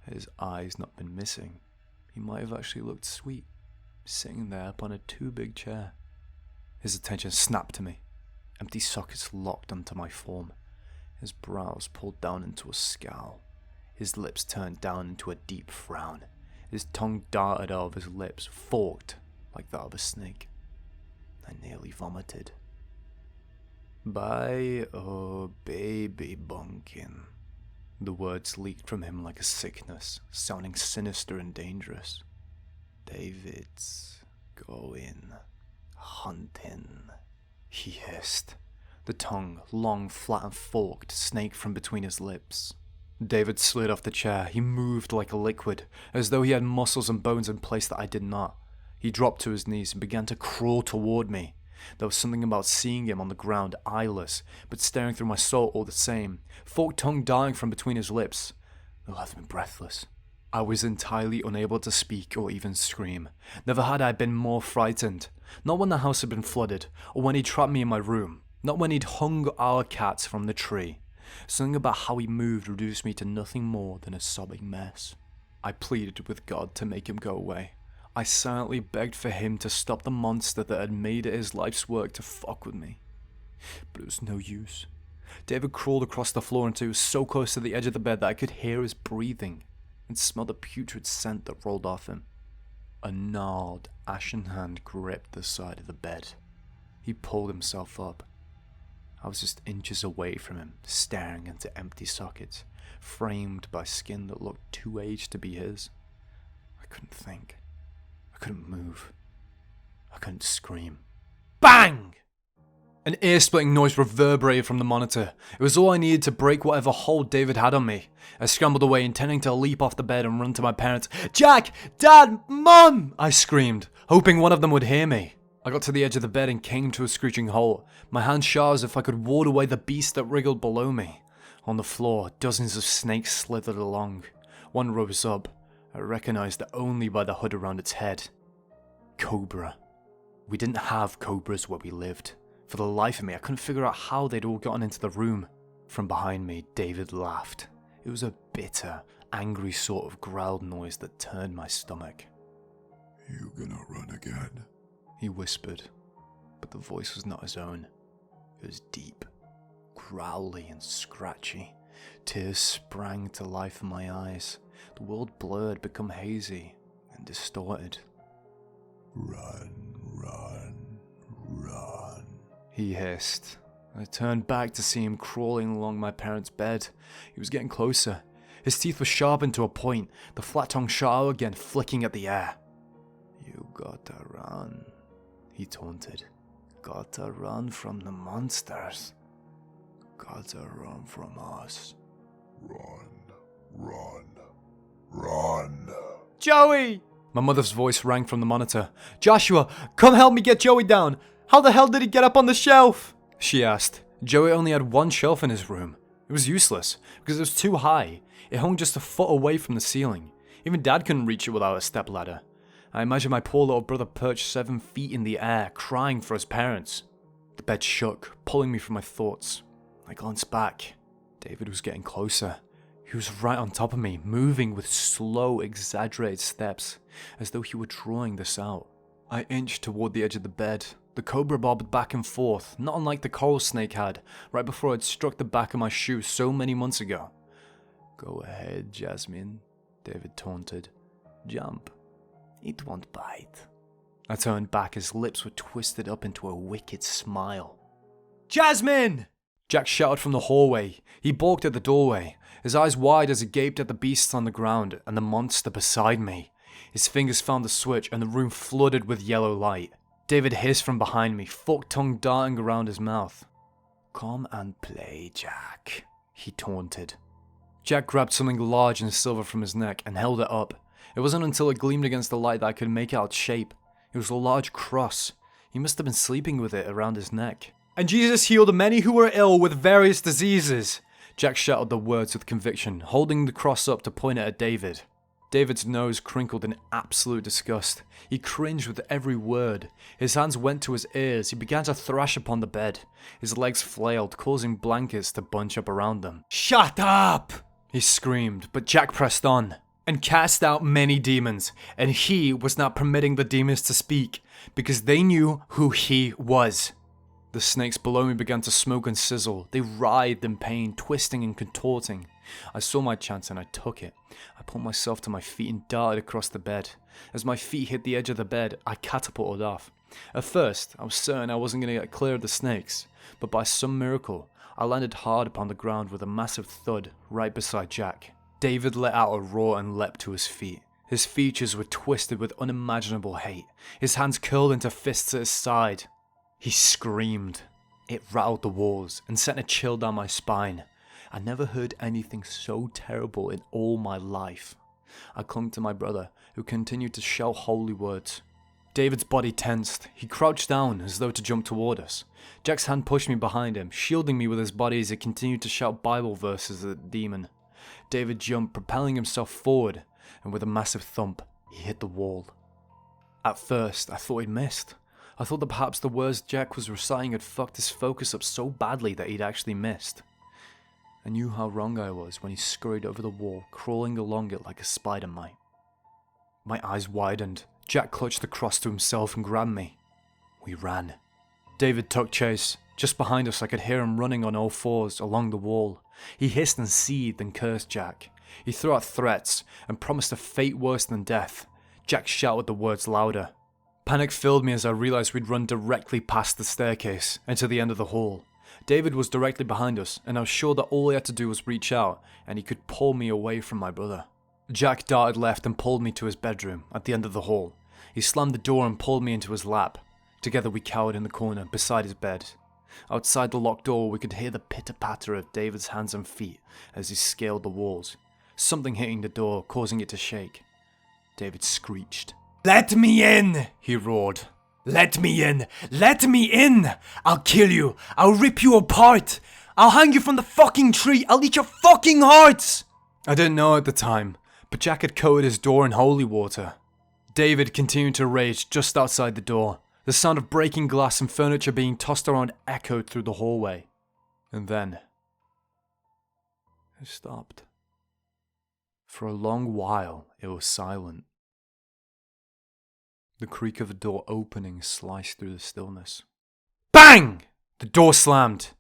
Had his eyes not been missing, he might have actually looked sweet. sitting there upon a too big chair. His attention snapped to me, empty sockets locked onto my form, his brows pulled down into a scowl, his lips turned down into a deep frown, his tongue darted out of his lips, forked like that of a snake. I nearly vomited. "Bye, oh baby bunkin." The words leaked from him like a sickness, sounding sinister and dangerous. "David's going hunting," he hissed, the tongue, long, flat and forked, snaked from between his lips. David slid off the chair. He moved like a liquid, as though he had muscles and bones in place that I did not. He dropped to his knees and began to crawl toward me. There was something about seeing him on the ground, eyeless, but staring through my soul all the same, forked tongue darting from between his lips. It left me breathless. I was entirely unable to speak or even scream. Never had I been more frightened. Not when the house had been flooded, or when he trapped me in my room. Not when he'd hung our cats from the tree. Something about how he moved reduced me to nothing more than a sobbing mess. I pleaded with God to make him go away. I silently begged for him to stop the monster that had made it his life's work to fuck with me. But it was no use. David crawled across the floor until he was so close to the edge of the bed that I could hear his breathing and smell the putrid scent that rolled off him. A gnarled, ashen hand gripped the side of the bed. He pulled himself up. I was just inches away from him, staring into empty sockets, framed by skin that looked too aged to be his. I couldn't think. I couldn't move. I couldn't scream. Bang! An ear-splitting noise reverberated from the monitor. It was all I needed to break whatever hold David had on me. I scrambled away, intending to leap off the bed and run to my parents. "Jack! Dad! Mum!" I screamed, hoping one of them would hear me. I got to the edge of the bed and came to a screeching halt. My hands shot as if I could ward away the beast that wriggled below me. On the floor, dozens of snakes slithered along. One rose up. I recognized it only by the hood around its head. Cobra. We didn't have cobras where we lived. For the life of me, I couldn't figure out how they'd all gotten into the room. From behind me, David laughed. It was a bitter, angry sort of growled noise that turned my stomach. "You gonna run again?" He whispered, but the voice was not his own. It was deep, growly and scratchy. Tears sprang to life in my eyes. The world blurred, become hazy and distorted. "Run, run, run," he hissed. I turned back to see him crawling along my parents' bed. He was getting closer. His teeth were sharpened to a point, the flat tongue shot out again, flicking at the air. "You gotta run," he taunted. "Gotta run from the monsters. Gotta run from us." "Run, run, run." "Joey!" My mother's voice rang from the monitor. "Joshua, come help me get Joey down. How the hell did he get up on the shelf?" she asked. Joey only had one shelf in his room. It was useless, because it was too high. It hung just a foot away from the ceiling. Even Dad couldn't reach it without a stepladder. I imagined my poor little brother perched 7 feet in the air, crying for his parents. The bed shook, pulling me from my thoughts. I glanced back. David was getting closer. He was right on top of me, moving with slow, exaggerated steps, as though he were drawing this out. I inched toward the edge of the bed. The cobra bobbed back and forth, not unlike the coral snake had, right before I'd struck the back of my shoe so many months ago. "Go ahead, Jasmine," David taunted. "Jump. It won't bite." I turned back. His lips were twisted up into a wicked smile. "Jasmine!" Jack shouted from the hallway. He balked at the doorway, his eyes wide as he gaped at the beasts on the ground and the monster beside me. His fingers found the switch and the room flooded with yellow light. David hissed from behind me, forked tongue darting around his mouth. "Come and play, Jack," he taunted. Jack grabbed something large and silver from his neck and held it up. It wasn't until it gleamed against the light that I could make out its shape. It was a large cross. He must have been sleeping with it around his neck. "And Jesus healed many who were ill with various diseases." Jack shouted the words with conviction, holding the cross up to point it at David. David's nose crinkled in absolute disgust. He cringed with every word. His hands went to his ears. He began to thrash upon the bed. His legs flailed, causing blankets to bunch up around them. "Shut up!" he screamed, but Jack pressed on. and cast out many demons, and he was not permitting the demons to speak, because they knew who he was. The snakes below me began to smoke and sizzle. They writhed in pain, twisting and contorting. I saw my chance and I took it. I pulled myself to my feet and darted across the bed. As my feet hit the edge of the bed, I catapulted off. At first, I was certain I wasn't going to get clear of the snakes, but by some miracle, I landed hard upon the ground with a massive thud right beside Jack. David let out a roar and leapt to his feet. His features were twisted with unimaginable hate. His hands curled into fists at his side. He screamed. It rattled the walls and sent a chill down my spine. I never heard anything so terrible in all my life. I clung to my brother, who continued to shout holy words. David's body tensed. He crouched down as though to jump toward us. Jack's hand pushed me behind him, shielding me with his body as he continued to shout Bible verses at the demon. David jumped, propelling himself forward, and with a massive thump, he hit the wall. At first, I thought he'd missed. I thought that perhaps the words Jack was reciting had fucked his focus up so badly that he'd actually missed. I knew how wrong I was when he scurried over the wall, crawling along it like a spider might. My eyes widened. Jack clutched the cross to himself and grabbed me. We ran. David took chase. Just behind us, I could hear him running on all fours along the wall. He hissed and seethed and cursed Jack. He threw out threats and promised a fate worse than death. Jack shouted the words louder. Panic filled me as I realized we'd run directly past the staircase and to the end of the hall. David was directly behind us, and I was sure that all he had to do was reach out, and he could pull me away from my brother. Jack darted left and pulled me to his bedroom at the end of the hall. He slammed the door and pulled me into his lap. Together we cowered in the corner beside his bed. Outside the locked door, we could hear the pitter-patter of David's hands and feet as he scaled the walls, something hitting the door, causing it to shake. David screeched. "Let me in!" he roared. "Let me in! Let me in! I'll kill you! I'll rip you apart! I'll hang you from the fucking tree! I'll eat your fucking hearts!" I didn't know at the time, but Jack had coated his door in holy water. David continued to rage just outside the door. The sound of breaking glass and furniture being tossed around echoed through the hallway. And then it stopped. For a long while, it was silent. The creak of a door opening sliced through the stillness. Bang! The door slammed.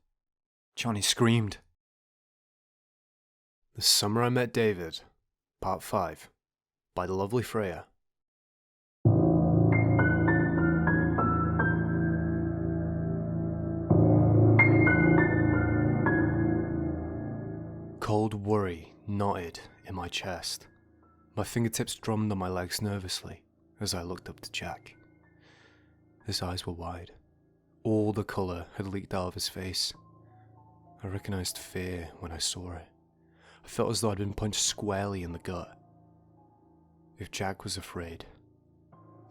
Johnny screamed. The Summer I Met David, Part 5, by TheLovelyFreja. Cold worry knotted in my chest. My fingertips drummed on my legs nervously as I looked up to Jack. His eyes were wide. All the colour had leaked out of his face. I recognised fear when I saw it. I felt as though I'd been punched squarely in the gut. If Jack was afraid,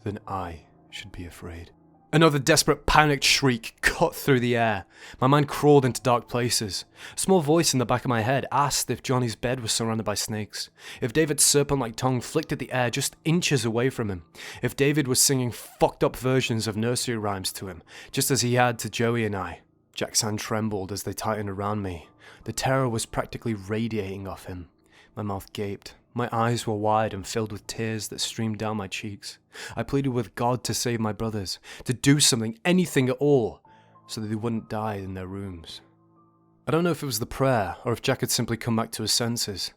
then I should be afraid. Another desperate, panicked shriek cut through the air. My mind crawled into dark places. A small voice in the back of my head asked if Johnny's bed was surrounded by snakes. If David's serpent-like tongue flicked at the air just inches away from him. If David was singing fucked-up versions of nursery rhymes to him, just as he had to Joey and I. Jack's hand trembled as they tightened around me. The terror was practically radiating off him. My mouth gaped. My eyes were wide and filled with tears that streamed down my cheeks. I pleaded with God to save my brothers, to do something, anything at all, so that they wouldn't die in their rooms. I don't know if it was the prayer, or if Jack had simply come back to his senses.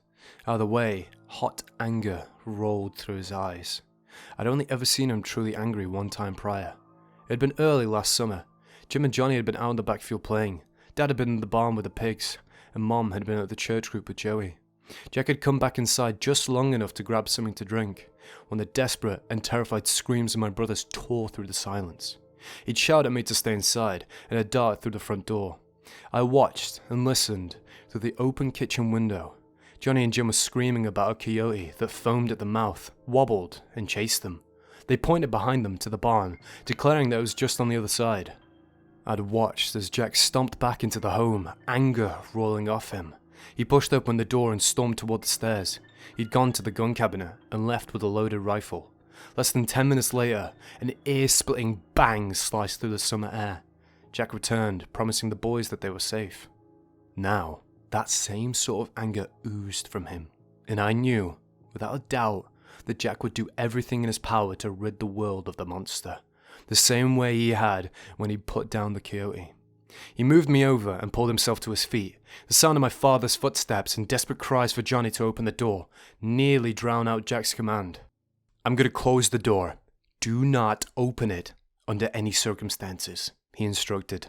Either way, hot anger rolled through his eyes. I'd only ever seen him truly angry one time prior. It had been early last summer. Jim and Johnny had been out in the backfield playing. Dad had been in the barn with the pigs, and Mom had been at the church group with Joey. Jack had come back inside just long enough to grab something to drink, when the desperate and terrified screams of my brothers tore through the silence. He'd shouted at me to stay inside, and had darted through the front door. I watched and listened through the open kitchen window. Johnny and Jim were screaming about a coyote that foamed at the mouth, wobbled, and chased them. They pointed behind them to the barn, declaring that it was just on the other side. I'd watched as Jack stomped back into the home, anger rolling off him. He pushed open the door and stormed toward the stairs. He'd gone to the gun cabinet and left with a loaded rifle. Less than 10 minutes later, an ear-splitting bang sliced through the summer air. Jack returned, promising the boys that they were safe. Now, that same sort of anger oozed from him, and I knew without a doubt, that Jack would do everything in his power to rid the world of the monster, the same way he had when he put down the coyote. He moved me over and pulled himself to his feet. The sound of my father's footsteps and desperate cries for Johnny to open the door nearly drowned out Jack's command. "I'm going to close the door. Do not open it under any circumstances," he instructed.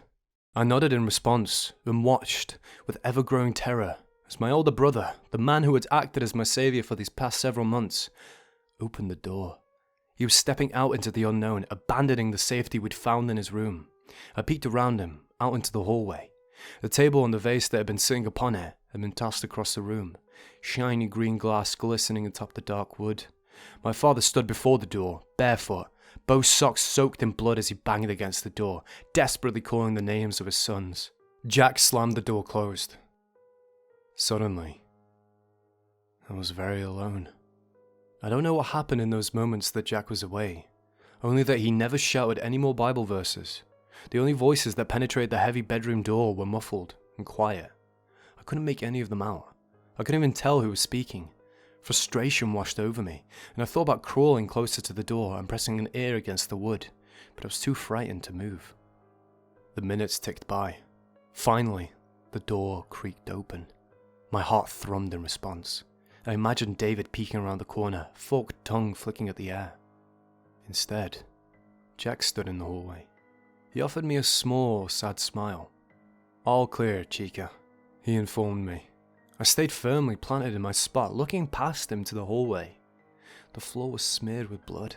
I nodded in response and watched with ever-growing terror as my older brother, the man who had acted as my savior for these past several months, opened the door. He was stepping out into the unknown, abandoning the safety we'd found in his room. I peeked around him, out into the hallway. The table and the vase that had been sitting upon it had been tossed across the room, shiny green glass glistening atop the dark wood. My father stood before the door, barefoot, both socks soaked in blood as he banged against the door, desperately calling the names of his sons. Jack slammed the door closed. Suddenly, I was very alone. I don't know what happened in those moments that Jack was away, only that he never shouted any more Bible verses. The only voices that penetrated the heavy bedroom door were muffled and quiet. I couldn't make any of them out. I couldn't even tell who was speaking. Frustration washed over me, and I thought about crawling closer to the door and pressing an ear against the wood, but I was too frightened to move. The minutes ticked by. Finally, the door creaked open. My heart thrummed in response. I imagined David peeking around the corner, forked tongue flicking at the air. Instead, Jack stood in the hallway. He offered me a small, sad smile. "All clear, Chica," he informed me. I stayed firmly planted in my spot, looking past him to the hallway. The floor was smeared with blood,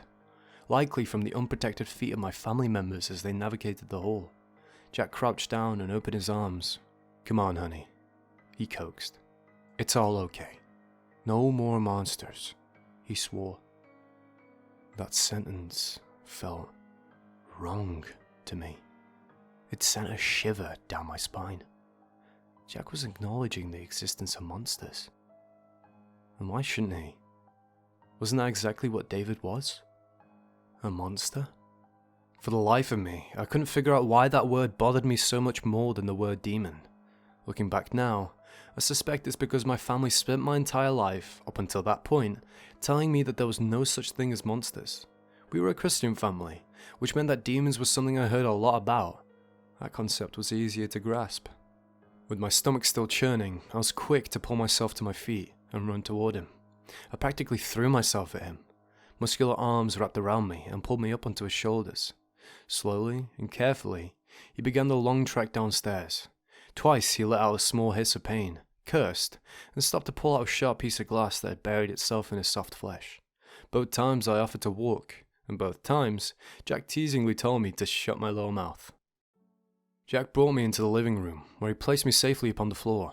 likely from the unprotected feet of my family members as they navigated the hall. Jack crouched down and opened his arms. "Come on, honey," he coaxed. "It's all okay. No more monsters," he swore. That sentence felt wrong to me. It sent a shiver down my spine. Jack was acknowledging the existence of monsters. And why shouldn't he? Wasn't that exactly what David was? A monster? For the life of me, I couldn't figure out why that word bothered me so much more than the word demon. Looking back now, I suspect it's because my family spent my entire life, up until that point, telling me that there was no such thing as monsters. We were a Christian family, which meant that demons was something I heard a lot about. That concept was easier to grasp. With my stomach still churning, I was quick to pull myself to my feet and run toward him. I practically threw myself at him. Muscular arms wrapped around me and pulled me up onto his shoulders. Slowly and carefully, he began the long trek downstairs. Twice he let out a small hiss of pain, cursed, and stopped to pull out a sharp piece of glass that had buried itself in his soft flesh. Both times I offered to walk, and both times Jack teasingly told me to shut my little mouth. Jack brought me into the living room, where he placed me safely upon the floor.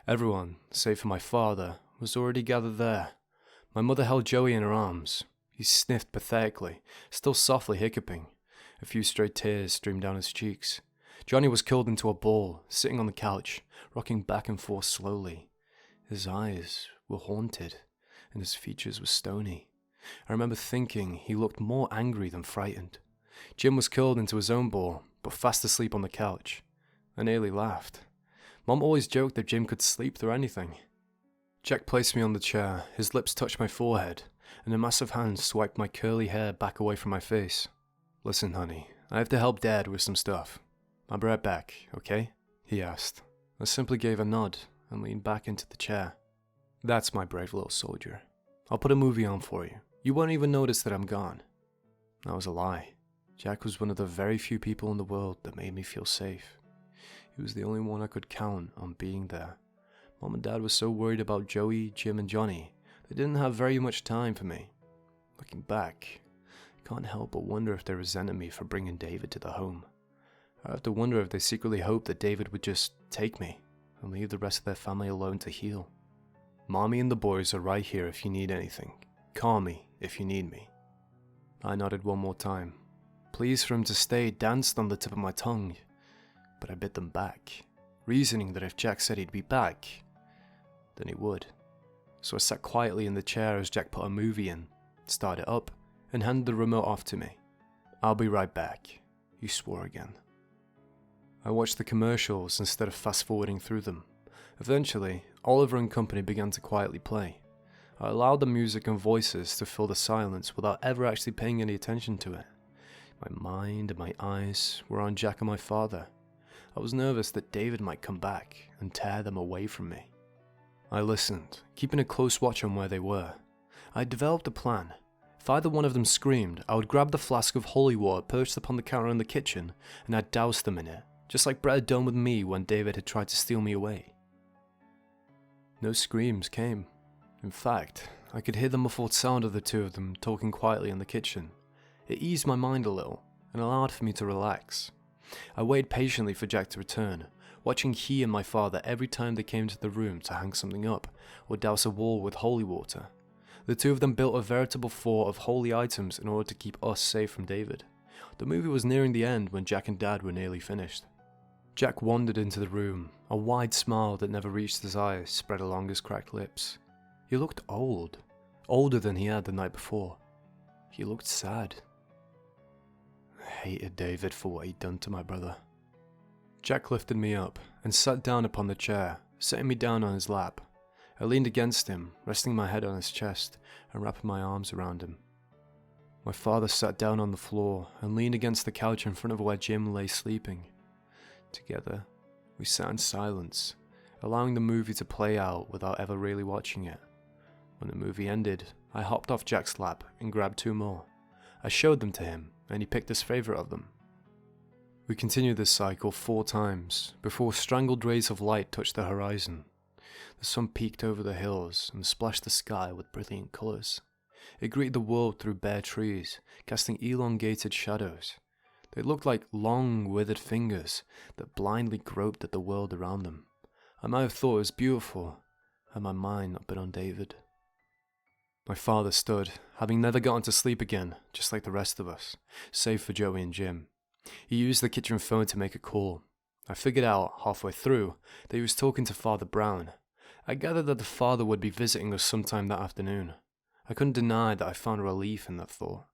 Everyone, save for my father, was already gathered there. My mother held Joey in her arms. He sniffed pathetically, still softly hiccuping. A few stray tears streamed down his cheeks. Johnny was curled into a ball, sitting on the couch, rocking back and forth slowly. His eyes were haunted, and his features were stony. I remember thinking he looked more angry than frightened. Jim was curled into his own ball, but fast asleep on the couch. I nearly laughed. Mom always joked that Jim could sleep through anything. Jack placed me on the chair, his lips touched my forehead, and a massive hand swiped my curly hair back away from my face. "Listen, honey, I have to help Dad with some stuff. I'll be right back, okay?" he asked. I simply gave a nod and leaned back into the chair. "That's my brave little soldier. I'll put a movie on for you. You won't even notice that I'm gone." That was a lie. Jack was one of the very few people in the world that made me feel safe. He was the only one I could count on being there. Mom and Dad were so worried about Joey, Jim, and Johnny, they didn't have very much time for me. Looking back, I can't help but wonder if they resented me for bringing David to the home. I have to wonder if they secretly hoped that David would just take me and leave the rest of their family alone to heal. "Mommy and the boys are right here if you need anything. Call me if you need me." I nodded one more time. Pleas for him to stay danced on the tip of my tongue, but I bit them back, reasoning that if Jack said he'd be back, then he would. So I sat quietly in the chair as Jack put a movie in, started it up, and handed the remote off to me. "I'll be right back," he swore again. I watched the commercials instead of fast-forwarding through them. Eventually, Oliver and Company began to quietly play. I allowed the music and voices to fill the silence without ever actually paying any attention to it. My mind and my eyes were on Jack and my father. I was nervous that David might come back and tear them away from me. I listened, keeping a close watch on where they were. I had developed a plan. If either one of them screamed, I would grab the flask of holy water perched upon the counter in the kitchen and I'd douse them in it, just like Brett had done with me when David had tried to steal me away. No screams came. In fact, I could hear the muffled sound of the two of them talking quietly in the kitchen. It eased my mind a little and allowed for me to relax. I waited patiently for Jack to return, watching he and my father every time they came to the room to hang something up or douse a wall with holy water. The two of them built a veritable fort of holy items in order to keep us safe from David. The movie was nearing the end when Jack and Dad were nearly finished. Jack wandered into the room, a wide smile that never reached his eyes spread along his cracked lips. He looked old, older than he had the night before. He looked sad. I hated David for what he'd done to my brother. Jack lifted me up and sat down upon the chair, setting me down on his lap. I leaned against him, resting my head on his chest and wrapping my arms around him. My father sat down on the floor and leaned against the couch in front of where Jim lay sleeping. Together, we sat in silence, allowing the movie to play out without ever really watching it. When the movie ended, I hopped off Jack's lap and grabbed two more. I showed them to him, and he picked his favorite of them. We continued this cycle 4 times, before strangled rays of light touched the horizon. The sun peeked over the hills and splashed the sky with brilliant colours. It greeted the world through bare trees, casting elongated shadows. They looked like long, withered fingers that blindly groped at the world around them. I might have thought it was beautiful, had my mind not been on David. My father stood, having never gotten to sleep again, just like the rest of us, save for Joey and Jim. He used the kitchen phone to make a call. I figured out, halfway through, that he was talking to Father Brown. I gathered that the father would be visiting us sometime that afternoon. I couldn't deny that I found relief in that thought.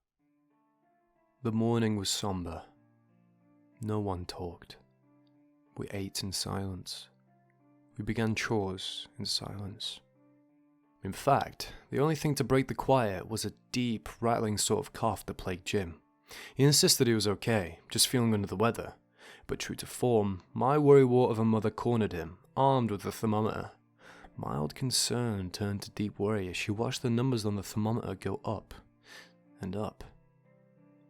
The morning was somber. No one talked. We ate in silence. We began chores in silence. In fact, the only thing to break the quiet was a deep, rattling sort of cough that plagued Jim. He insisted he was okay, just feeling under the weather. But true to form, my worrywart of a mother cornered him, armed with a thermometer. Mild concern turned to deep worry as she watched the numbers on the thermometer go up, and up,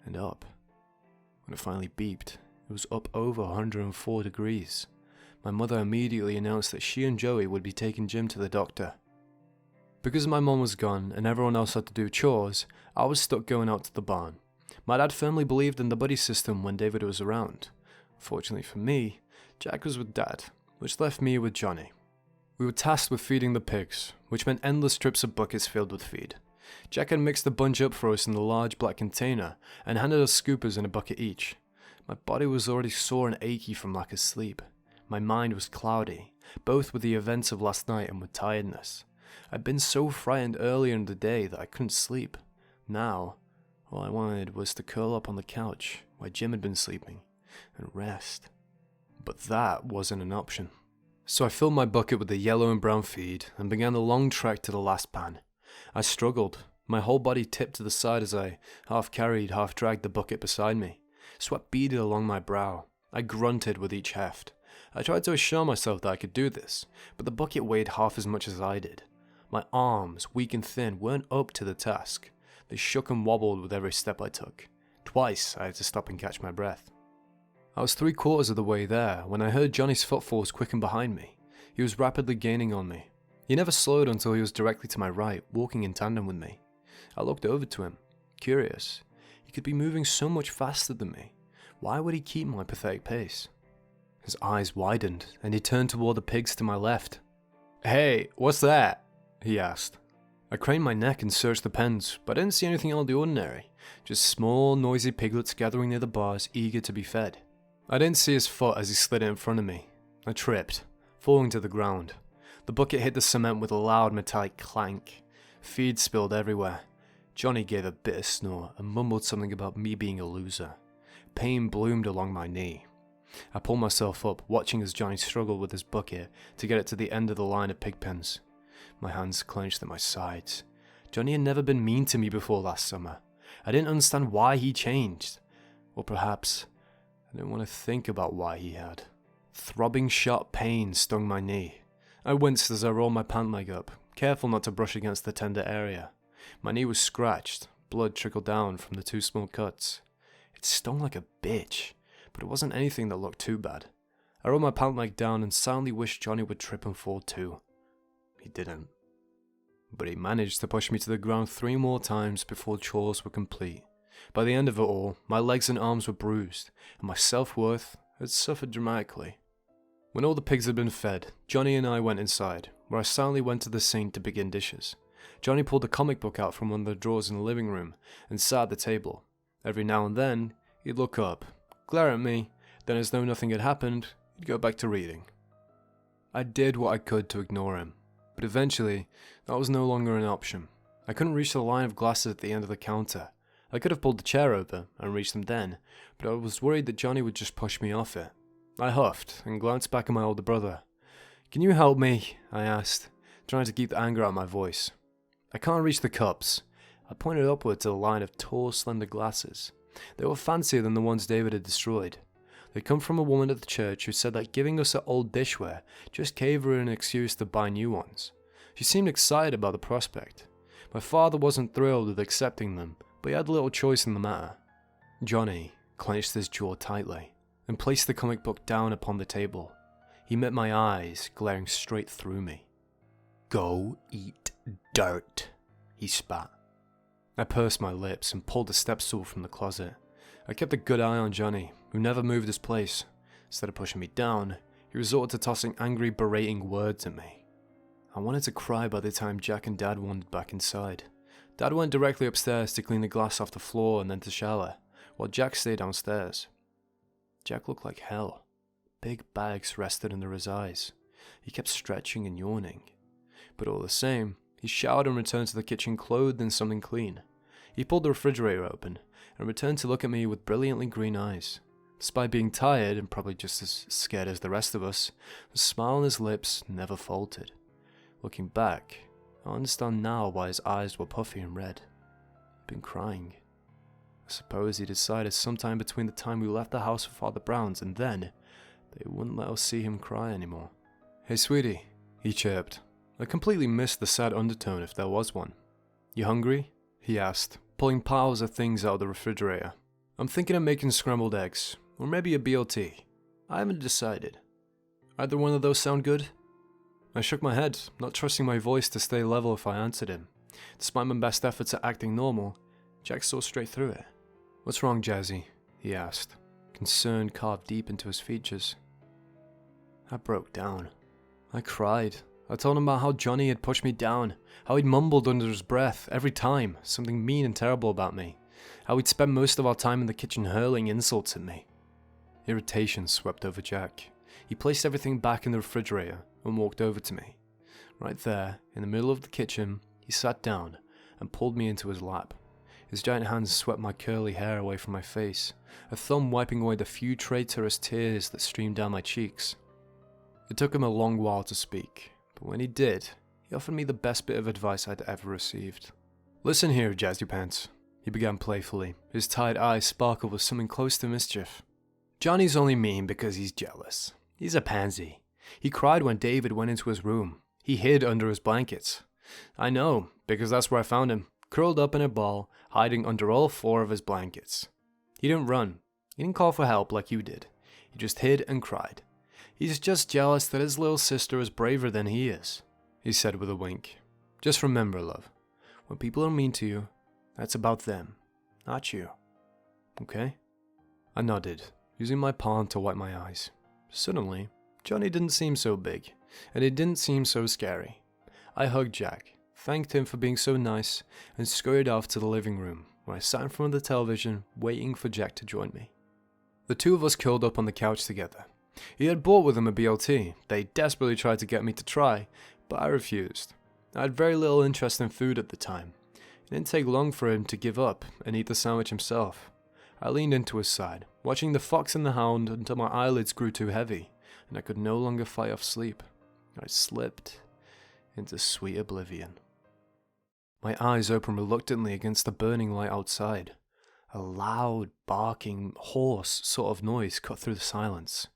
and up. When it finally beeped, it was up over 104 degrees. My mother immediately announced that she and Joey would be taking Jim to the doctor. Because my mom was gone and everyone else had to do chores, I was stuck going out to the barn. My dad firmly believed in the buddy system when David was around. Fortunately for me, Jack was with Dad, which left me with Johnny. We were tasked with feeding the pigs, which meant endless trips of buckets filled with feed. Jack had mixed the bunch up for us in the large black container and handed us scoopers in a bucket each. My body was already sore and achy from lack of sleep. My mind was cloudy, both with the events of last night and with tiredness. I'd been so frightened earlier in the day that I couldn't sleep. Now, all I wanted was to curl up on the couch where Jim had been sleeping and rest. But that wasn't an option. So I filled my bucket with the yellow and brown feed and began the long trek to the last pan. I struggled. My whole body tipped to the side as I half carried, half dragged the bucket beside me. Sweat beaded along my brow. I grunted with each heft. I tried to assure myself that I could do this, but the bucket weighed half as much as I did. My arms, weak and thin, weren't up to the task. They shook and wobbled with every step I took. Twice I had to stop and catch my breath. I was 3/4 of the way there when I heard Johnny's footfalls quicken behind me. He was rapidly gaining on me. He never slowed until he was directly to my right, walking in tandem with me. I looked over to him, curious. He could be moving so much faster than me. Why would he keep my pathetic pace? His eyes widened, and he turned toward the pigs to my left. "Hey, what's that?" he asked. I craned my neck and searched the pens, but I didn't see anything out of the ordinary. Just small, noisy piglets gathering near the bars, eager to be fed. I didn't see his foot as he slid it in front of me. I tripped, falling to the ground. The bucket hit the cement with a loud metallic clank. Feed spilled everywhere. Johnny gave a bitter snore and mumbled something about me being a loser. Pain bloomed along my knee. I pulled myself up, watching as Johnny struggled with his bucket to get it to the end of the line of pig pens. My hands clenched at my sides. Johnny had never been mean to me before last summer. I didn't understand why he changed. Or perhaps I didn't want to think about why he had. Throbbing sharp pain stung my knee. I winced as I rolled my pant leg up, careful not to brush against the tender area. My knee was scratched, blood trickled down from the 2 small cuts. It stung like a bitch, but it wasn't anything that looked too bad. I rolled my pant leg down and silently wished Johnny would trip and fall too. He didn't. But he managed to push me to the ground 3 more times before chores were complete. By the end of it all, my legs and arms were bruised, and my self-worth had suffered dramatically. When all the pigs had been fed, Johnny and I went inside, where I silently went to the sink to begin dishes. Johnny pulled a comic book out from one of the drawers in the living room and sat at the table. Every now and then, he'd look up, glare at me, then as though nothing had happened, he'd go back to reading. I did what I could to ignore him, but eventually, that was no longer an option. I couldn't reach the line of glasses at the end of the counter. I could have pulled the chair over and reached them then, but I was worried that Johnny would just push me off it. I huffed and glanced back at my older brother. "Can you help me?" I asked, trying to keep the anger out of my voice. "I can't reach the cups." I pointed upward to the line of tall, slender glasses. They were fancier than the ones David had destroyed. They'd come from a woman at the church who said that giving us her old dishware just gave her an excuse to buy new ones. She seemed excited about the prospect. My father wasn't thrilled with accepting them, but he had little choice in the matter. Johnny clenched his jaw tightly and placed the comic book down upon the table. He met my eyes, glaring straight through me. "Go eat dirt," he spat. I pursed my lips and pulled a step stool from the closet. I kept a good eye on Johnny, who never moved his place. Instead of pushing me down, he resorted to tossing angry, berating words at me. I wanted to cry by the time Jack and Dad wandered back inside. Dad went directly upstairs to clean the glass off the floor and then to shower, while Jack stayed downstairs. Jack looked like hell. Big bags rested under his eyes. He kept stretching and yawning. But all the same, he showered and returned to the kitchen clothed in something clean. He pulled the refrigerator open and returned to look at me with brilliantly green eyes. Despite being tired and probably just as scared as the rest of us, the smile on his lips never faltered. Looking back, I understand now why his eyes were puffy and red. He'd been crying. I suppose he decided sometime between the time we left the house with Father Brown's and then, they wouldn't let us see him cry anymore. "Hey sweetie," he chirped. I completely missed the sad undertone if there was one. "You hungry?" he asked, pulling piles of things out of the refrigerator. "I'm thinking of making scrambled eggs, or maybe a BLT. I haven't decided. Either one of those sound good?" I shook my head, not trusting my voice to stay level if I answered him. Despite my best efforts at acting normal, Jack saw straight through it. "What's wrong, Jazzy?" he asked, concern carved deep into his features. I broke down. I cried. I told him about how Johnny had pushed me down, how he'd mumbled under his breath every time, something mean and terrible about me, how he'd spent most of our time in the kitchen hurling insults at me. Irritation swept over Jack. He placed everything back in the refrigerator and walked over to me. Right there, in the middle of the kitchen, he sat down and pulled me into his lap. His giant hands swept my curly hair away from my face, a thumb wiping away the few traitorous tears that streamed down my cheeks. It took him a long while to speak, but when he did, he offered me the best bit of advice I'd ever received. "Listen here, Jazzy Pants," he began playfully. His tired eyes sparkled with something close to mischief. "Johnny's only mean because he's jealous. He's a pansy. He cried when David went into his room. He hid under his blankets. I know, because that's where I found him, curled up in a ball, hiding under all 4 of his blankets. He didn't run. He didn't call for help like you did. He just hid and cried. He's just jealous that his little sister is braver than he is," he said with a wink. "Just remember, love, when people are mean to you, that's about them, not you. Okay?" I nodded, using my palm to wipe my eyes. Suddenly, Johnny didn't seem so big, and it didn't seem so scary. I hugged Jack, thanked him for being so nice, and scurried off to the living room, where I sat in front of the television, waiting for Jack to join me. The 2 of us curled up on the couch together. He had brought with him a BLT. They desperately tried to get me to try, but I refused. I had very little interest in food at the time. It didn't take long for him to give up and eat the sandwich himself. I leaned into his side, watching The Fox and the Hound until my eyelids grew too heavy, and I could no longer fight off sleep. I slipped into sweet oblivion. My eyes opened reluctantly against the burning light outside. A loud, barking, hoarse sort of noise cut through the silence,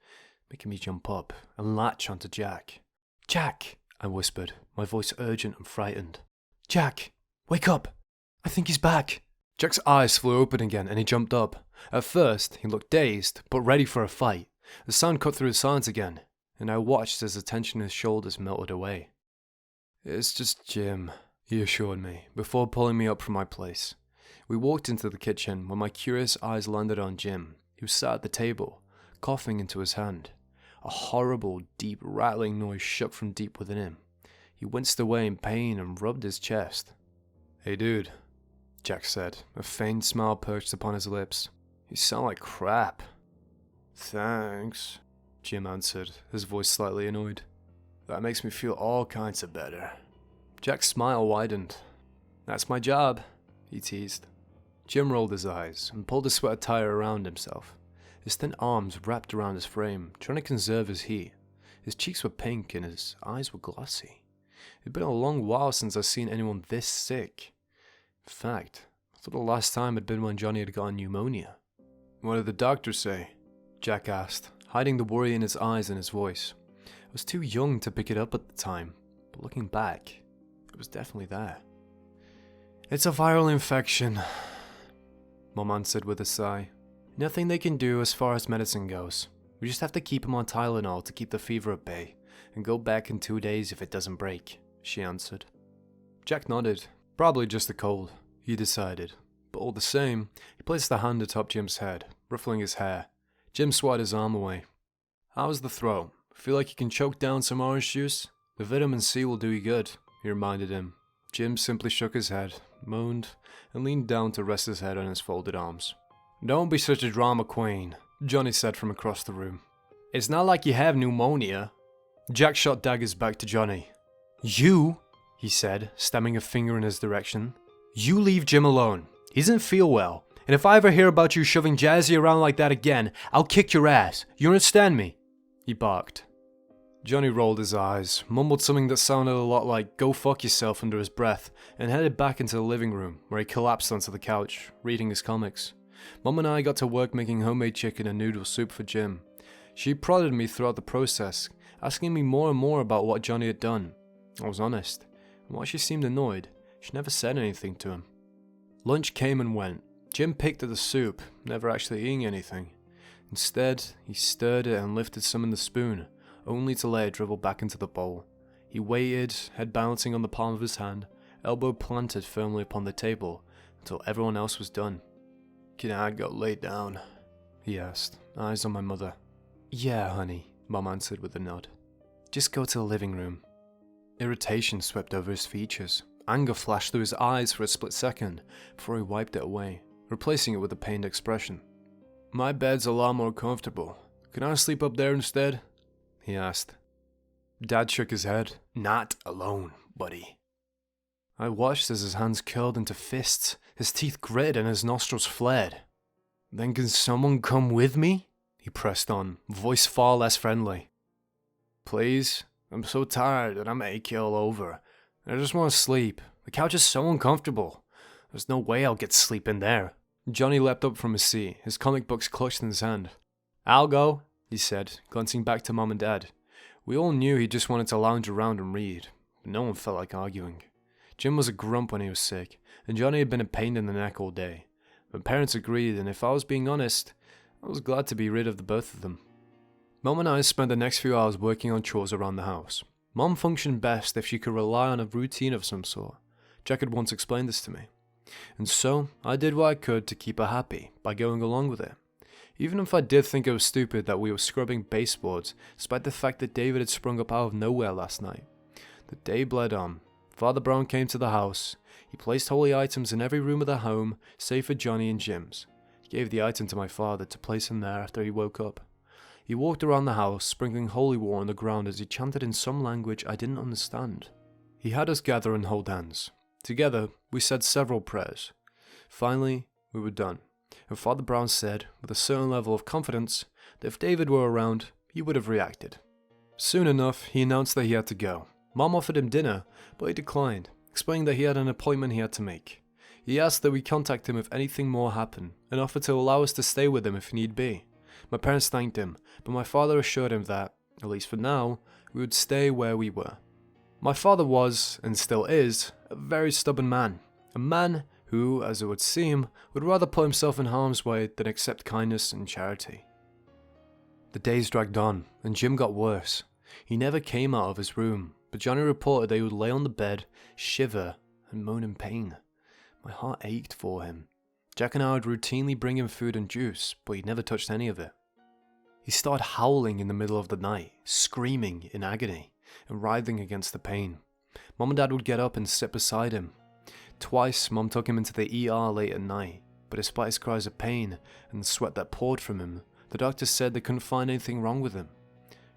making me jump up and latch onto Jack. "Jack!" I whispered, my voice urgent and frightened. "Jack! Wake up! I think he's back!" Jack's eyes flew open again and he jumped up. At first, he looked dazed, but ready for a fight. The sound cut through the silence again, and I watched as the tension in his shoulders melted away. "It's just Jim," he assured me, before pulling me up from my place. We walked into the kitchen when my curious eyes landed on Jim, who sat at the table, coughing into his hand. A horrible, deep, rattling noise shook from deep within him. He winced away in pain and rubbed his chest. "Hey dude," Jack said, a faint smile perched upon his lips. "You sound like crap." "Thanks," Jim answered, his voice slightly annoyed. "That makes me feel all kinds of better." Jack's smile widened. "That's my job," he teased. Jim rolled his eyes and pulled a sweater tire around himself. His thin arms wrapped around his frame, trying to conserve his heat. His cheeks were pink and his eyes were glossy. It had been a long while since I'd seen anyone this sick. In fact, I thought the last time had been when Johnny had gotten pneumonia. "What did the doctor say?" Jack asked, hiding the worry in his eyes and his voice. I was too young to pick it up at the time, but looking back, it was definitely there. "It's a viral infection," Mom answered with a sigh. "Nothing they can do as far as medicine goes. We just have to keep him on Tylenol to keep the fever at bay, and go back in 2 days if it doesn't break," she answered. Jack nodded. Probably just a cold, he decided. But all the same, he placed a hand atop Jim's head, ruffling his hair. Jim swatted his arm away. "How's the throat? Feel like you can choke down some orange juice? The vitamin C will do you good," he reminded him. Jim simply shook his head, moaned, and leaned down to rest his head on his folded arms. "Don't be such a drama queen," Johnny said from across the room. "It's not like you have pneumonia." Jack shot daggers back to Johnny. "You," he said, stabbing a finger in his direction. "You leave Jim alone. He doesn't feel well. And if I ever hear about you shoving Jazzy around like that again, I'll kick your ass. You understand me?" He barked. Johnny rolled his eyes, mumbled something that sounded a lot like "go fuck yourself" under his breath, and headed back into the living room, where he collapsed onto the couch, reading his comics. Mom and I got to work making homemade chicken and noodle soup for Jim. She prodded me throughout the process, asking me more and more about what Johnny had done. I was honest, and while she seemed annoyed, she never said anything to him. Lunch came and went. Jim picked at the soup, never actually eating anything. Instead, he stirred it and lifted some in the spoon, only to let it dribble back into the bowl. He waited, head balancing on the palm of his hand, elbow planted firmly upon the table, until everyone else was done. "Can I go lay down?" he asked, eyes on my mother. "Yeah, honey," Mom answered with a nod. "Just go to the living room." Irritation swept over his features. Anger flashed through his eyes for a split second, before he wiped it away, replacing it with a pained expression. "My bed's a lot more comfortable. Can I sleep up there instead?" he asked. Dad shook his head. "Not alone, buddy." I watched as his hands curled into fists, his teeth gritted and his nostrils flared. "Then can someone come with me?" he pressed on, voice far less friendly. "Please? I'm so tired and I'm achy all over. I just want to sleep. The couch is so uncomfortable. There's no way I'll get sleep in there." Johnny leapt up from his seat, his comic books clutched in his hand. "I'll go," he said, glancing back to Mom and Dad. We all knew he just wanted to lounge around and read, but no one felt like arguing. Jim was a grump when he was sick, and Johnny had been a pain in the neck all day. My parents agreed, and if I was being honest, I was glad to be rid of the both of them. Mom and I spent the next few hours working on chores around the house. Mom functioned best if she could rely on a routine of some sort. Jack had once explained this to me. And so, I did what I could to keep her happy by going along with it. Even if I did think it was stupid that we were scrubbing baseboards, despite the fact that David had sprung up out of nowhere last night. The day bled on. Father Brown came to the house. He placed holy items in every room of the home, save for Johnny and Jim's. He gave the item to my father to place in there after he woke up. He walked around the house, sprinkling holy water on the ground as he chanted in some language I didn't understand. He had us gather and hold hands. Together, we said several prayers. Finally, we were done, and Father Brown said, with a certain level of confidence, that if David were around, he would have reacted. Soon enough, he announced that he had to go. Mom offered him dinner, but he declined, explaining that he had an appointment he had to make. He asked that we contact him if anything more happened, and offered to allow us to stay with him if need be. My parents thanked him, but my father assured him that, at least for now, we would stay where we were. My father was, and still is, a very stubborn man. A man who, as it would seem, would rather put himself in harm's way than accept kindness and charity. The days dragged on, and Jim got worse. He never came out of his room, but Johnny reported that he would lay on the bed, shiver, and moan in pain. My heart ached for him. Jack and I would routinely bring him food and juice, but he never touched any of it. He started howling in the middle of the night, screaming in agony, and writhing against the pain. Mom and Dad would get up and sit beside him. Twice, Mom took him into the ER late at night, but despite his cries of pain and the sweat that poured from him, the doctors said they couldn't find anything wrong with him.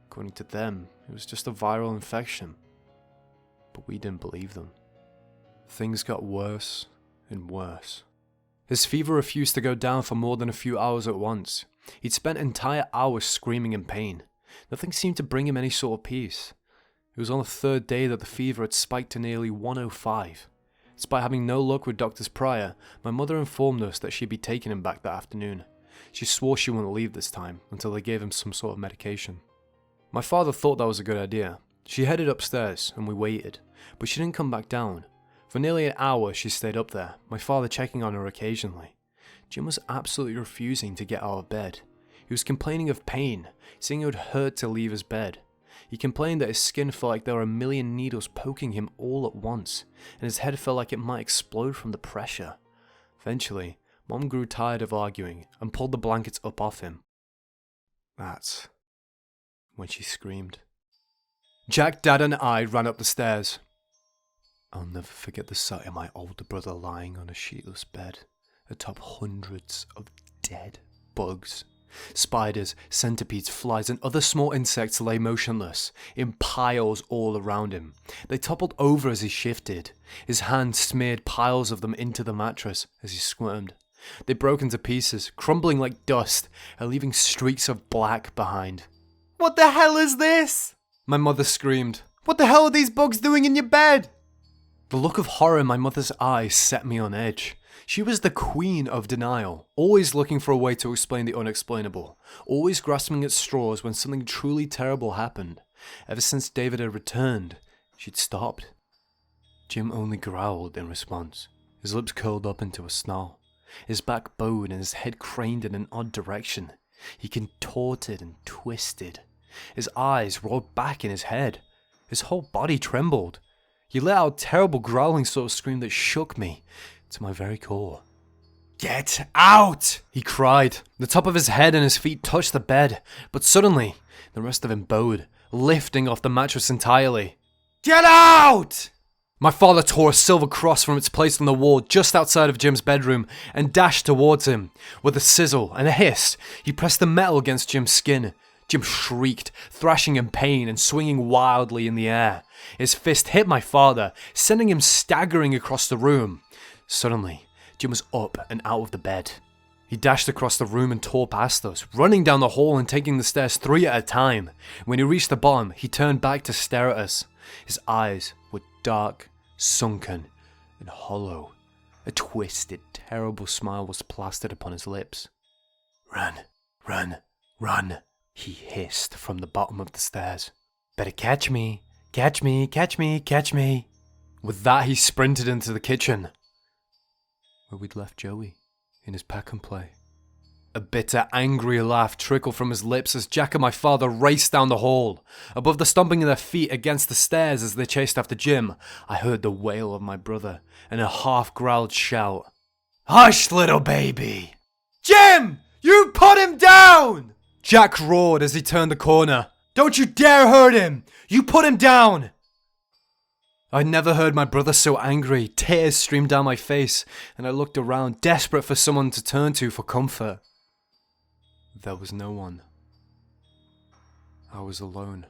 According to them, it was just a viral infection. But we didn't believe them. Things got worse and worse. His fever refused to go down for more than a few hours at once. He'd spent entire hours screaming in pain. Nothing seemed to bring him any sort of peace. It was on the third day that the fever had spiked to nearly 105. Despite having no luck with doctors prior, my mother informed us that she'd be taking him back that afternoon. She swore she wouldn't leave this time until they gave him some sort of medication. My father thought that was a good idea. She headed upstairs and we waited, but she didn't come back down. For nearly an hour she stayed up there, my father checking on her occasionally. Jim was absolutely refusing to get out of bed. He was complaining of pain, saying it would hurt to leave his bed. He complained that his skin felt like there were a million needles poking him all at once, and his head felt like it might explode from the pressure. Eventually, Mom grew tired of arguing and pulled the blankets up off him. That's when she screamed. Jack, Dad and I ran up the stairs. I'll never forget the sight of my older brother lying on a sheetless bed atop hundreds of dead bugs. Spiders, centipedes, flies and other small insects lay motionless, in piles all around him. They toppled over as he shifted. His hand smeared piles of them into the mattress as he squirmed. They broke into pieces, crumbling like dust, and leaving streaks of black behind. "What the hell is this?" my mother screamed. "What the hell are these bugs doing in your bed?" The look of horror in my mother's eyes set me on edge. She was the queen of denial, always looking for a way to explain the unexplainable, always grasping at straws when something truly terrible happened. Ever since David had returned, she'd stopped. Jim only growled in response, his lips curled up into a snarl, his back bowed and his head craned in an odd direction. He contorted and twisted. His eyes rolled back in his head. His whole body trembled. He let out a terrible growling sort of scream that shook me to my very core. "Get out!" he cried. The top of his head and his feet touched the bed, but suddenly, the rest of him bowed, lifting off the mattress entirely. "Get out!" My father tore a silver cross from its place on the wall just outside of Jim's bedroom and dashed towards him. With a sizzle and a hiss, he pressed the metal against Jim's skin. Jim shrieked, thrashing in pain and swinging wildly in the air. His fist hit my father, sending him staggering across the room. Suddenly, Jim was up and out of the bed. He dashed across the room and tore past us, running down the hall and taking the stairs 3 at a time. When he reached the bottom, he turned back to stare at us. His eyes were dark, sunken, and hollow. A twisted, terrible smile was plastered upon his lips. "Run, run, run," he hissed from the bottom of the stairs. "Better catch me, catch me, catch me, catch me." With that, he sprinted into the kitchen, where we'd left Joey in his pack and play. A bitter, angry laugh trickled from his lips as Jack and my father raced down the hall. Above the stomping of their feet against the stairs as they chased after Jim, I heard the wail of my brother and a half-growled shout. "Hush, little baby!" "Jim! You put him down!" Jack roared as he turned the corner. "Don't you dare hurt him! You put him down!" I'd never heard my brother so angry. Tears streamed down my face, and I looked around, desperate for someone to turn to for comfort. There was no one. I was alone.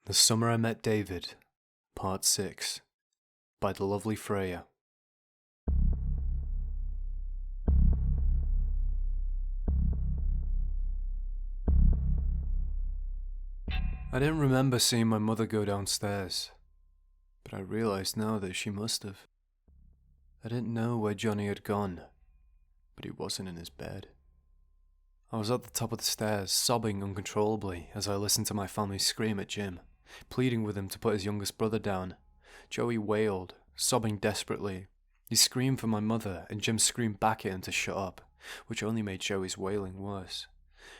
The Summer I Met David, Part 6, by TheLovelyFreja. I didn't remember seeing my mother go downstairs, but I realized now that she must have. I didn't know where Johnny had gone, but he wasn't in his bed. I was at the top of the stairs, sobbing uncontrollably as I listened to my family scream at Jim, pleading with him to put his youngest brother down. Joey wailed, sobbing desperately. He screamed for my mother, and Jim screamed back at him to shut up, which only made Joey's wailing worse.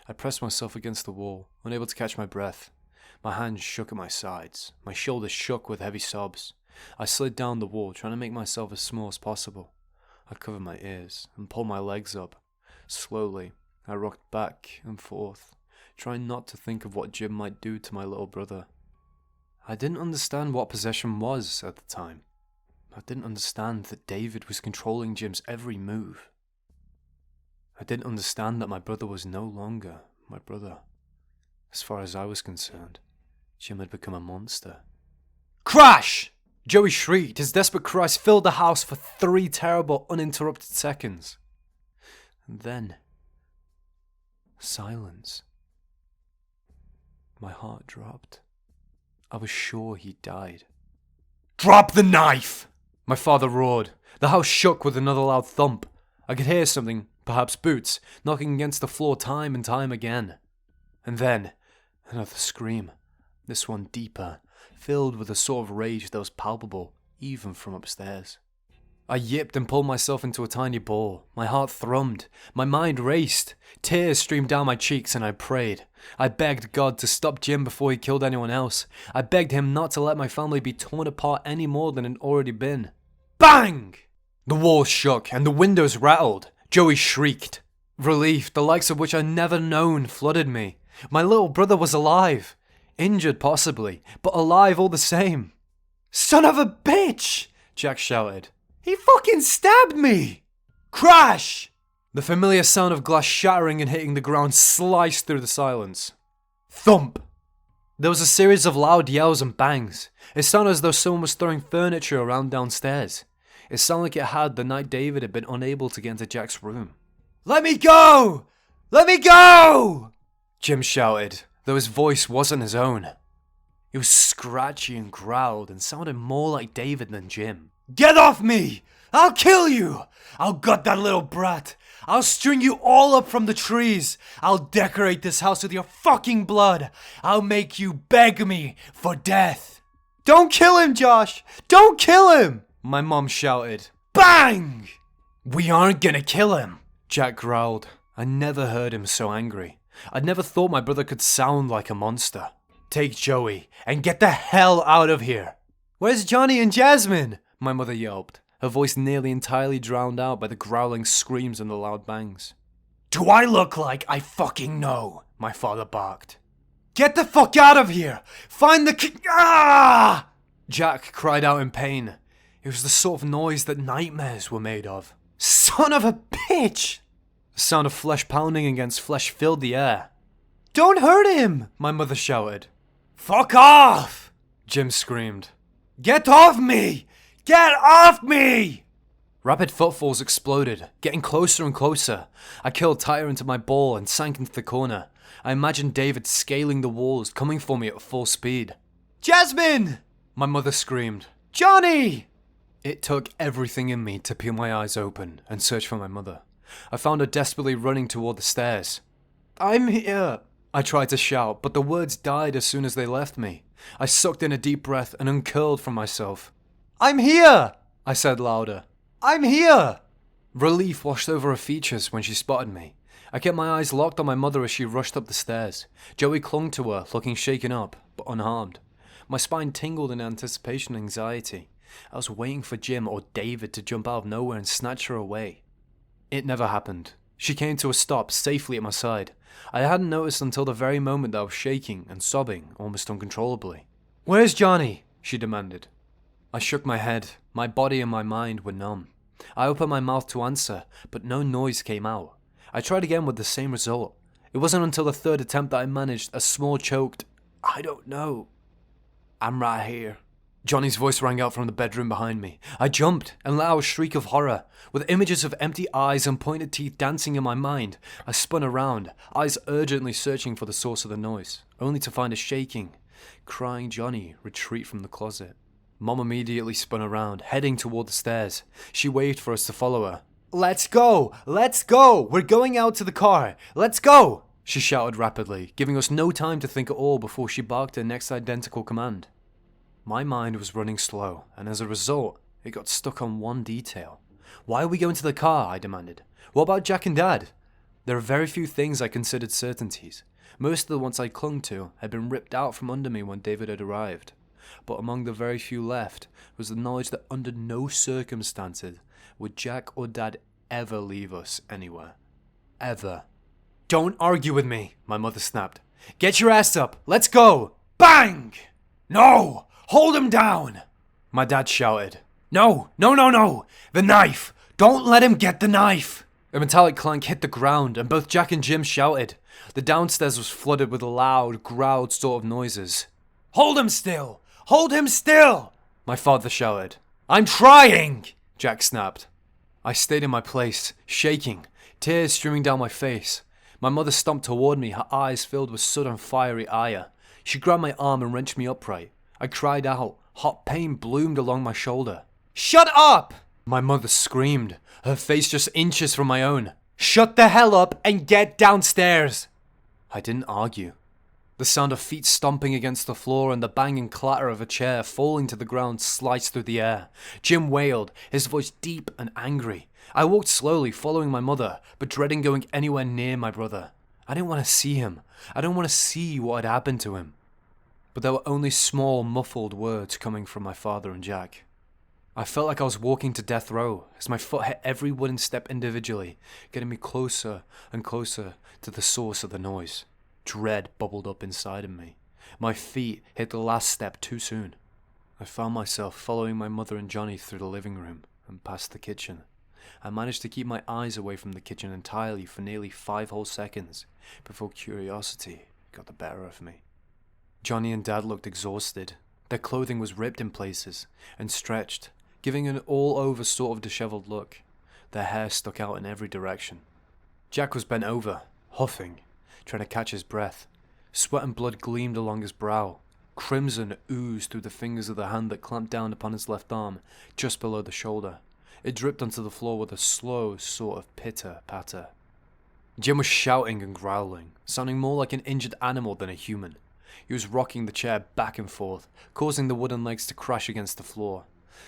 I pressed myself against the wall, unable to catch my breath. My hands shook at my sides. My shoulders shook with heavy sobs. I slid down the wall, trying to make myself as small as possible. I covered my ears and pulled my legs up. Slowly, I rocked back and forth, trying not to think of what Jim might do to my little brother. I didn't understand what possession was at the time. I didn't understand that David was controlling Jim's every move. I didn't understand that my brother was no longer my brother. As far as I was concerned, Jim had become a monster. Crash! Joey shrieked. His desperate cries filled the house for 3 terrible, uninterrupted seconds. And then, silence. My heart dropped. I was sure he died. Drop the knife! My father roared. The house shook with another loud thump. I could hear something, perhaps boots, knocking against the floor time and time again. And then, another scream, this one deeper, filled with a sort of rage that was palpable, even from upstairs. I yipped and pulled myself into a tiny ball. My heart thrummed. My mind raced. Tears streamed down my cheeks and I prayed. I begged God to stop Jim before he killed anyone else. I begged him not to let my family be torn apart any more than it had already been. Bang! The walls shook and the windows rattled. Joey shrieked. Relief, the likes of which I'd never known, flooded me. My little brother was alive. Injured possibly, but alive all the same. Son of a bitch! Jack shouted. He fucking stabbed me! Crash! The familiar sound of glass shattering and hitting the ground sliced through the silence. Thump! There was a series of loud yells and bangs. It sounded as though someone was throwing furniture around downstairs. It sounded like it had the night David had been unable to get into Jack's room. Let me go! Let me go! Jim shouted, though his voice wasn't his own. It was scratchy and growled and sounded more like David than Jim. Get off me! I'll kill you! I'll gut that little brat! I'll string you all up from the trees! I'll decorate this house with your fucking blood! I'll make you beg me for death! Don't kill him, Josh! Don't kill him! My mom shouted. Bang! We aren't gonna kill him! Jack growled. I never heard him so angry. I'd never thought my brother could sound like a monster. Take Joey and get the hell out of here! Where's Johnny and Jasmine? My mother yelped, her voice nearly entirely drowned out by the growling screams and the loud bangs. Do I look like I fucking know? My father barked. Get the fuck out of here! Find the Ah! Jack cried out in pain. It was the sort of noise that nightmares were made of. Son of a bitch! The sound of flesh pounding against flesh filled the air. Don't hurt him! My mother shouted. Fuck off! Jim screamed. Get off me! Get off me! Rapid footfalls exploded, getting closer and closer. I curled tighter into my ball and sank into the corner. I imagined David scaling the walls, coming for me at full speed. Jasmine! My mother screamed. Johnny! It took everything in me to peel my eyes open and search for my mother. I found her desperately running toward the stairs. I'm here! I tried to shout, but the words died as soon as they left me. I sucked in a deep breath and uncurled from myself. I'm here! I said louder. I'm here! Relief washed over her features when she spotted me. I kept my eyes locked on my mother as she rushed up the stairs. Joey clung to her, looking shaken up, but unharmed. My spine tingled in anticipation and anxiety. I was waiting for Jim or David to jump out of nowhere and snatch her away. It never happened. She came to a stop safely at my side. I hadn't noticed until the very moment that I was shaking and sobbing almost uncontrollably. Where's Johnny? She demanded. I shook my head. My body and my mind were numb. I opened my mouth to answer, but no noise came out. I tried again with the same result. It wasn't until the third attempt that I managed a small choked, I don't know. I'm right here. Johnny's voice rang out from the bedroom behind me. I jumped and let out a shriek of horror. With images of empty eyes and pointed teeth dancing in my mind, I spun around, eyes urgently searching for the source of the noise, only to find a shaking, crying Johnny retreat from the closet. Mom immediately spun around, heading toward the stairs. She waved for us to follow her. "Let's go! Let's go! We're going out to the car! Let's go!" she shouted rapidly, giving us no time to think at all before she barked her next identical command. My mind was running slow, and as a result, it got stuck on one detail. "Why are we going to the car?" I demanded. "What about Jack and Dad?" There are very few things I considered certainties. Most of the ones I clung to had been ripped out from under me when David had arrived. But among the very few left was the knowledge that under no circumstances would Jack or Dad ever leave us anywhere. Ever. "Don't argue with me," my mother snapped. "Get your ass up. Let's go." Bang! "No! Hold him down!" my dad shouted. No! The knife! Don't let him get the knife!" A metallic clank hit the ground, and both Jack and Jim shouted. The downstairs was flooded with loud, growled sort of noises. "Hold him still! Hold him still!" my father shouted. "I'm trying!" Jack snapped. I stayed in my place, shaking, tears streaming down my face. My mother stomped toward me, her eyes filled with sudden fiery ire. She grabbed my arm and wrenched me upright. I cried out. Hot pain bloomed along my shoulder. "Shut up!" my mother screamed, her face just inches from my own. "Shut the hell up and get downstairs!" I didn't argue. The sound of feet stomping against the floor and the banging clatter of a chair falling to the ground sliced through the air. Jim wailed, his voice deep and angry. I walked slowly, following my mother, but dreading going anywhere near my brother. I didn't want to see him. I didn't want to see what had happened to him. But there were only small, muffled words coming from my father and Jack. I felt like I was walking to death row, as my foot hit every wooden step individually, getting me closer and closer to the source of the noise. Dread bubbled up inside of me. My feet hit the last step too soon. I found myself following my mother and Johnny through the living room and past the kitchen. I managed to keep my eyes away from the kitchen entirely for nearly 5 whole seconds before curiosity got the better of me. Johnny and Dad looked exhausted. Their clothing was ripped in places and stretched, giving an all-over sort of disheveled look. Their hair stuck out in every direction. Jack was bent over, huffing, trying to catch his breath. Sweat and blood gleamed along his brow. Crimson oozed through the fingers of the hand that clamped down upon his left arm, just below the shoulder. It dripped onto the floor with a slow sort of pitter-patter. Jim was shouting and growling, sounding more like an injured animal than a human. He was rocking the chair back and forth, causing the wooden legs to crash against the floor.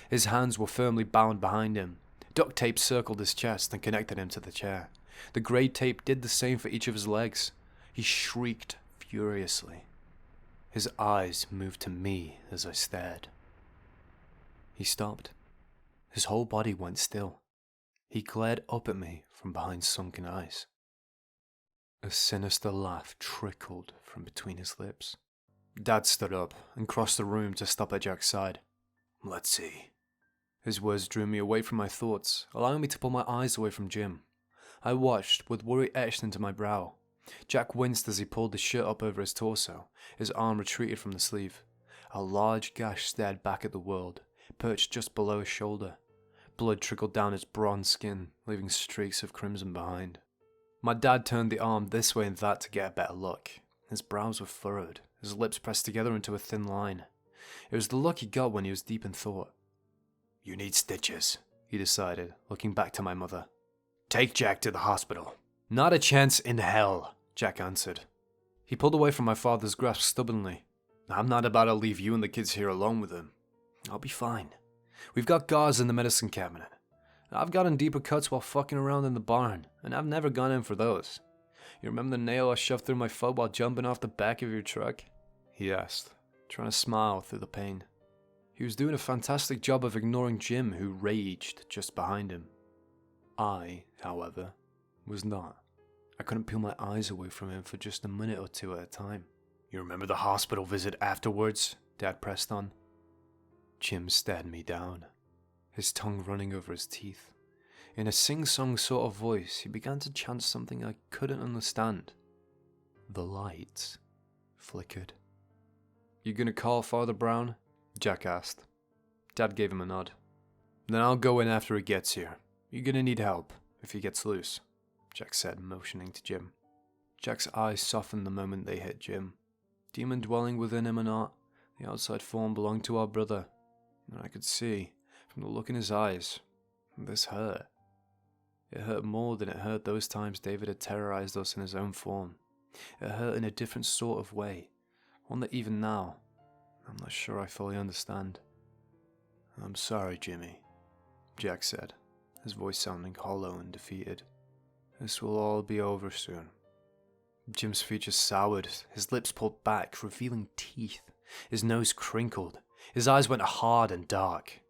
His hands were firmly bound behind him. Duct tape circled his chest and connected him to the chair. The grey tape did the same for each of his legs. He shrieked furiously. His eyes moved to me as I stared. He stopped. His whole body went still. He glared up at me from behind sunken eyes. A sinister laugh trickled from between his lips. Dad stood up and crossed the room to stop at Jack's side. "Let's see." His words drew me away from my thoughts, allowing me to pull my eyes away from Jim. I watched, with worry etched into my brow. Jack winced as he pulled his shirt up over his torso. His arm retreated from the sleeve. A large gash stared back at the world, perched just below his shoulder. Blood trickled down his bronze skin, leaving streaks of crimson behind. My dad turned the arm this way and that to get a better look. His brows were furrowed, his lips pressed together into a thin line. It was the look he got when he was deep in thought. "You need stitches," he decided, looking back to my mother. "Take Jack to the hospital." "Not a chance in hell," Jack answered. He pulled away from my father's grasp stubbornly. "I'm not about to leave you and the kids here alone with him. I'll be fine. We've got gauze in the medicine cabinet. I've gotten deeper cuts while fucking around in the barn, and I've never gone in for those. You remember the nail I shoved through my foot while jumping off the back of your truck?" he asked, trying to smile through the pain. He was doing a fantastic job of ignoring Jim, who raged just behind him. I, however, was not. I couldn't peel my eyes away from him for just a minute or two at a time. "You remember the hospital visit afterwards?" Dad pressed on. Jim stared me down, his tongue running over his teeth. In a sing-song sort of voice, he began to chant something I couldn't understand. The lights flickered. "You gonna call Father Brown?" Jack asked. Dad gave him a nod. "Then I'll go in after he gets here. You're gonna need help if he gets loose," Jack said, motioning to Jim. Jack's eyes softened the moment they hit Jim. demon dwelling within him or not, the outside form belonged to our brother, and I could see, from the look in his eyes, this hurt. It hurt more than it hurt those times David had terrorized us in his own form. It hurt in a different sort of way, one that even now, I'm not sure I fully understand. "I'm sorry, Jimmy," Jack said, his voice sounding hollow and defeated. "This will all be over soon." Jim's features soured, his lips pulled back, revealing teeth. His nose crinkled, his eyes went hard and dark.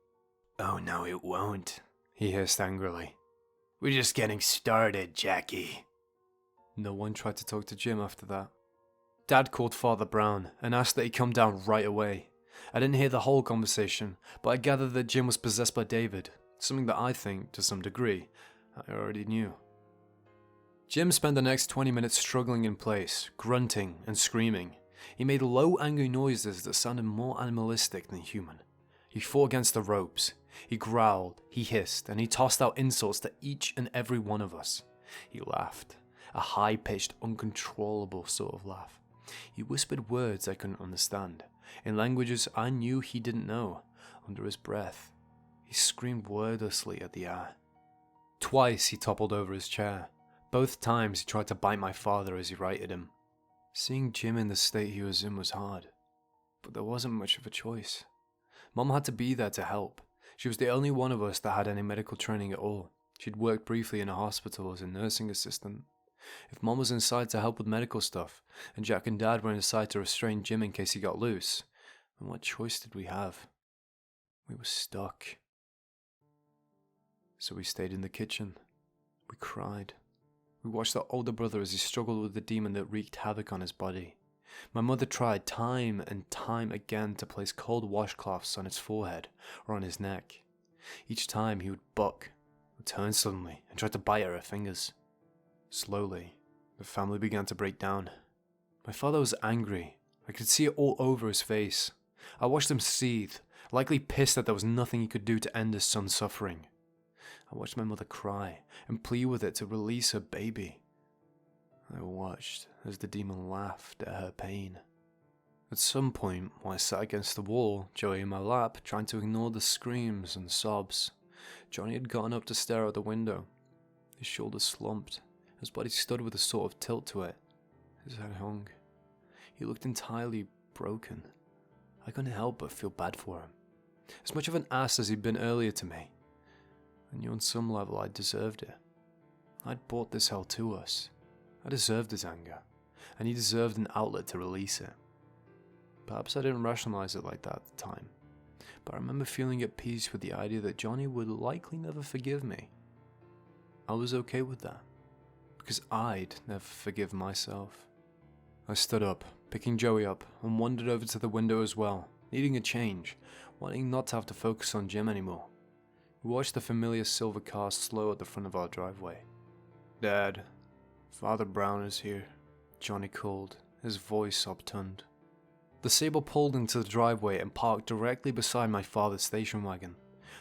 "Oh no, it won't," he hissed angrily. "We're just getting started, Jackie." No one tried to talk to Jim after that. Dad called Father Brown and asked that he come down right away. I didn't hear the whole conversation, but I gathered that Jim was possessed by David, something that I think, to some degree, I already knew. Jim spent the next 20 minutes struggling in place, grunting and screaming. He made low, angry noises that sounded more animalistic than human. He fought against the ropes. He growled, he hissed, and he tossed out insults to each and every one of us. He laughed, a high-pitched, uncontrollable sort of laugh. He whispered words I couldn't understand, in languages I knew he didn't know. Under his breath, he screamed wordlessly at the air. Twice he toppled over his chair. Both times he tried to bite my father as he righted him. Seeing Jim in the state he was in was hard, but there wasn't much of a choice. Mom had to be there to help. She was the only one of us that had any medical training at all. She'd worked briefly in a hospital as a nursing assistant. If Mom was inside to help with medical stuff, and Jack and Dad were inside to restrain Jim in case he got loose, then what choice did we have? We were stuck. So we stayed in the kitchen. We cried. We watched our older brother as he struggled with the demon that wreaked havoc on his body. My mother tried time and time again to place cold washcloths on his forehead or on his neck. Each time he would buck, would turn suddenly, and try to bite at her fingers. Slowly, the family began to break down. My father was angry. I could see it all over his face. I watched him seethe, likely pissed that there was nothing he could do to end his son's suffering. I watched my mother cry and plead with it to release her baby. I watched as the demon laughed at her pain. At some point, while I sat against the wall, Joey in my lap, trying to ignore the screams and sobs, Johnny had gotten up to stare out the window. His shoulders slumped, his body stood with a sort of tilt to it. His head hung. He looked entirely broken. I couldn't help but feel bad for him. As much of an ass as he'd been earlier to me, I knew on some level I deserved it. I'd brought this hell to us. I deserved his anger, and he deserved an outlet to release it. Perhaps I didn't rationalize it like that at the time, but I remember feeling at peace with the idea that Johnny would likely never forgive me. I was okay with that, because I'd never forgive myself. I stood up, picking Joey up, and wandered over to the window as well, needing a change, wanting not to have to focus on Jim anymore. We watched the familiar silver car slow at the front of our driveway. "Dad, Father Brown is here," Johnny called, his voice upturned. The Sable pulled into the driveway and parked directly beside my father's station wagon.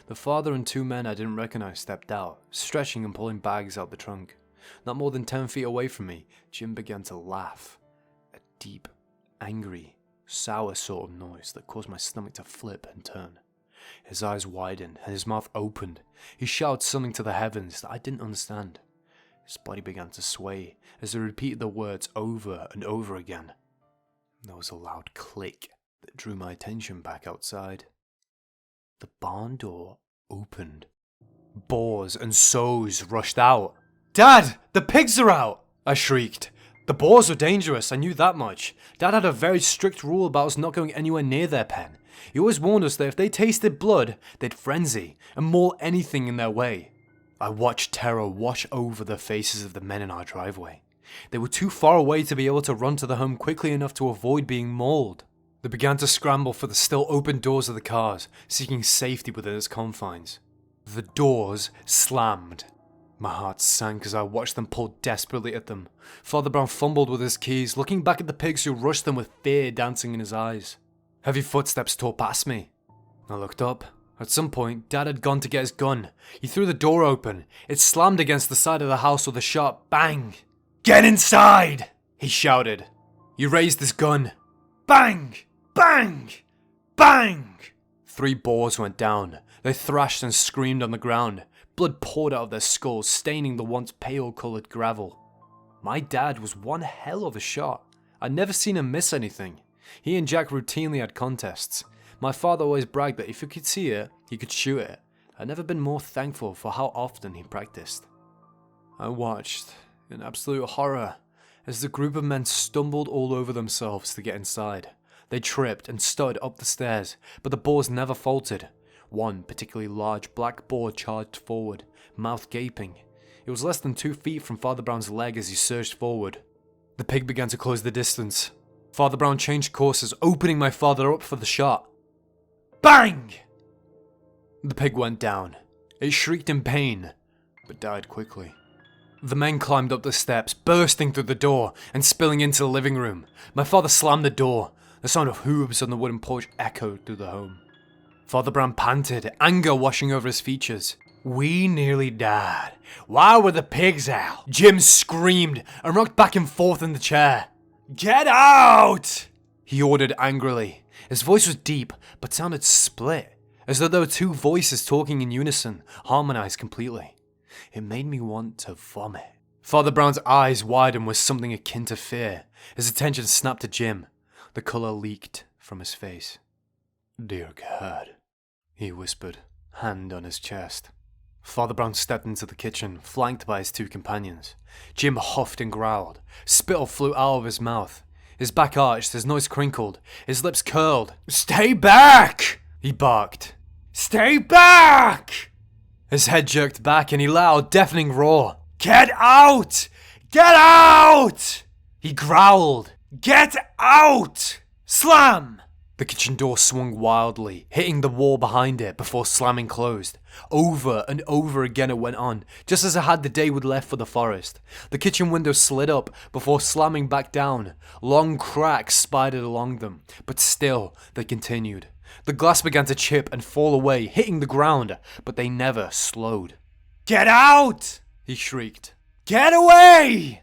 The father and two men I didn't recognize stepped out, stretching and pulling bags out the trunk. Not more than 10 feet away from me, Jim began to laugh. A deep, angry, sour sort of noise that caused my stomach to flip and turn. His eyes widened and his mouth opened. He shouted something to the heavens that I didn't understand. His body began to sway as he repeated the words over and over again. There was a loud click that drew my attention back outside. The barn door opened. Boars and sows rushed out. "Dad, the pigs are out!" I shrieked. The boars were dangerous, I knew that much. Dad had a very strict rule about us not going anywhere near their pen. He always warned us that if they tasted blood, they'd frenzy and maul anything in their way. I watched terror wash over the faces of the men in our driveway. They were too far away to be able to run to the home quickly enough to avoid being mauled. They began to scramble for the still open doors of the cars, seeking safety within its confines. The doors slammed. My heart sank as I watched them pull desperately at them. Father Brown fumbled with his keys, looking back at the pigs who rushed them with fear dancing in his eyes. Heavy footsteps tore past me. I looked up. At some point, Dad had gone to get his gun. He threw the door open. It slammed against the side of the house with a sharp bang. "Get inside!" he shouted. "You raised this gun." Bang! Bang! Bang! 3 boars went down. They thrashed and screamed on the ground. Blood poured out of their skulls, staining the once pale-coloured gravel. My dad was one hell of a shot. I'd never seen him miss anything. He and Jack routinely had contests. My father always bragged that if he could see it, he could shoot it. I'd never been more thankful for how often he practiced. I watched, in absolute horror, as the group of men stumbled all over themselves to get inside. They tripped and stuttered up the stairs, but the boars never faltered. One particularly large black boar charged forward, mouth gaping. It was less than 2 feet from Father Brown's leg as he surged forward. The pig began to close the distance. Father Brown changed courses, opening my father up for the shot. Bang! The pig went down. It shrieked in pain, but died quickly. The men climbed up the steps, bursting through the door and spilling into the living room. My father slammed the door. The sound of hooves on the wooden porch echoed through the home. Father Brown panted, anger washing over his features. We nearly died. Why were the pigs out? Jim screamed and rocked back and forth in the chair. Get out! He ordered angrily. His voice was deep, but sounded split, as though there were 2 voices talking in unison, harmonized completely. It made me want to vomit. Father Brown's eyes widened with something akin to fear. His attention snapped to Jim. The colour leaked from his face. Dear God, he whispered, hand on his chest. Father Brown stepped into the kitchen, flanked by his 2 companions. Jim huffed and growled. Spittle flew out of his mouth. His back arched, his nose crinkled, his lips curled. Stay back! He barked. Stay back! His head jerked back and he let out a deafening roar. Get out! Get out! He growled. Get out! Slam! The kitchen door swung wildly, hitting the wall behind it before slamming closed. Over and over again it went on, just as it had the day we'd left for the forest. The kitchen window slid up before slamming back down. Long cracks spidered along them, but still they continued. The glass began to chip and fall away, hitting the ground, but they never slowed. Get out! He shrieked. Get away!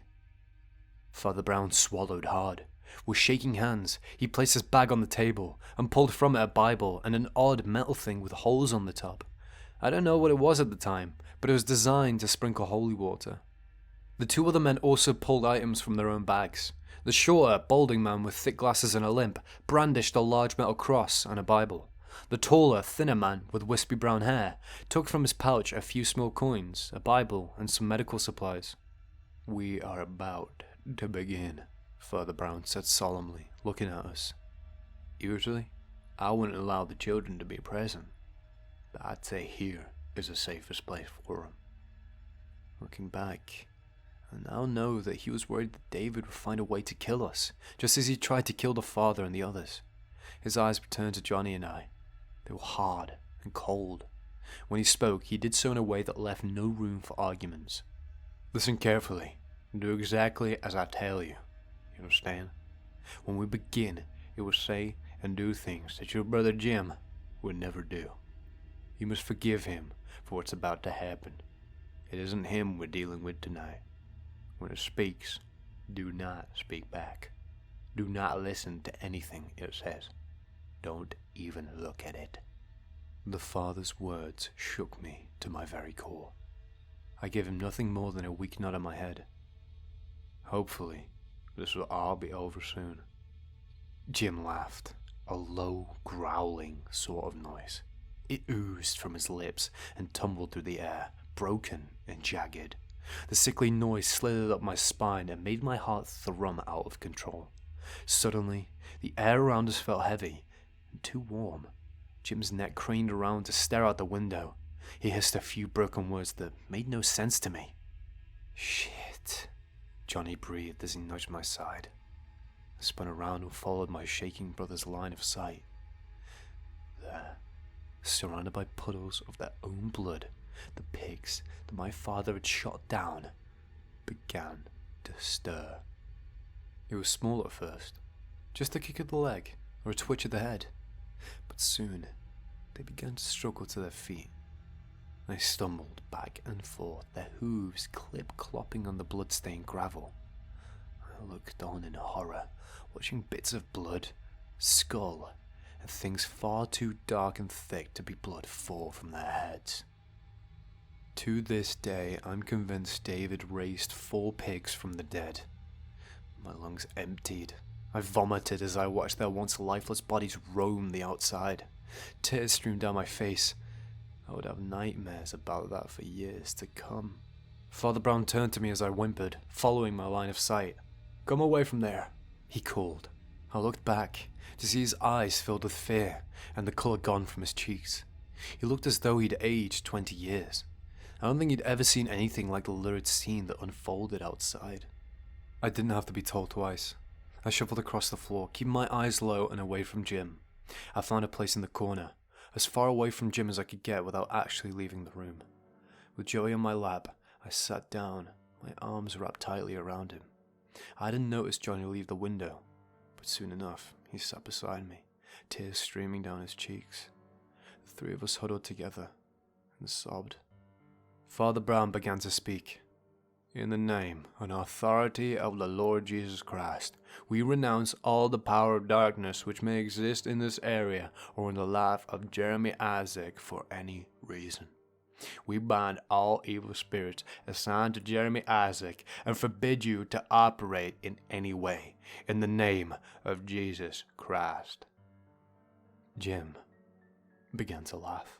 Father Brown swallowed hard. With shaking hands, he placed his bag on the table and pulled from it a Bible and an odd metal thing with holes on the top. I don't know what it was at the time, but it was designed to sprinkle holy water. The 2 other men also pulled items from their own bags. The shorter, balding man with thick glasses and a limp brandished a large metal cross and a Bible. The taller, thinner man with wispy brown hair took from his pouch a few small coins, a Bible, and some medical supplies. We are about to begin, Father Brown said solemnly, looking at us. Usually, I wouldn't allow the children to be present, but I'd say here is the safest place for them. Looking back, I now know that he was worried that David would find a way to kill us, just as he tried to kill the father and the others. His eyes returned to Johnny and I. They were hard and cold. When he spoke, he did so in a way that left no room for arguments. Listen carefully, and do exactly as I tell you. You understand? When we begin, it will say and do things that your brother Jim would never do. You must forgive him for what's about to happen. It isn't him we're dealing with tonight. When it speaks, do not speak back. Do not listen to anything it says. Don't even look at it. The father's words shook me to my very core. I gave him nothing more than a weak nod of my head. Hopefully, this will all be over soon. Jim laughed, a low, growling sort of noise. It oozed from his lips and tumbled through the air, broken and jagged. The sickly noise slithered up my spine and made my heart thrum out of control. Suddenly, the air around us felt heavy and too warm. Jim's neck craned around to stare out the window. He hissed a few broken words that made no sense to me. Shit, Johnny breathed as he nudged my side. I spun around and followed my shaking brother's line of sight. There, surrounded by puddles of their own blood, the pigs that my father had shot down began to stir. It was small at first, just a kick of the leg or a twitch of the head, but soon they began to struggle to their feet. They stumbled back and forth, their hooves clip-clopping on the blood-stained gravel. I looked on in horror, watching bits of blood skull, and things far too dark and thick to be blood fall from their heads. To this day, I'm convinced David raised 4 pigs from the dead. My lungs emptied. I vomited as I watched their once lifeless bodies roam the outside. Tears streamed down my face. I would have nightmares about that for years to come. Father Brown turned to me as I whimpered, following my line of sight. "Come away from there," he called. I looked back to see his eyes filled with fear and the colour gone from his cheeks. He looked as though he'd aged 20 years. I don't think he'd ever seen anything like the lurid scene that unfolded outside. I didn't have to be told twice. I shuffled across the floor, keeping my eyes low and away from Jim. I found a place in the corner, as far away from Jim as I could get without actually leaving the room. With Joey on my lap, I sat down, my arms wrapped tightly around him. I hadn't noticed Johnny leave the window, but soon enough, he sat beside me, tears streaming down his cheeks. The 3 of us huddled together and sobbed. Father Brown began to speak. "In the name and authority of the Lord Jesus Christ, we renounce all the power of darkness which may exist in this area or in the life of Jeremy Isaac for any reason. We bind all evil spirits assigned to Jeremy Isaac and forbid you to operate in any way, in the name of Jesus Christ." Jim began to laugh.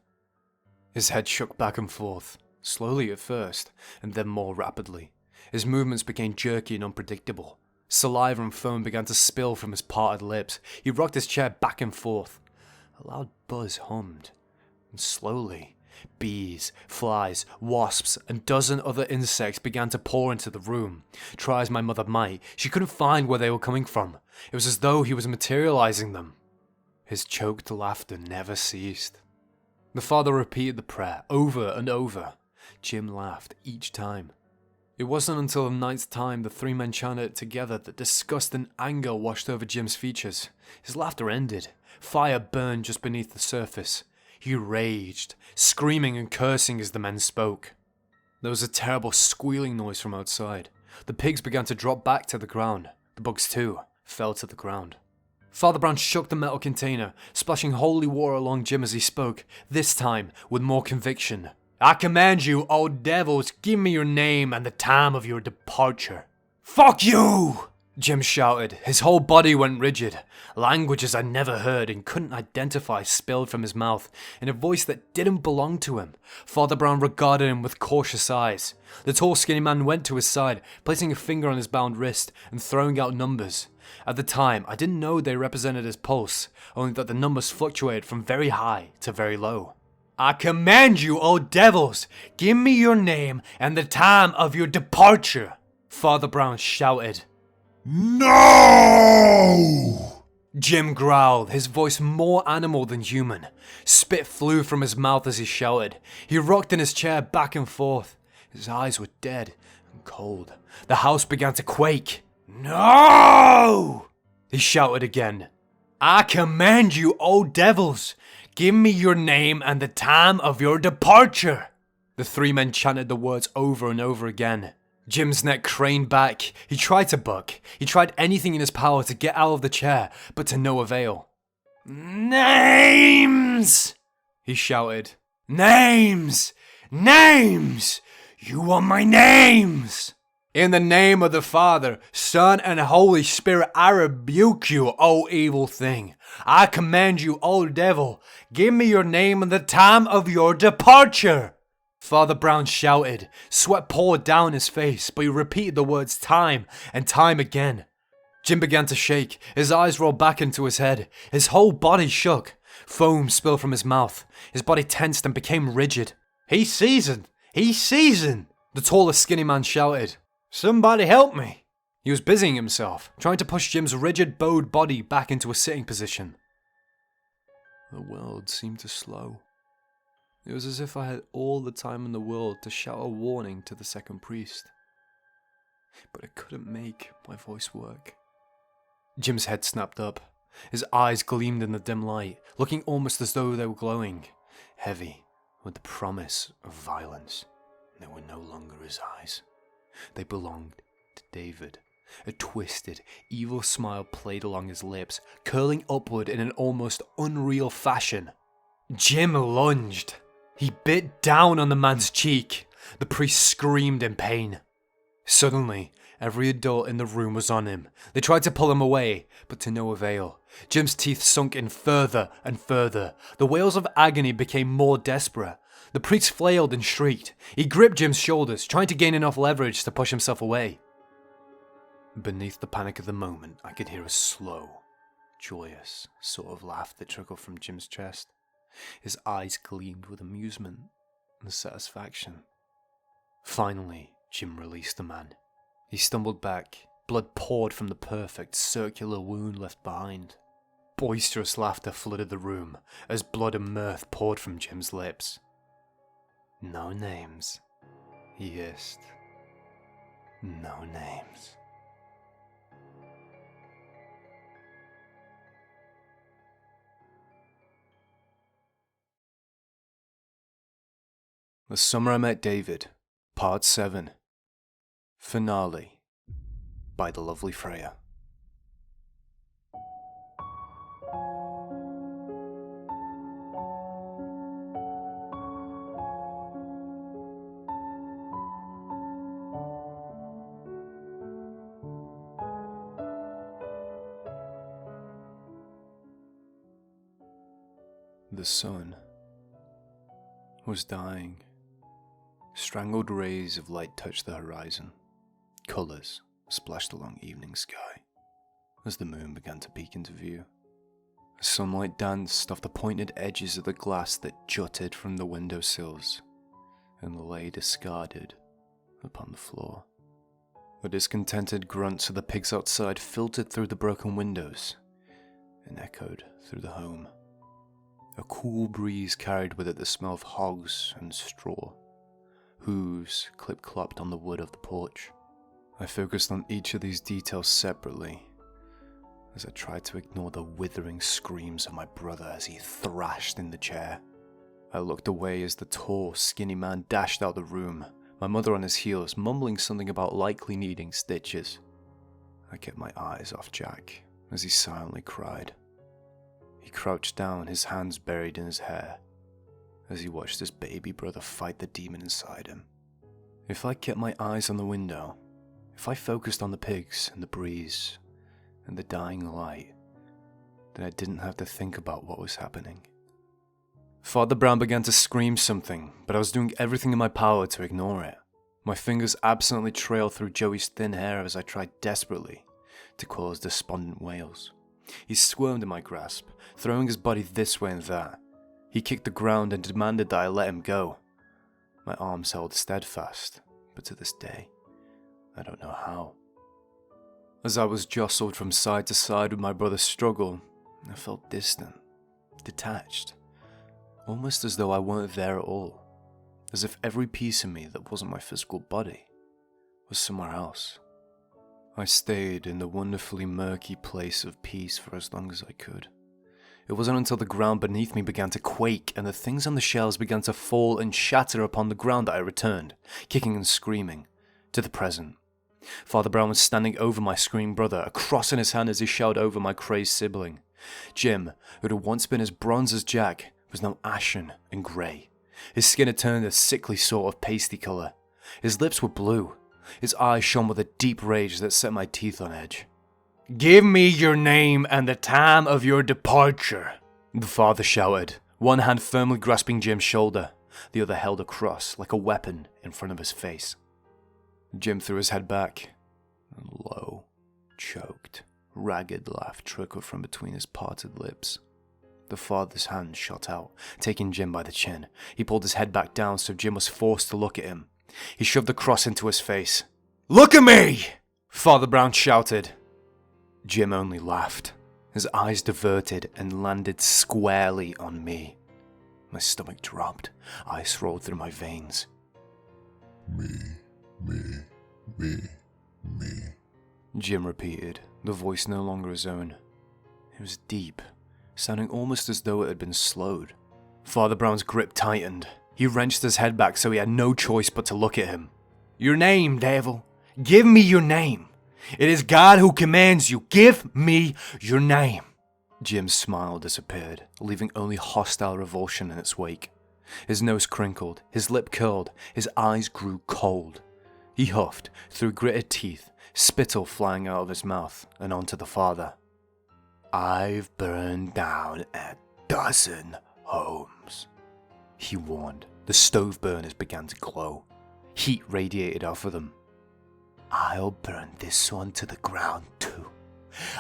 His head shook back and forth, slowly at first, and then more rapidly. His movements became jerky and unpredictable. Saliva and foam began to spill from his parted lips. He rocked his chair back and forth. A loud buzz hummed, and slowly, bees, flies, wasps, and a dozen other insects began to pour into the room. Try as my mother might, she couldn't find where they were coming from. It was as though he was materializing them. His choked laughter never ceased. The father repeated the prayer over and over. Jim laughed each time. It wasn't until the 9th time the 3 men chanted it together that disgust and anger washed over Jim's features. His laughter ended. Fire burned just beneath the surface. He raged, screaming and cursing as the men spoke. There was a terrible squealing noise from outside. The pigs began to drop back to the ground. The bugs, too, fell to the ground. Father Brown shook the metal container, splashing holy water along Jim as he spoke, this time with more conviction. "I command you, old devils, give me your name and the time of your departure." "Fuck you!" Jim shouted. His whole body went rigid. Languages I'd never heard and couldn't identify spilled from his mouth in a voice that didn't belong to him. Father Brown regarded him with cautious eyes. The tall, skinny man went to his side, placing a finger on his bound wrist and throwing out numbers. At the time, I didn't know they represented his pulse, only that the numbers fluctuated from very high to very low. "I command you, old devils, give me your name and the time of your departure," Father Brown shouted. No! Jim growled, his voice more animal than human. Spit flew from his mouth as he shouted. He rocked in his chair back and forth. His eyes were dead and cold. The house began to quake. "No!" he shouted again. "I command you, old devils, give me your name and the time of your departure." The 3 men chanted the words over and over again. Jim's neck craned back. He tried to buck. He tried anything in his power to get out of the chair, but to no avail. "Names!" he shouted. "Names! Names! You want my names!" "In the name of the Father, Son, and Holy Spirit, I rebuke you, O evil thing. I command you, O devil, give me your name and the time of your departure." Father Brown shouted. Sweat poured down his face, but he repeated the words time and time again. Jim began to shake. His eyes rolled back into his head. His whole body shook. Foam spilled from his mouth. His body tensed and became rigid. "He's seasoned! He's seasoned!" The tallest skinny man shouted. "Somebody help me!" He was busying himself, trying to push Jim's rigid, bowed body back into a sitting position. The world seemed to slow. It was as if I had all the time in the world to shout a warning to the second priest. But I couldn't make my voice work. Jim's head snapped up. His eyes gleamed in the dim light, looking almost as though they were glowing, heavy with the promise of violence. They were no longer his eyes. They belonged to David A twisted, evil smile played along his lips, curling upward in an almost unreal fashion. Jim lunged. He bit down on the man's cheek. The priest screamed in pain. Suddenly, every adult in the room was on him. They tried to pull him away, but to no avail. Jim's teeth sunk in further and further. The wails of agony became more desperate. The priest flailed and shrieked. He gripped Jim's shoulders, trying to gain enough leverage to push himself away. Beneath the panic of the moment, I could hear a slow, joyous sort of laugh that trickled from Jim's chest. His eyes gleamed with amusement and satisfaction. Finally, Jim released the man. He stumbled back. Blood poured from the perfect circular wound left behind. Boisterous laughter flooded the room as blood and mirth poured from Jim's lips. "No names," he hissed. "No names." The Summer I Met David, Part 7, Finale, by TheLovelyFreja. The sun was dying. Strangled rays of light touched the horizon. Colours splashed along evening sky as the moon began to peek into view. Sunlight danced off the pointed edges of the glass that jutted from the windowsills and lay discarded upon the floor. The discontented grunts of the pigs outside filtered through the broken windows and echoed through the home. A cool breeze carried with it the smell of hogs and straw. Hooves clip-clopped on the wood of the porch. I focused on each of these details separately as I tried to ignore the withering screams of my brother as he thrashed in the chair. I looked away as the tall, skinny man dashed out the room, my mother on his heels, mumbling something about likely needing stitches. I kept my eyes off Jack as he silently cried. He crouched down, his hands buried in his hair, as he watched his baby brother fight the demon inside him. If I kept my eyes on the window, if I focused on the pigs and the breeze and the dying light, then I didn't have to think about what was happening. Father Brown began to scream something, but I was doing everything in my power to ignore it. My fingers absently trailed through Joey's thin hair as I tried desperately to quell his despondent wails. He squirmed in my grasp, throwing his body this way and that. He kicked the ground and demanded that I let him go. My arms held steadfast, but to this day, I don't know how. As I was jostled from side to side with my brother's struggle, I felt distant, detached, almost as though I weren't there at all, as if every piece of me that wasn't my physical body was somewhere else. I stayed in the wonderfully murky place of peace for as long as I could. It wasn't until the ground beneath me began to quake and the things on the shelves began to fall and shatter upon the ground that I returned, kicking and screaming, to the present. Father Brown was standing over my screaming brother, a cross in his hand as he shouted over my crazed sibling. Jim, who had once been as bronze as Jack, was now ashen and grey. His skin had turned a sickly sort of pasty colour. His lips were blue. His eyes shone with a deep rage that set my teeth on edge. "Give me your name and the time of your departure," the father shouted, one hand firmly grasping Jim's shoulder, the other held across like a weapon in front of his face. Jim threw his head back, and low, choked, ragged laugh trickled from between his parted lips. The father's hand shot out, taking Jim by the chin. He pulled his head back down so Jim was forced to look at him. He shoved the cross into his face. "Look at me!" Father Brown shouted. Jim only laughed. His eyes diverted and landed squarely on me. My stomach dropped. Ice rolled through my veins. Me, Jim repeated, the voice no longer his own. It was deep, sounding almost as though it had been slowed. Father Brown's grip tightened. He wrenched his head back so he had no choice but to look at him. "Your name, devil! Give me your name! It is God who commands you. Give me your name. Jim's smile disappeared, leaving only hostile revulsion in its wake. His nose crinkled, his lip curled, his eyes grew cold. He huffed through gritted teeth, spittle flying out of his mouth and onto the father. I've burned down 12 homes, he warned. The stove burners began to glow. Heat radiated off of them. I'll burn this one to the ground too.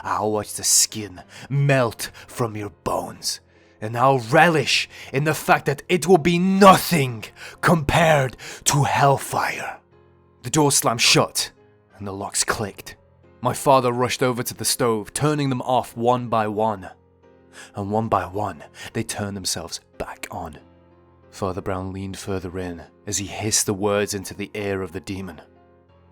I'll watch the skin melt from your bones, and I'll relish in the fact that it will be nothing compared to hellfire. The door slammed shut, and the locks clicked. My father rushed over to the stove, turning them off one by one. And one by one, they turned themselves back on. Father Brown leaned further in as he hissed the words into the ear of the demon.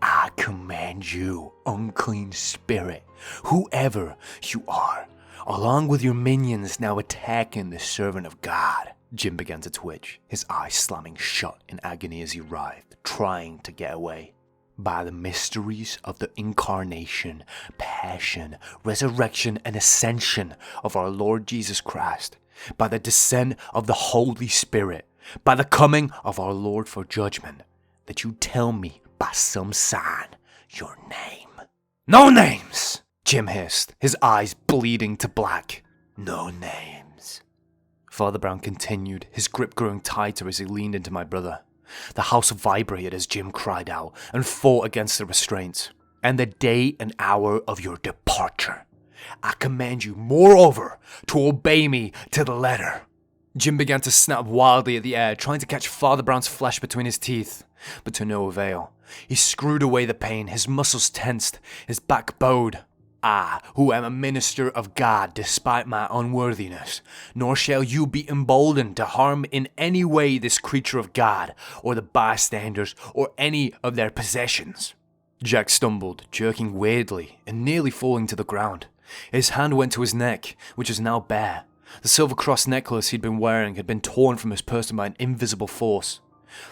I command you, unclean spirit, whoever you are, along with your minions now attacking the servant of God. Jim began to twitch, his eyes slamming shut in agony as he writhed, trying to get away. By the mysteries of the incarnation, passion, resurrection, and ascension of our Lord Jesus Christ, by the descent of the Holy Spirit, by the coming of our Lord for judgment, that you tell me by some sign your name. No names, Jim hissed, his eyes bleeding to black. No names. Father Brown continued, his grip growing tighter as he leaned into my brother. The house vibrated as Jim cried out and fought against the restraints. And the day and hour of your departure, I command you, moreover, to obey me to the letter. Jim began to snap wildly at the air, trying to catch Father Brown's flesh between his teeth, but to no avail. He screwed away the pain, his muscles tensed, his back bowed. I, who am a minister of God despite my unworthiness, nor shall you be emboldened to harm in any way this creature of God, or the bystanders, or any of their possessions. Jack stumbled, jerking weirdly, and nearly falling to the ground. His hand went to his neck, which was now bare. The silver cross necklace he'd been wearing had been torn from his person by an invisible force.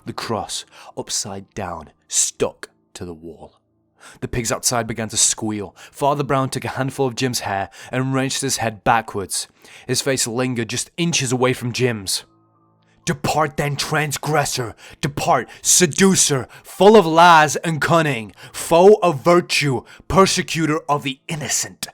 The cross, upside down, stuck to the wall. The pigs outside began to squeal. Father Brown took a handful of Jim's hair and wrenched his head backwards. His face lingered just inches away from Jim's. Depart then, transgressor. Depart, seducer, full of lies and cunning, foe of virtue, persecutor of the innocent.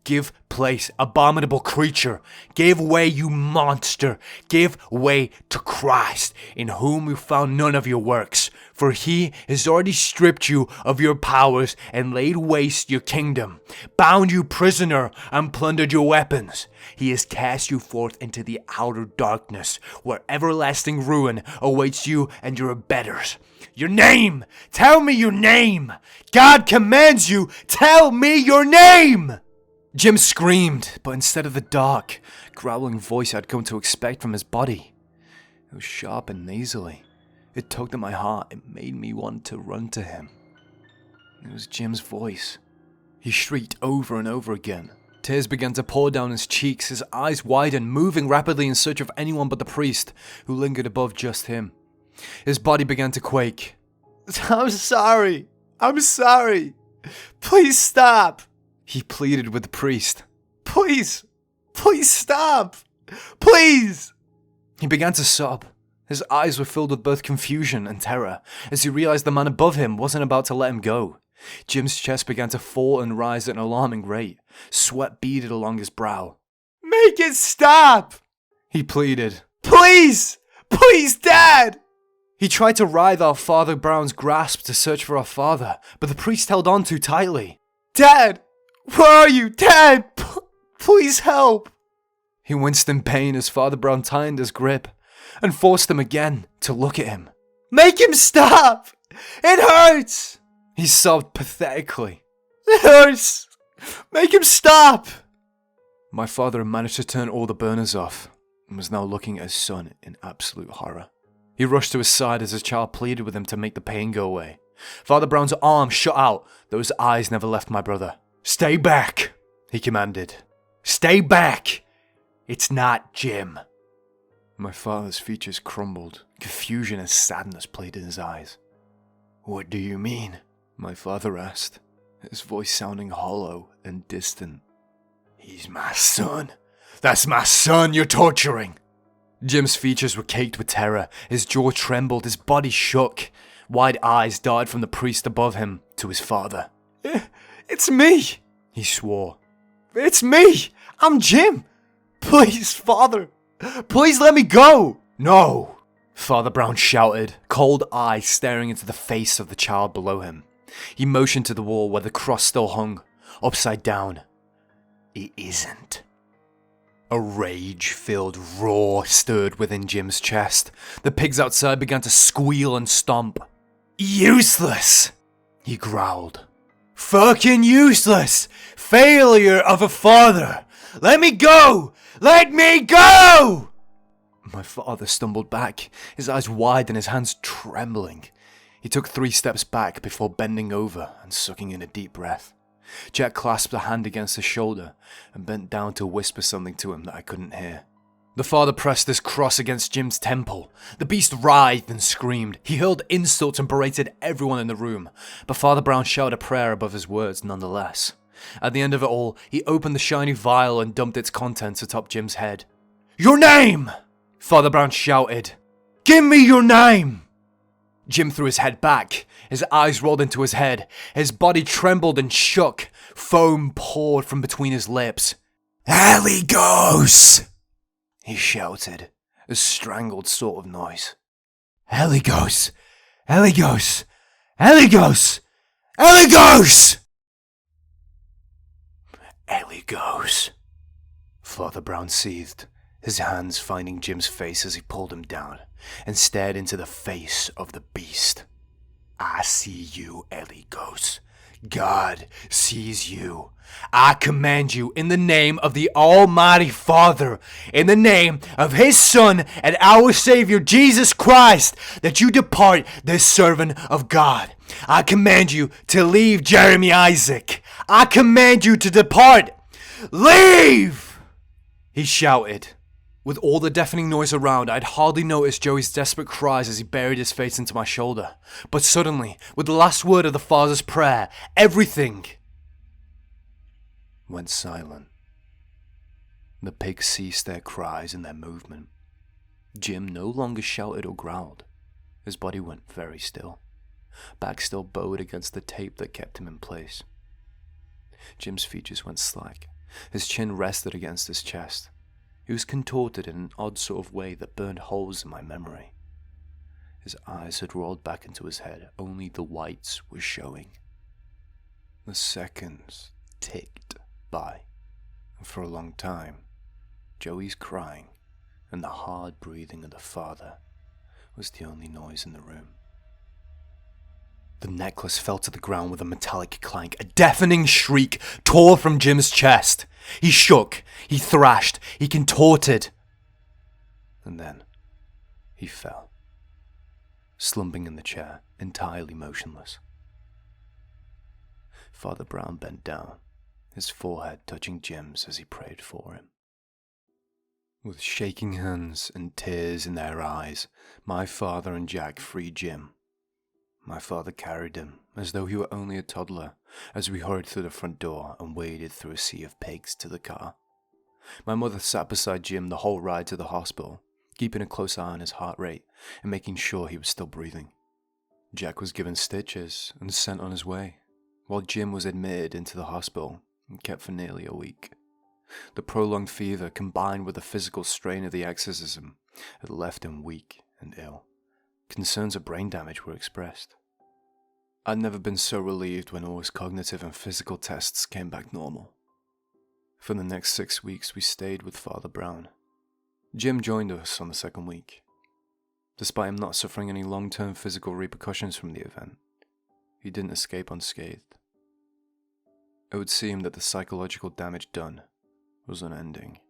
Give place, abominable creature. Give way, you monster. Give way to Christ, in whom you found none of your works. For he has already stripped you of your powers and laid waste your kingdom, bound you prisoner and plundered your weapons. He has cast you forth into the outer darkness, where everlasting ruin awaits you and your abettors. Your name! Tell me your name! God commands you, tell me your name! Jim screamed, but instead of the dark, growling voice I'd come to expect from his body, it was sharp and nasally. It tugged at my heart. It made me want to run to him. It was Jim's voice. He shrieked over and over again. Tears began to pour down his cheeks, his eyes widened, moving rapidly in search of anyone but the priest, who lingered above just him. His body began to quake. I'm sorry. Please stop. He pleaded with the priest. Please stop. Please. He began to sob. His eyes were filled with both confusion and terror as he realized the man above him wasn't about to let him go. Jim's chest began to fall and rise at an alarming rate. Sweat beaded along his brow. Make it stop! He pleaded. Please! Please, Dad! He tried to writhe out Father Brown's grasp to search for our father, but the priest held on too tightly. Dad! Where are you? Dad! Please help! He winced in pain as Father Brown tightened his grip and forced him again to look at him. Make him stop! It hurts! He sobbed pathetically. It hurts! Make him stop! My father had managed to turn all the burners off and was now looking at his son in absolute horror. He rushed to his side as his child pleaded with him to make the pain go away. Father Brown's arm shot out, though his eyes never left my brother. Stay back, he commanded. Stay back! It's not Jim. My father's features crumbled. Confusion and sadness played in his eyes. What do you mean? My father asked, his voice sounding hollow and distant. "He's my son. That's my son you're torturing." Jim's features were caked with terror. His jaw trembled, his body shook. Wide eyes darted from the priest above him to his father. "It's me," he swore. "It's me. I'm Jim. Please, Father. Please let me go." "No," Father Brown shouted, cold eyes staring into the face of the child below him. He motioned to the wall where the cross still hung, upside down. "It isn't." A rage-filled roar stirred within Jim's chest. The pigs outside began to squeal and stomp. "Useless," he growled. "Fucking useless! Failure of a father! Let me go! Let me go!" My father stumbled back, his eyes wide and his hands trembling. He took 3 steps back before bending over and sucking in a deep breath. Jack clasped a hand against his shoulder and bent down to whisper something to him that I couldn't hear. The father pressed his cross against Jim's temple. The beast writhed and screamed. He hurled insults and berated everyone in the room, but Father Brown shouted a prayer above his words nonetheless. At the end of it all, he opened the shiny vial and dumped its contents atop Jim's head. "Your name!" Father Brown shouted. "Give me your name!" Jim threw his head back. His eyes rolled into his head. His body trembled and shook. Foam poured from between his lips. "Heligos!" he shouted, a strangled sort of noise. "Heligos! Heligos! Heligos! Heligos!" "Heligos!" Father Brown seethed, his hands finding Jim's face as he pulled him down and stared into the face of the beast. "I see you, Heligos. God sees you. I command you in the name of the Almighty Father, in the name of His Son and our Savior Jesus Christ, that you depart this servant of God. I command you to leave Jeremy Isaac. I command you to depart. Leave!" he shouted. With all the deafening noise around, I'd hardly noticed Joey's desperate cries as he buried his face into my shoulder. But suddenly, with the last word of the father's prayer, everything went silent. The pigs ceased their cries and their movement. Jim no longer shouted or growled. His body went very still. Back still bowed against the tape that kept him in place. Jim's features went slack. His chin rested against his chest. He was contorted in an odd sort of way that burned holes in my memory. His eyes had rolled back into his head, only the whites were showing. The seconds ticked by, and for a long time, Joey's crying and the hard breathing of the father was the only noise in the room. The necklace fell to the ground with a metallic clank. A deafening shriek tore from Jim's chest. He shook, he thrashed, he contorted. And then he fell, slumping in the chair, entirely motionless. Father Brown bent down, his forehead touching Jim's as he prayed for him. With shaking hands and tears in their eyes, my father and Jack freed Jim. My father carried him, as though he were only a toddler, as we hurried through the front door and waded through a sea of pigs to the car. My mother sat beside Jim the whole ride to the hospital, keeping a close eye on his heart rate and making sure he was still breathing. Jack was given stitches and sent on his way, while Jim was admitted into the hospital and kept for nearly a week. The prolonged fever, combined with the physical strain of the exorcism, had left him weak and ill. Concerns of brain damage were expressed. I'd never been so relieved when all his cognitive and physical tests came back normal. For the next 6 weeks, we stayed with Father Brown. Jim joined us on the second week. Despite him not suffering any long-term physical repercussions from the event, he didn't escape unscathed. It would seem that the psychological damage done was unending.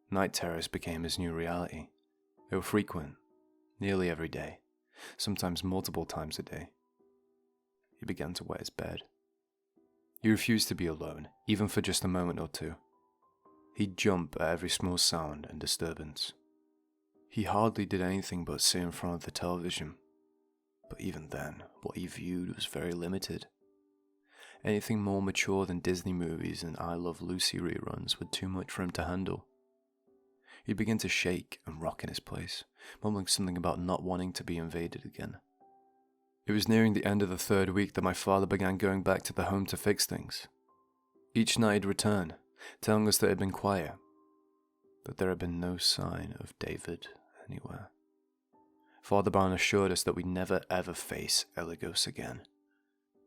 Night terrors became his new reality. They were frequent, nearly every day, sometimes multiple times a day. He began to wet his bed. He refused to be alone, even for just a moment or two. He'd jump at every small sound and disturbance. He hardly did anything but sit in front of the television. But even then, what he viewed was very limited. Anything more mature than Disney movies and I Love Lucy reruns were too much for him to handle. He began to shake and rock in his place, mumbling something about not wanting to be invaded again. It was nearing the end of the 3rd week that my father began going back to the home to fix things. Each night he'd return, telling us that it had been quiet, but there had been no sign of David anywhere. Father Brown assured us that we'd never ever face Eligos again,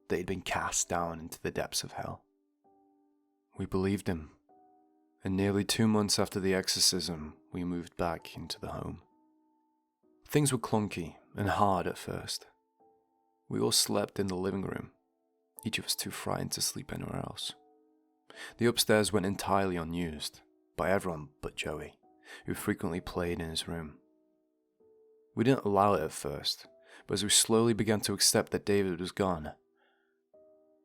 that he'd been cast down into the depths of hell. We believed him, and nearly 2 months after the exorcism, we moved back into the home. Things were clunky and hard at first. We all slept in the living room, each of us too frightened to sleep anywhere else. The upstairs went entirely unused, by everyone but Joey, who frequently played in his room. We didn't allow it at first, but as we slowly began to accept that David was gone,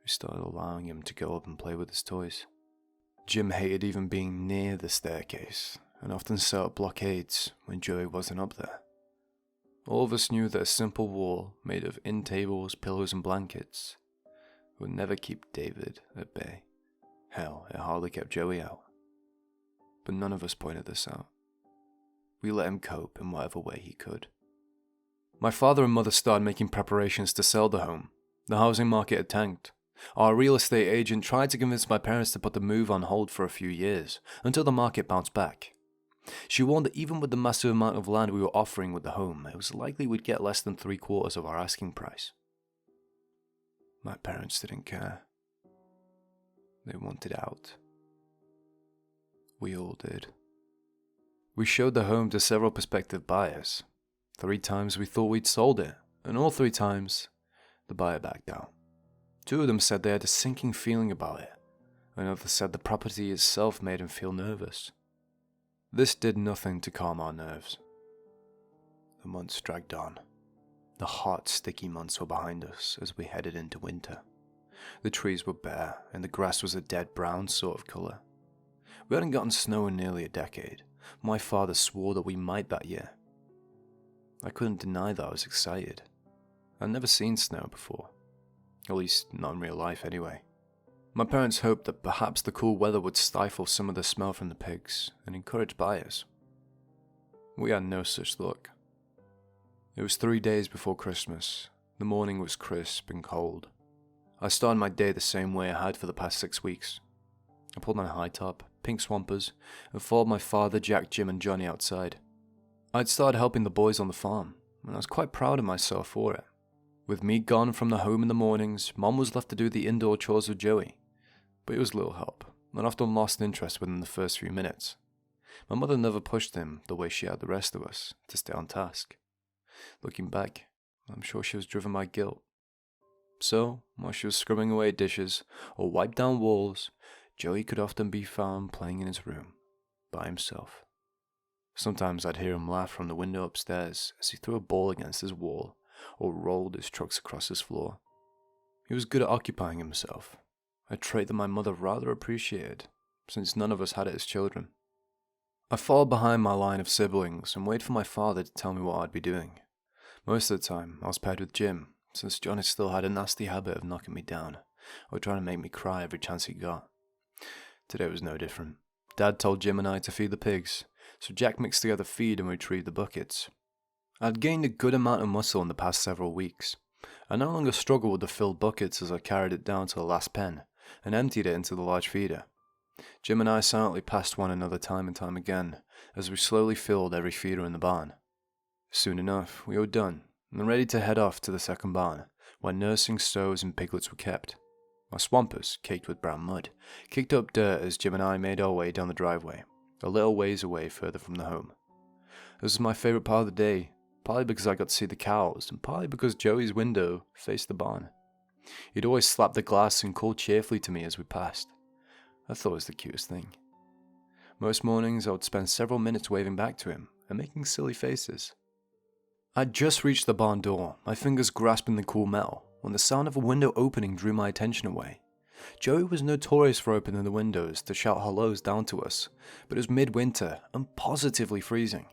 we started allowing him to go up and play with his toys. Jim hated even being near the staircase, and often set up blockades when Joey wasn't up there. All of us knew that a simple wall made of end tables, pillows and blankets would never keep David at bay. Hell, it hardly kept Joey out. But none of us pointed this out. We let him cope in whatever way he could. My father and mother started making preparations to sell the home. The housing market had tanked. Our real estate agent tried to convince my parents to put the move on hold for a few years, until the market bounced back. She warned that even with the massive amount of land we were offering with the home, it was likely we'd get less than 3/4 of our asking price. My parents didn't care. They wanted out. We all did. We showed the home to several prospective buyers. 3 times we thought we'd sold it, and all 3 times, the buyer backed out. 2 of them said they had a sinking feeling about it. Another said the property itself made him feel nervous. This did nothing to calm our nerves. The months dragged on. The hot, sticky months were behind us as we headed into winter. The trees were bare, and the grass was a dead brown sort of colour. We hadn't gotten snow in nearly a decade. My father swore that we might that year. I couldn't deny that I was excited. I'd never seen snow before. At least, not in real life anyway. My parents hoped that perhaps the cool weather would stifle some of the smell from the pigs and encourage buyers. We had no such luck. It was 3 days before Christmas. The morning was crisp and cold. I started my day the same way I had for the past 6 weeks. I pulled on a high top, pink swampers, and followed my father, Jack, Jim, and Johnny outside. I'd started helping the boys on the farm, and I was quite proud of myself for it. With me gone from the home in the mornings, Mom was left to do the indoor chores with Joey. But it was little help, and often lost interest within the first few minutes. My mother never pushed him, the way she had the rest of us, to stay on task. Looking back, I'm sure she was driven by guilt. So, while she was scrubbing away at dishes, or wiped down walls, Joey could often be found playing in his room, by himself. Sometimes I'd hear him laugh from the window upstairs as he threw a ball against his wall, or rolled his trucks across his floor. He was good at occupying himself, a trait that my mother rather appreciated, since none of us had it as children. I followed behind my line of siblings and waited for my father to tell me what I'd be doing. Most of the time, I was paired with Jim, since Johnny still had a nasty habit of knocking me down, or trying to make me cry every chance he got. Today was no different. Dad told Jim and I to feed the pigs, so Jack mixed together feed and retrieved the buckets. I'd gained a good amount of muscle in the past several weeks. I no longer struggled with the filled buckets as I carried it down to the last pen, and emptied it into the large feeder. Jim and I silently passed one another time and time again, as we slowly filled every feeder in the barn. Soon enough, we were done, and ready to head off to the second barn, where nursing sows and piglets were kept. Our swampers, caked with brown mud, kicked up dirt as Jim and I made our way down the driveway, a little ways away further from the home. This was my favourite part of the day, partly because I got to see the cows, and partly because Joey's window faced the barn. He'd always slap the glass and call cheerfully to me as we passed. I thought it was the cutest thing. Most mornings I would spend several minutes waving back to him and making silly faces. I'd just reached the barn door, my fingers grasping the cool metal, when the sound of a window opening drew my attention away. Joey was notorious for opening the windows to shout hellos down to us, but it was midwinter and positively freezing.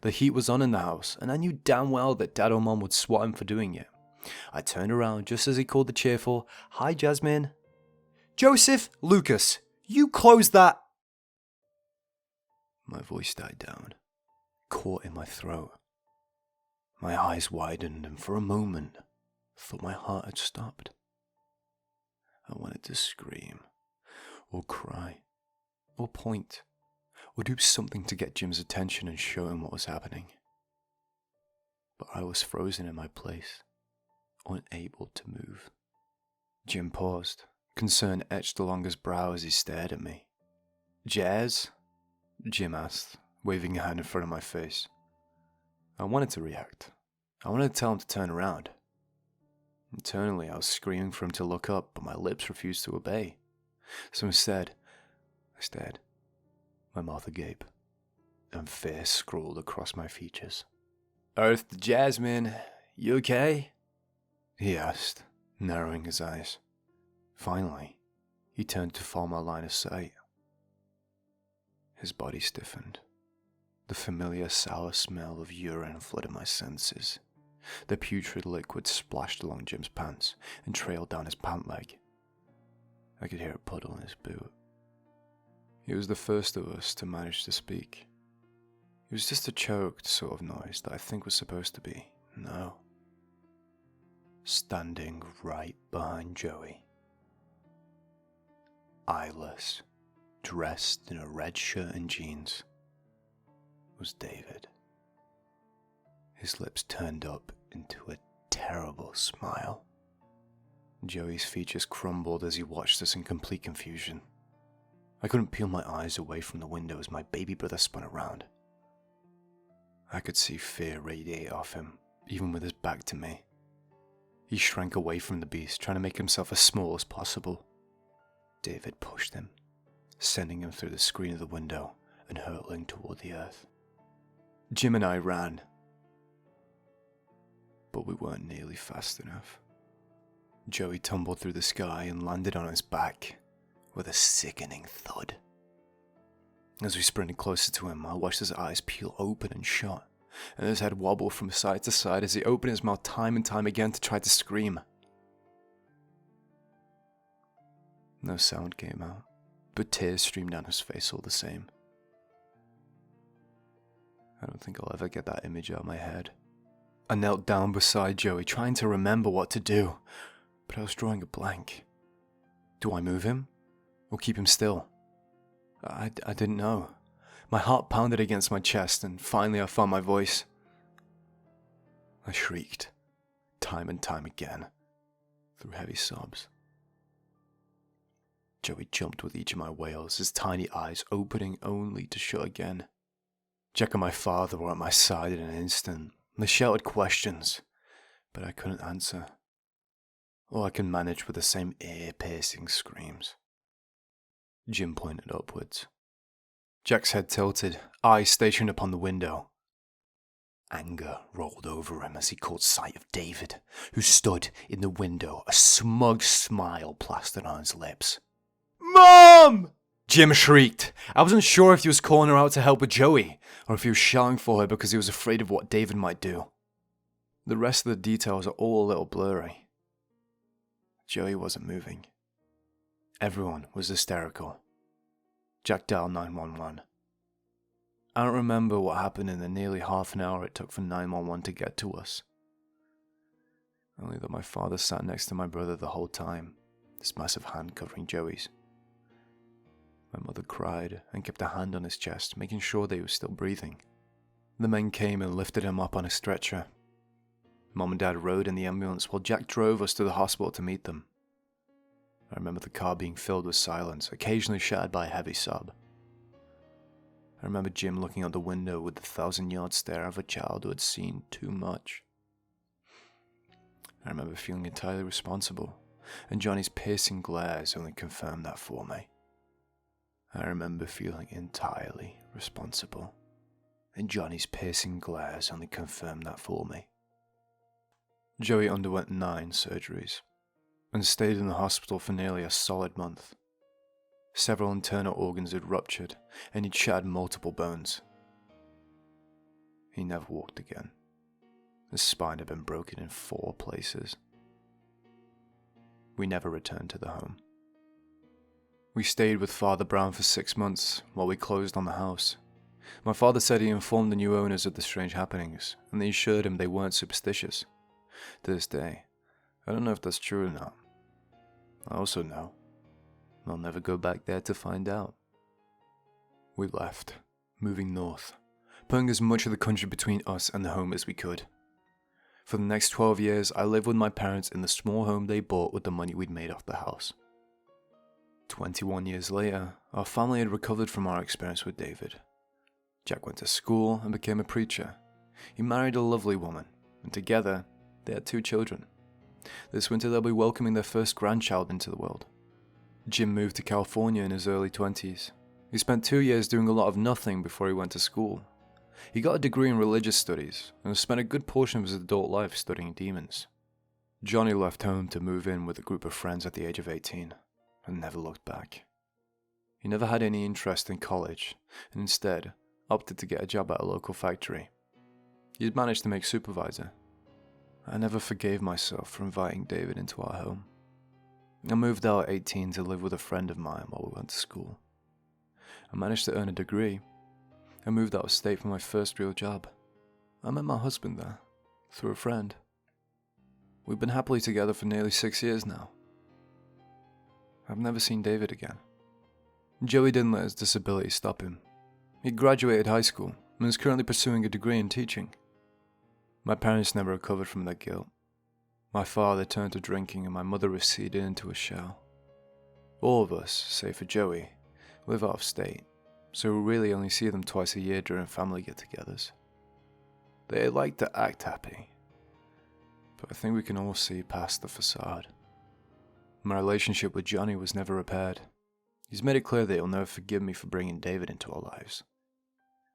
The heat was on in the house, and I knew damn well that Dad or Mom would swat him for doing it. I turned around just as he called the cheerful, "Hi, Jasmine," Joseph, Lucas, you close that. My voice died down, caught in my throat. My eyes widened, and for a moment, I thought my heart had stopped. I wanted to scream, or cry, or point, or do something to get Jim's attention and show him what was happening. But I was frozen in my place, unable to move. Jim paused, concern etched along his brow as he stared at me. "Jazz?" Jim asked, waving a hand in front of my face. I wanted to react. I wanted to tell him to turn around. Internally, I was screaming for him to look up, but my lips refused to obey. So instead, I stared, my mouth agape, and fear scrawled across my features. "Earth to Jasmine, you okay?" he asked, narrowing his eyes. Finally, he turned to follow my line of sight. His body stiffened. The familiar sour smell of urine flooded my senses. The putrid liquid splashed along Jim's pants and trailed down his pant leg. I could hear a puddle in his boot. He was the first of us to manage to speak. It was just a choked sort of noise that I think was supposed to be no. Standing right behind Joey, eyeless, dressed in a red shirt and jeans, was David. His lips turned up into a terrible smile. Joey's features crumbled as he watched us in complete confusion. I couldn't peel my eyes away from the window as my baby brother spun around. I could see fear radiate off him, even with his back to me. He shrank away from the beast, trying to make himself as small as possible. David pushed him, sending him through the screen of the window and hurtling toward the earth. Jim and I ran, but we weren't nearly fast enough. Joey tumbled through the sky and landed on his back with a sickening thud. As we sprinted closer to him, I watched his eyes peel open and shut, and his head wobble from side to side as he opened his mouth time and time again to try to scream. No sound came out, but tears streamed down his face all the same. I don't think I'll ever get that image out of my head. I knelt down beside Joey, trying to remember what to do, but I was drawing a blank. Do I move him, or keep him still? I didn't know. My heart pounded against my chest, and finally I found my voice. I shrieked, time and time again, through heavy sobs. Joey jumped with each of my wails, his tiny eyes opening only to shut again. Jack and my father were at my side in an instant. They shouted questions, but I couldn't answer. All I could manage were the same ear-piercing screams. Jim pointed upwards. Jack's head tilted, eyes stationed upon the window. Anger rolled over him as he caught sight of David, who stood in the window, a smug smile plastered on his lips. "Mom!" Jim shrieked. I wasn't sure if he was calling her out to help with Joey, or if he was shouting for her because he was afraid of what David might do. The rest of the details are all a little blurry. Joey wasn't moving. Everyone was hysterical. Jack dialed 911. I don't remember what happened in the nearly half an hour it took for 911 to get to us. Only that my father sat next to my brother the whole time, this massive hand covering Joey's. My mother cried and kept a hand on his chest, making sure that he was still breathing. The men came and lifted him up on a stretcher. Mom and Dad rode in the ambulance while Jack drove us to the hospital to meet them. I remember the car being filled with silence, occasionally shattered by a heavy sob. I remember Jim looking out the window with the 1,000-yard stare of a child who had seen too much. I remember feeling entirely responsible, and Johnny's piercing glares only confirmed that for me. I remember feeling entirely responsible, and Johnny's piercing glares only confirmed that for me. Joey underwent 9 surgeries, and stayed in the hospital for nearly a solid month. Several internal organs had ruptured, and he'd shattered multiple bones. He never walked again. His spine had been broken in 4 places. We never returned to the home. We stayed with Father Brown for 6 months while we closed on the house. My father said he informed the new owners of the strange happenings, and they assured him they weren't superstitious. To this day, I don't know if that's true or not. I also know I'll never go back there to find out. We left, moving north, putting as much of the country between us and the home as we could. For the next 12 years, I lived with my parents in the small home they bought with the money we'd made off the house. 21 years later, our family had recovered from our experience with David. Jack went to school and became a preacher. He married a lovely woman, and together, they had 2 children. This winter they'll be welcoming their first grandchild into the world. Jim moved to California in his early 20s. He spent 2 years doing a lot of nothing before he went to school. He got a degree in religious studies and spent a good portion of his adult life studying demons. Johnny left home to move in with a group of friends at the age of 18 and never looked back. He never had any interest in college and instead opted to get a job at a local factory. He had managed to make supervisor. I never forgave myself for inviting David into our home. I moved out at 18 to live with a friend of mine while we went to school. I managed to earn a degree. I moved out of state for my first real job. I met my husband there, through a friend. We've been happily together for nearly 6 years now. I've never seen David again. Joey didn't let his disability stop him. He graduated high school and is currently pursuing a degree in teaching. My parents never recovered from their guilt. My father turned to drinking and my mother receded into a shell. All of us, save for Joey, live out of state, so we really only see them twice a year during family get-togethers. They like to act happy, but I think we can all see past the facade. My relationship with Johnny was never repaired. He's made it clear that he'll never forgive me for bringing David into our lives.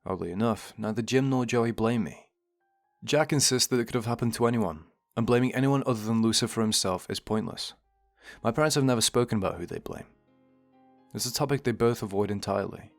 Oddly enough, neither Jim nor Joey blame me. Jack insists that it could have happened to anyone, and blaming anyone other than Lucifer himself is pointless. My parents have never spoken about who they blame. It's a topic they both avoid entirely.